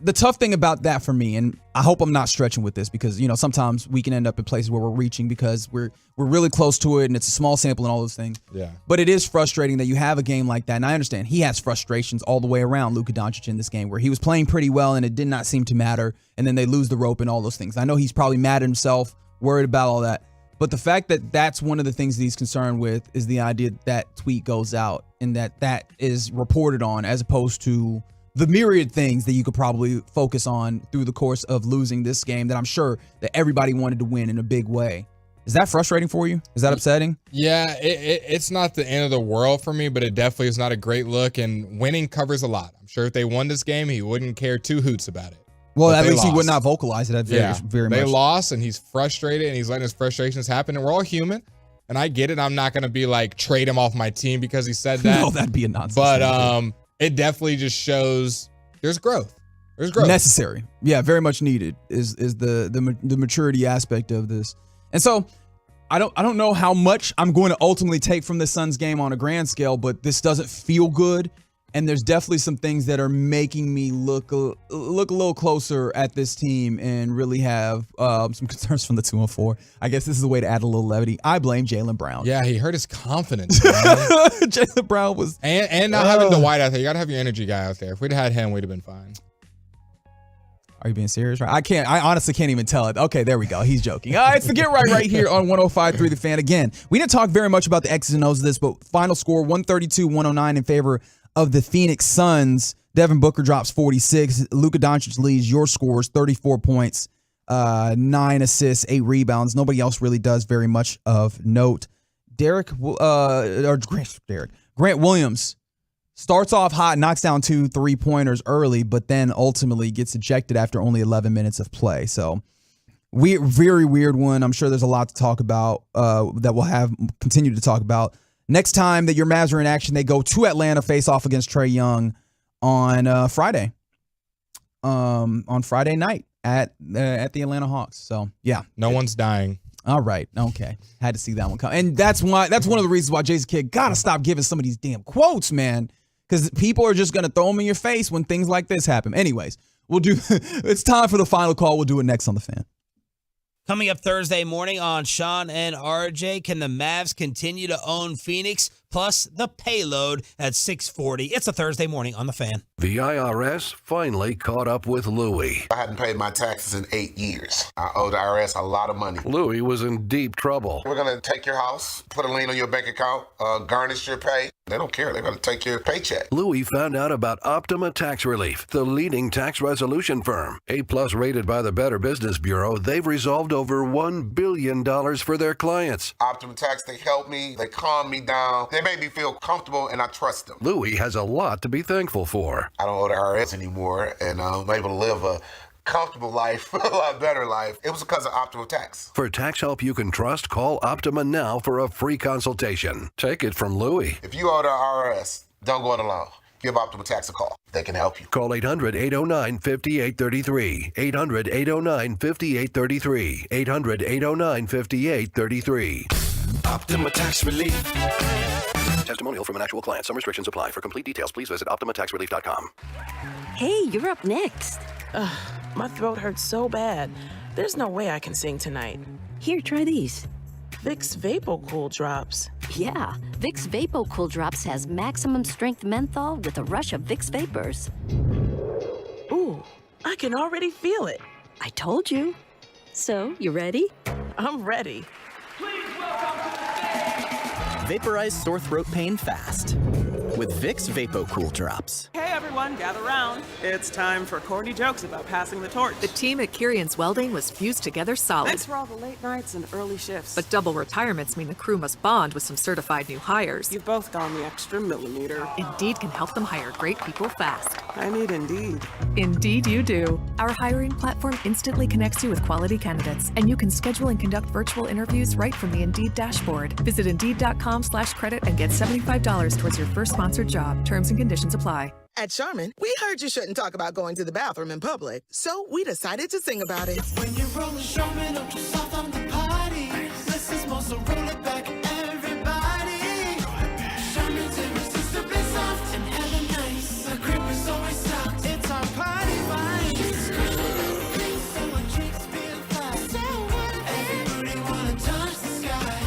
the tough thing about that for me, and I hope I'm not stretching with this because sometimes we can end up in places where we're reaching because we're really close to it and it's a small sample and all those things. Yeah. But it is frustrating that you have a game like that, and I understand he has frustrations all the way around. Luka Doncic in this game where he was playing pretty well and it did not seem to matter, and then they lose the rope and all those things. I know he's probably mad at himself, worried about all that. But the fact that that's one of the things that he's concerned with is the idea that tweet goes out and that is reported on as opposed to the myriad things that you could probably focus on through the course of losing this game that I'm sure that everybody wanted to win in a big way. Is that frustrating for you? Is that upsetting? Yeah, it's not the end of the world for me, but it definitely is not a great look. And winning covers a lot. I'm sure if they won this game, he wouldn't care 2 hoots about it. Well, at least he would not vocalize it very much. They lost, and he's frustrated, and he's letting his frustrations happen. And we're all human, and I get it. I'm not going to be like, trade him off my team because he said that. No, that'd be a nonsense. But it definitely just shows there's growth. There's growth. Necessary. Yeah, very much needed is the maturity aspect of this. And so I don't know how much I'm going to ultimately take from the Suns game on a grand scale, but this doesn't feel good. And there's definitely some things that are making me look a little closer at this team and really have some concerns from the 2-4. I guess this is a way to add a little levity. I blame Jaylen Brown. Yeah, he hurt his confidence. Jaylen Brown was... And not having Dwight out there. You got to have your energy guy out there. If we'd had him, we'd have been fine. Are you being serious? Right? I honestly can't even tell it. Okay, there we go. He's joking. All right, it's the Get right here on 105.3 The Fan. Again, we didn't talk very much about the X's and O's of this, but final score 132-109 in favor of the Phoenix Suns. Devin Booker drops 46. Luka Doncic leads your scores, 34 points, 9 assists, 8 rebounds. Nobody else really does very much of note. Grant Williams starts off hot, knocks down 2 3-pointers early, but then ultimately gets ejected after only 11 minutes of play. So very weird one. I'm sure there's a lot to talk about that we'll continue to talk about. Next time that your Mavs are in action, they go to Atlanta, face off against Trae Young on Friday. On Friday night at the Atlanta Hawks. So yeah, no one's dying. All right, okay, had to see that one come, and that's one of the reasons why Jason Kidd gotta stop giving some of these damn quotes, man, because people are just gonna throw them in your face when things like this happen. Anyways, it's time for the final call. We'll do it next on The Fan. Coming up Thursday morning on Sean and RJ, can the Mavs continue to own Phoenix? Plus the payload at 6:40. It's a Thursday morning on The Fan. The IRS finally caught up with Louie. I hadn't paid my taxes in 8 years. I owe the IRS a lot of money. Louie was in deep trouble. We're going to take your house, put a lien on your bank account, garnish your pay. They don't care. They're going to take your paycheck. Louie found out about Optima Tax Relief, the leading tax resolution firm. A+ rated by the Better Business Bureau, they've resolved over $1 billion for their clients. Optima Tax, they help me. They calm me down. They make me feel comfortable, and I trust them. Louie has a lot to be thankful for. I don't owe the IRS anymore, and I'm able to live a comfortable life, a lot better life. It was because of Optima Tax. For tax help you can trust, call Optima now for a free consultation. Take it from Louie. If you owe the IRS, don't go it alone. give Optima Tax a call. They can help you. Call 800-809-5833. 800-809-5833. 800-809-5833. Optima Tax Relief. Testimonial from an actual client. Some restrictions apply. For complete details, please visit OptimaTaxRelief.com. Hey, you're up next. My throat hurts so bad. There's no way I can sing tonight. Here, try these. Vicks VapoCool Drops. Yeah, Vicks VapoCool Drops has maximum strength menthol with a rush of Vicks Vapors. Ooh, I can already feel it. I told you. So, you ready? I'm ready. Vaporize sore throat pain fast with Vicks VapoCool Drops. Hey everyone, gather round. It's time for corny jokes about passing the torch. The team at Kirian's Welding was fused together solid. Thanks for all the late nights and early shifts. But double retirements mean the crew must bond with some certified new hires. You've both gone the extra millimeter. Indeed can help them hire great people fast. I need Indeed. Indeed you do. Our hiring platform instantly connects you with quality candidates, and you can schedule and conduct virtual interviews right from the Indeed dashboard. Visit Indeed.com/credit and get $75 towards your first sponsored job. Terms and conditions apply. At Charmin, we heard you shouldn't talk about going to the bathroom in public, so we decided to sing about it. When you're rolling Charmin ultra soft on the party, this is more, so roll it back, everybody. Charmin's irresistibly soft and hella nice. The grip is always soft. It's our party vibe. So when drinks feel fast, everybody wanna touch the sky.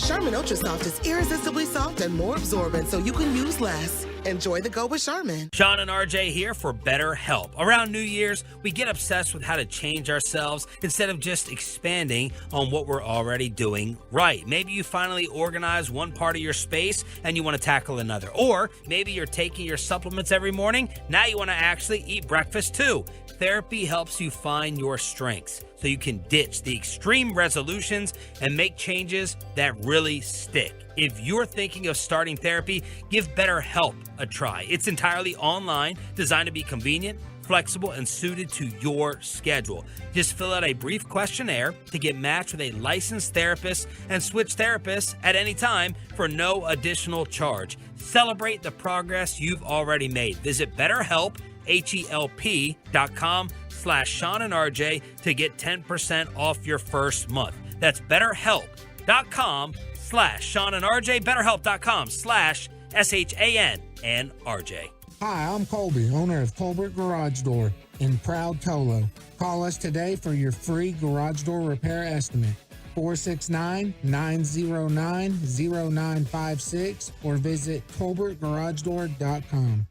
Charmin Ultra Soft is irresistibly soft and more absorbent, so you can use less. Enjoy the go with Charmin. Sean and RJ here for better help. Around New Year's, we get obsessed with how to change ourselves instead of just expanding on what we're already doing right. Maybe you finally organize one part of your space and you want to tackle another. Or maybe you're taking your supplements every morning. Now you want to actually eat breakfast too. Therapy helps you find your strengths so you can ditch the extreme resolutions and make changes that really stick. If you're thinking of starting therapy, give BetterHelp a try. It's entirely online, designed to be convenient, flexible, and suited to your schedule. Just fill out a brief questionnaire to get matched with a licensed therapist and switch therapists at any time for no additional charge. Celebrate the progress you've already made. Visit BetterHelp, HELP.com/Sean and RJ to get 10% off your first month. That's BetterHelp.com/Sean and RJ, BetterHelp.com/SHAN and RJ. Hi, I'm Colby, owner of Colbert Garage Door in Proud Colo. Call us today for your free garage door repair estimate. 469-909-0956 or visit colbertgaragedoor.com.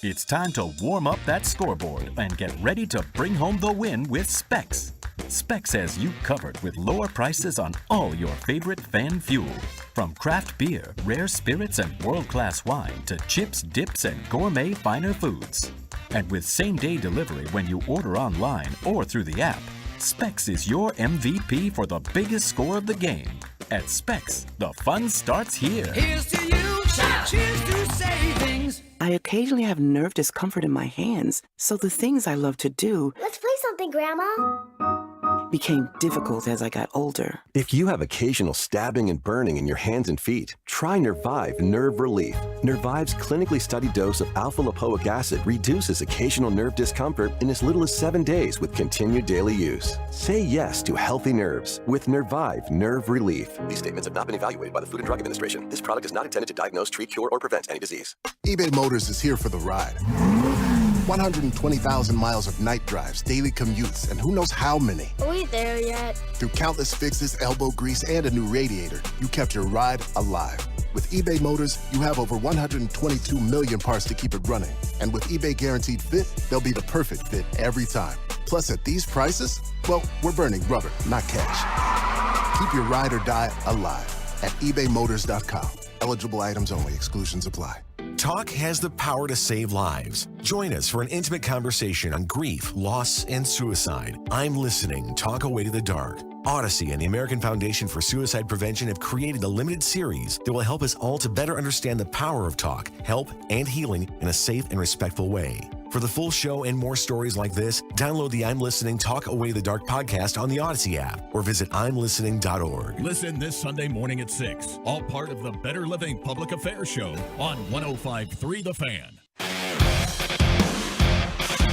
It's time to warm up that scoreboard and get ready to bring home the win with Specs. Specs has you covered with lower prices on all your favorite fan fuel. From craft beer, rare spirits, and world-class wine to chips, dips, and gourmet finer foods. And with same-day delivery when you order online or through the app, Specs is your MVP for the biggest score of the game. At Specs, the fun starts here. Here's to you, cheers to savings. I occasionally have nerve discomfort in my hands, so the things I love to do Let's play something, Grandma. became difficult as I got older. If you have occasional stabbing and burning in your hands and feet, try Nervive Nerve Relief. Nervive's clinically studied dose of alpha-lipoic acid reduces occasional nerve discomfort in as little as 7 days with continued daily use. Say yes to healthy nerves with Nervive Nerve Relief. These statements have not been evaluated by the Food and Drug Administration. This product is not intended to diagnose, treat, cure, or prevent any disease. eBay Motors is here for the ride. 120,000 miles of night drives, daily commutes, and who knows how many. Are we there yet? Through countless fixes, elbow grease, and a new radiator, you kept your ride alive. With eBay Motors, you have over 122 million parts to keep it running. And with eBay Guaranteed Fit, they'll be the perfect fit every time. Plus, at these prices, well, we're burning rubber, not cash. Keep your ride or die alive at ebaymotors.com. Eligible items only. Exclusions apply. Talk has the power to save lives. Join us for an intimate conversation on grief, loss, and suicide. I'm Listening, Talk Away to the Dark. Odyssey and the American Foundation for Suicide Prevention have created a limited series that will help us all to better understand the power of talk, help, and healing in a safe and respectful way. For the full show and more stories like this, download the I'm Listening Talk Away the Dark podcast on the Odyssey app or visit imlistening.org. Listen this Sunday morning at 6, all part of the Better Living Public Affairs Show on 105.3 The Fan.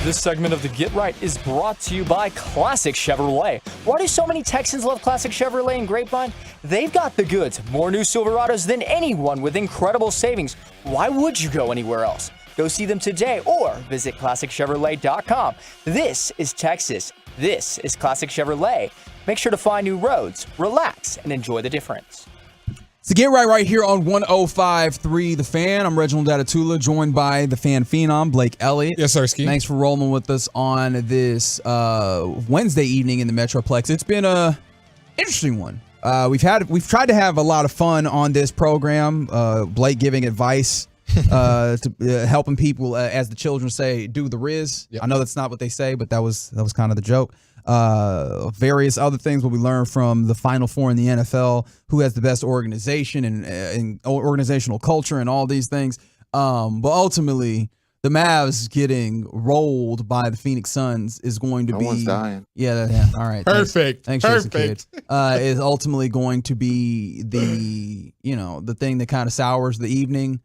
This segment of the Get Right is brought to you by Classic Chevrolet. Why do so many Texans love Classic Chevrolet and Grapevine? They've got the goods, more new Silverados than anyone with incredible savings. Why would you go anywhere else? Go see them today or visit ClassicChevrolet.com. This is Texas. This is Classic Chevrolet. Make sure to find new roads, relax, and enjoy the difference. So Get Right here on 105.3 The Fan. I'm Reginald Atatula, joined by the fan phenom, Blake Elliott. Yes, sir, Ski. Thanks for rolling with us on this Wednesday evening in the Metroplex. It's been a interesting one. We've tried to have a lot of fun on this program. Blake giving advice to helping people, as the children say, do the Riz. Yep. I know that's not what they say, but that was kind of the joke. Various other things what we learned from the Final Four in the NFL, who has the best organization and organizational culture and all these things. But ultimately, the Mavs getting rolled by the Phoenix Suns is going to be. No one's dying. Yeah. All right. Perfect. Thanks Jason Kidd. Is ultimately going to be the thing that kind of sours the evening.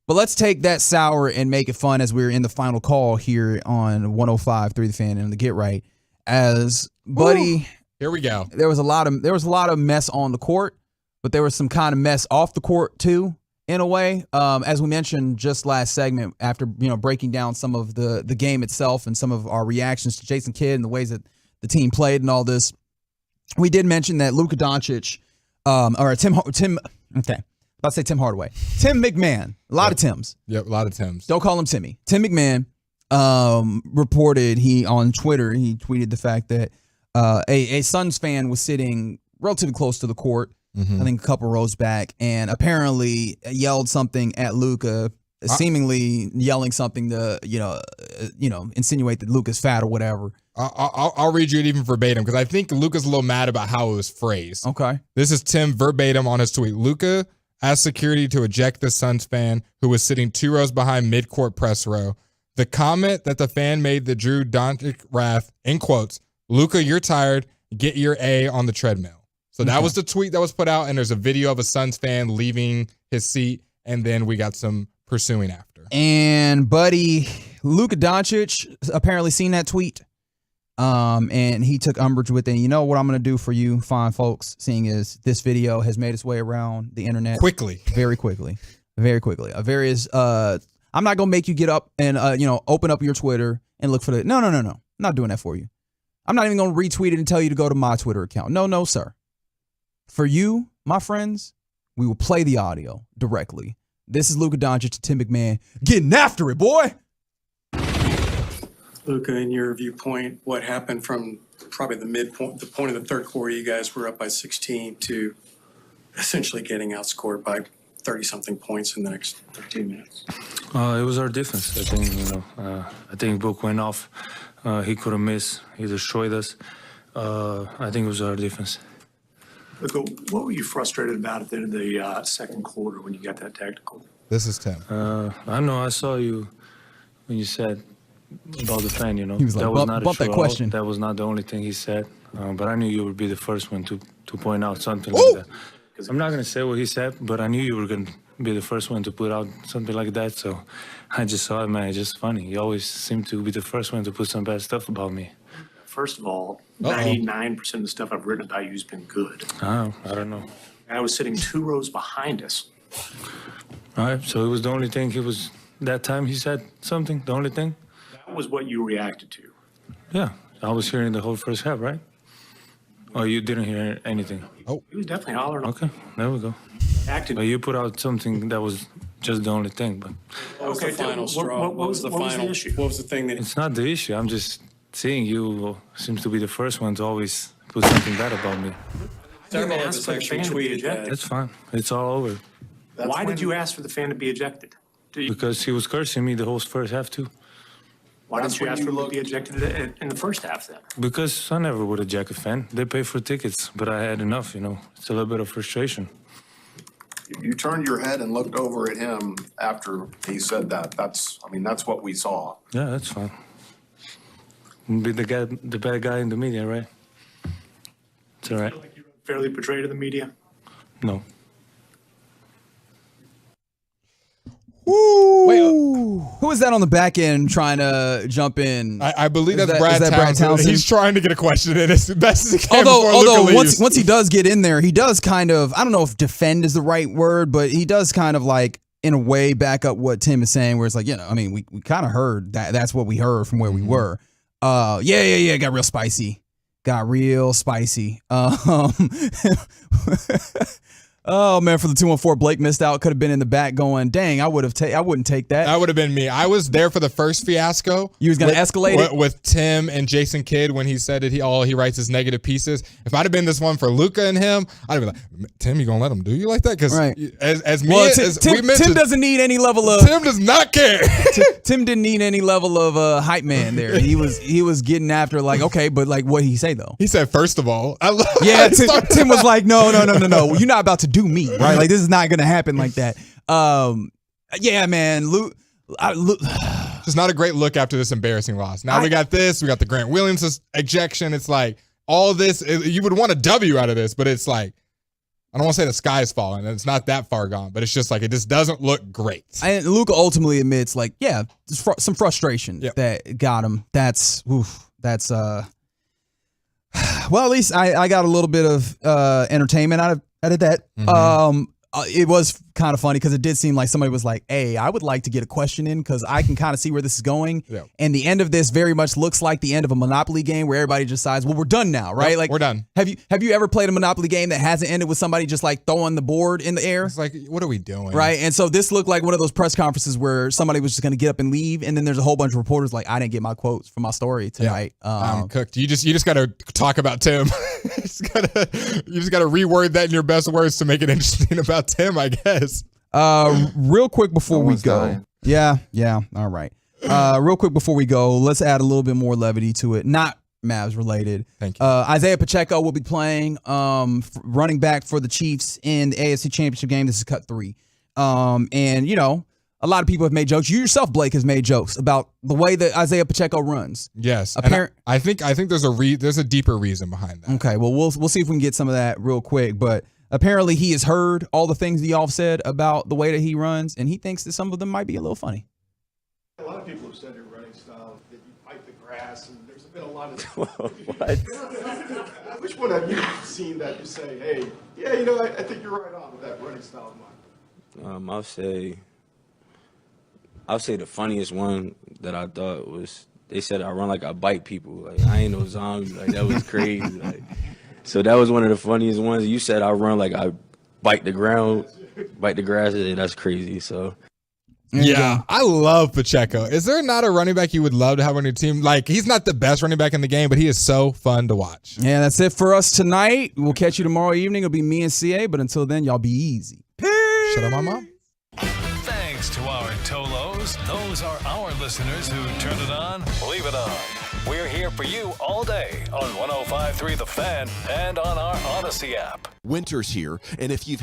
But let's take that sour and make it fun as we're in the final call here on 105.3 The Fan and the Get Right. As buddy, here we go. There was a lot of mess on the court, but there was some kind of mess off the court too, in a way. As we mentioned just last segment, after breaking down some of the game itself and some of our reactions to Jason Kidd and the ways that the team played and all this, we did mention that Luka Doncic, Tim Hardaway, Tim McMahon, a lot of Tims. Yep, a lot of Tims. Don't call him Timmy. Tim McMahon. Reported on Twitter, he tweeted the fact that a Suns fan was sitting relatively close to the court, I think a couple rows back, and apparently yelled something at Luka, seemingly yelling something to insinuate that Luka's fat or whatever. I'll read you it even verbatim because I think Luka's a little mad about how it was phrased. Okay, this is Tim verbatim on his tweet. Luka asked security to eject the Suns fan who was sitting 2 rows behind midcourt press row. The comment that the fan made that drew Doncic wrath, in quotes, Luka, you're tired, get your A on the treadmill. So that was the tweet that was put out, and there's a video of a Suns fan leaving his seat, and then we got some pursuing after. And buddy, Luka Doncic apparently seen that tweet, and he took umbrage with it. You know what I'm going to do for you fine folks, seeing as this video has made its way around the internet. Very quickly. I'm not going to make you get up and, open up your Twitter and look for the. No. I'm not doing that for you. I'm not even going to retweet it and tell you to go to my Twitter account. No, sir. For you, my friends, we will play the audio directly. This is Luka Doncic to Tim McMahon getting after it, boy. Luka, in your viewpoint, what happened from probably the point of the third quarter, you guys were up by 16 to essentially getting outscored by 30-something points in the next 13 minutes? It was our defense. I think, I think Book went off. He couldn't miss. He destroyed us. I think it was our defense. Luka, what were you frustrated about at the end of the second quarter when you got that tactical? This is Tim. I know. I saw you when you said about the fan, He was like, that was not bump that question. That was not the only thing he said. But I knew you would be the first one to point out something like that. I'm not going to say what he said, but I knew you were going to be the first one to put out something like that. So I just saw it, man. It's just funny. You always seem to be the first one to put some bad stuff about me. First of all, 99% of the stuff I've written about you has been good. I don't know. I was sitting 2 rows behind us. All right, so it was the only thing that time he said something, the only thing? That was what you reacted to. Yeah, I was hearing the whole first half, right? Oh, you didn't hear anything? Oh. He was definitely hollering. Okay, there we go. But you put out something that was just the only thing. But what was the final straw? What was the issue? What was the thing that... It's not the issue. I'm just seeing you seems to be the first one to always put something bad about me. Several of us actually tweeted that. It's fine. It's all over. Why did you ask for the fan to be ejected? Because he was cursing me the whole first half, too. Why didn't you ask for him to be ejected in the first half, then? Because I never would eject a fan. They pay for tickets, but I had enough, It's a little bit of frustration. You turned your head and looked over at him after he said that. That's what we saw. Yeah, that's fine. Be the bad guy in the media, right? It's all right. You feel like you were fairly portrayed to the media? No. Woo! Wait, Who is that on the back end trying to jump in? I believe that's Brad Townsend. He's trying to get a question in as best as he can. Although once he does get in there, he does kind of, I don't know if defend is the right word, but he does kind of like, in a way, back up what Tim is saying, where it's like, I mean, we kind of heard that. That's what we heard from where we were. Yeah. Got real spicy. Oh man, for the 214, Blake missed out. Could have been in the back going, dang, I wouldn't take that. That would have been me. I was there for the first fiasco. You was gonna escalate it with Tim and Jason Kidd when he said that he writes his negative pieces. If I'd have been this one for Luka and him, I'd have been like, Tim, you gonna let him do you like that? Because Tim doesn't need any level of. Tim does not care. Tim didn't need any level of hype man there. He was getting after like, okay, but like what did he say though? He said, first of all, Tim was like, no, you're not about to do me, right? Like this is not gonna happen like that. Yeah, man, Luke. Just not a great look after this embarrassing loss. Now we got the Grant Williams ejection. It's like all this. You would want a W out of this, but it's like I don't want to say the sky is falling, and it's not that far gone, but it's just like it just doesn't look great. And Luka ultimately admits, like, some frustration that got him. That's well, at least I got a little bit of entertainment out of that. Mm-hmm. It was kind of funny because it did seem like somebody was like, hey, I would like to get a question in because I can kind of see where this is going. Yeah. And the end of this very much looks like the end of a Monopoly game where everybody just decides, well, we're done now, right? Yep, like we're done. Have you ever played a Monopoly game that hasn't ended with somebody just like throwing the board in the air? It's like, what are we doing? Right. And so this looked like one of those press conferences where somebody was just going to get up and leave. And then there's a whole bunch of reporters like, I didn't get my quotes for my story tonight. I'm cooked. You just got to talk about Tim. You just got to reword that in your best words to make it interesting about Tim, I guess. Real quick before we go. Yeah. All right. Real quick before we go, let's add a little bit more levity to it. Not Mavs related. Thank you. Isaiah Pacheco will be playing running back for the Chiefs in the AFC Championship game. This is cut 3. And a lot of people have made jokes. You yourself, Blake, has made jokes about the way that Isaiah Pacheco runs. Yes. I think there's a deeper reason behind that. Okay. Well, we'll see if we can get some of that real quick, but apparently he has heard all the things that y'all have said about the way that he runs, and he thinks that some of them might be a little funny. A lot of people have said your running style, that you fight the grass, and there's been a lot of... What? Which one have you seen that you say, hey, yeah, I think you're right on with that running style of mine? I'll say the funniest one that I thought was, they said I run like I bite people. Like, I ain't no zombie. Like, that was crazy. Like, so that was one of the funniest ones. You said I run like I bite the ground, bite the grass, and that's crazy. So yeah, I love Pacheco. Is there not a running back you would love to have on your team? Like, he's not the best running back in the game, but he is so fun to watch. Yeah, that's it for us tonight. We'll catch you tomorrow evening. It'll be me and CA, but until then, y'all be easy. Peace. Shut up, my mom. Thanks to our Tolos. Those are our listeners who turn it on, leave it on. We're here for you all day on 105.3 The Fan and on our Odyssey app. Winter's here, and if you've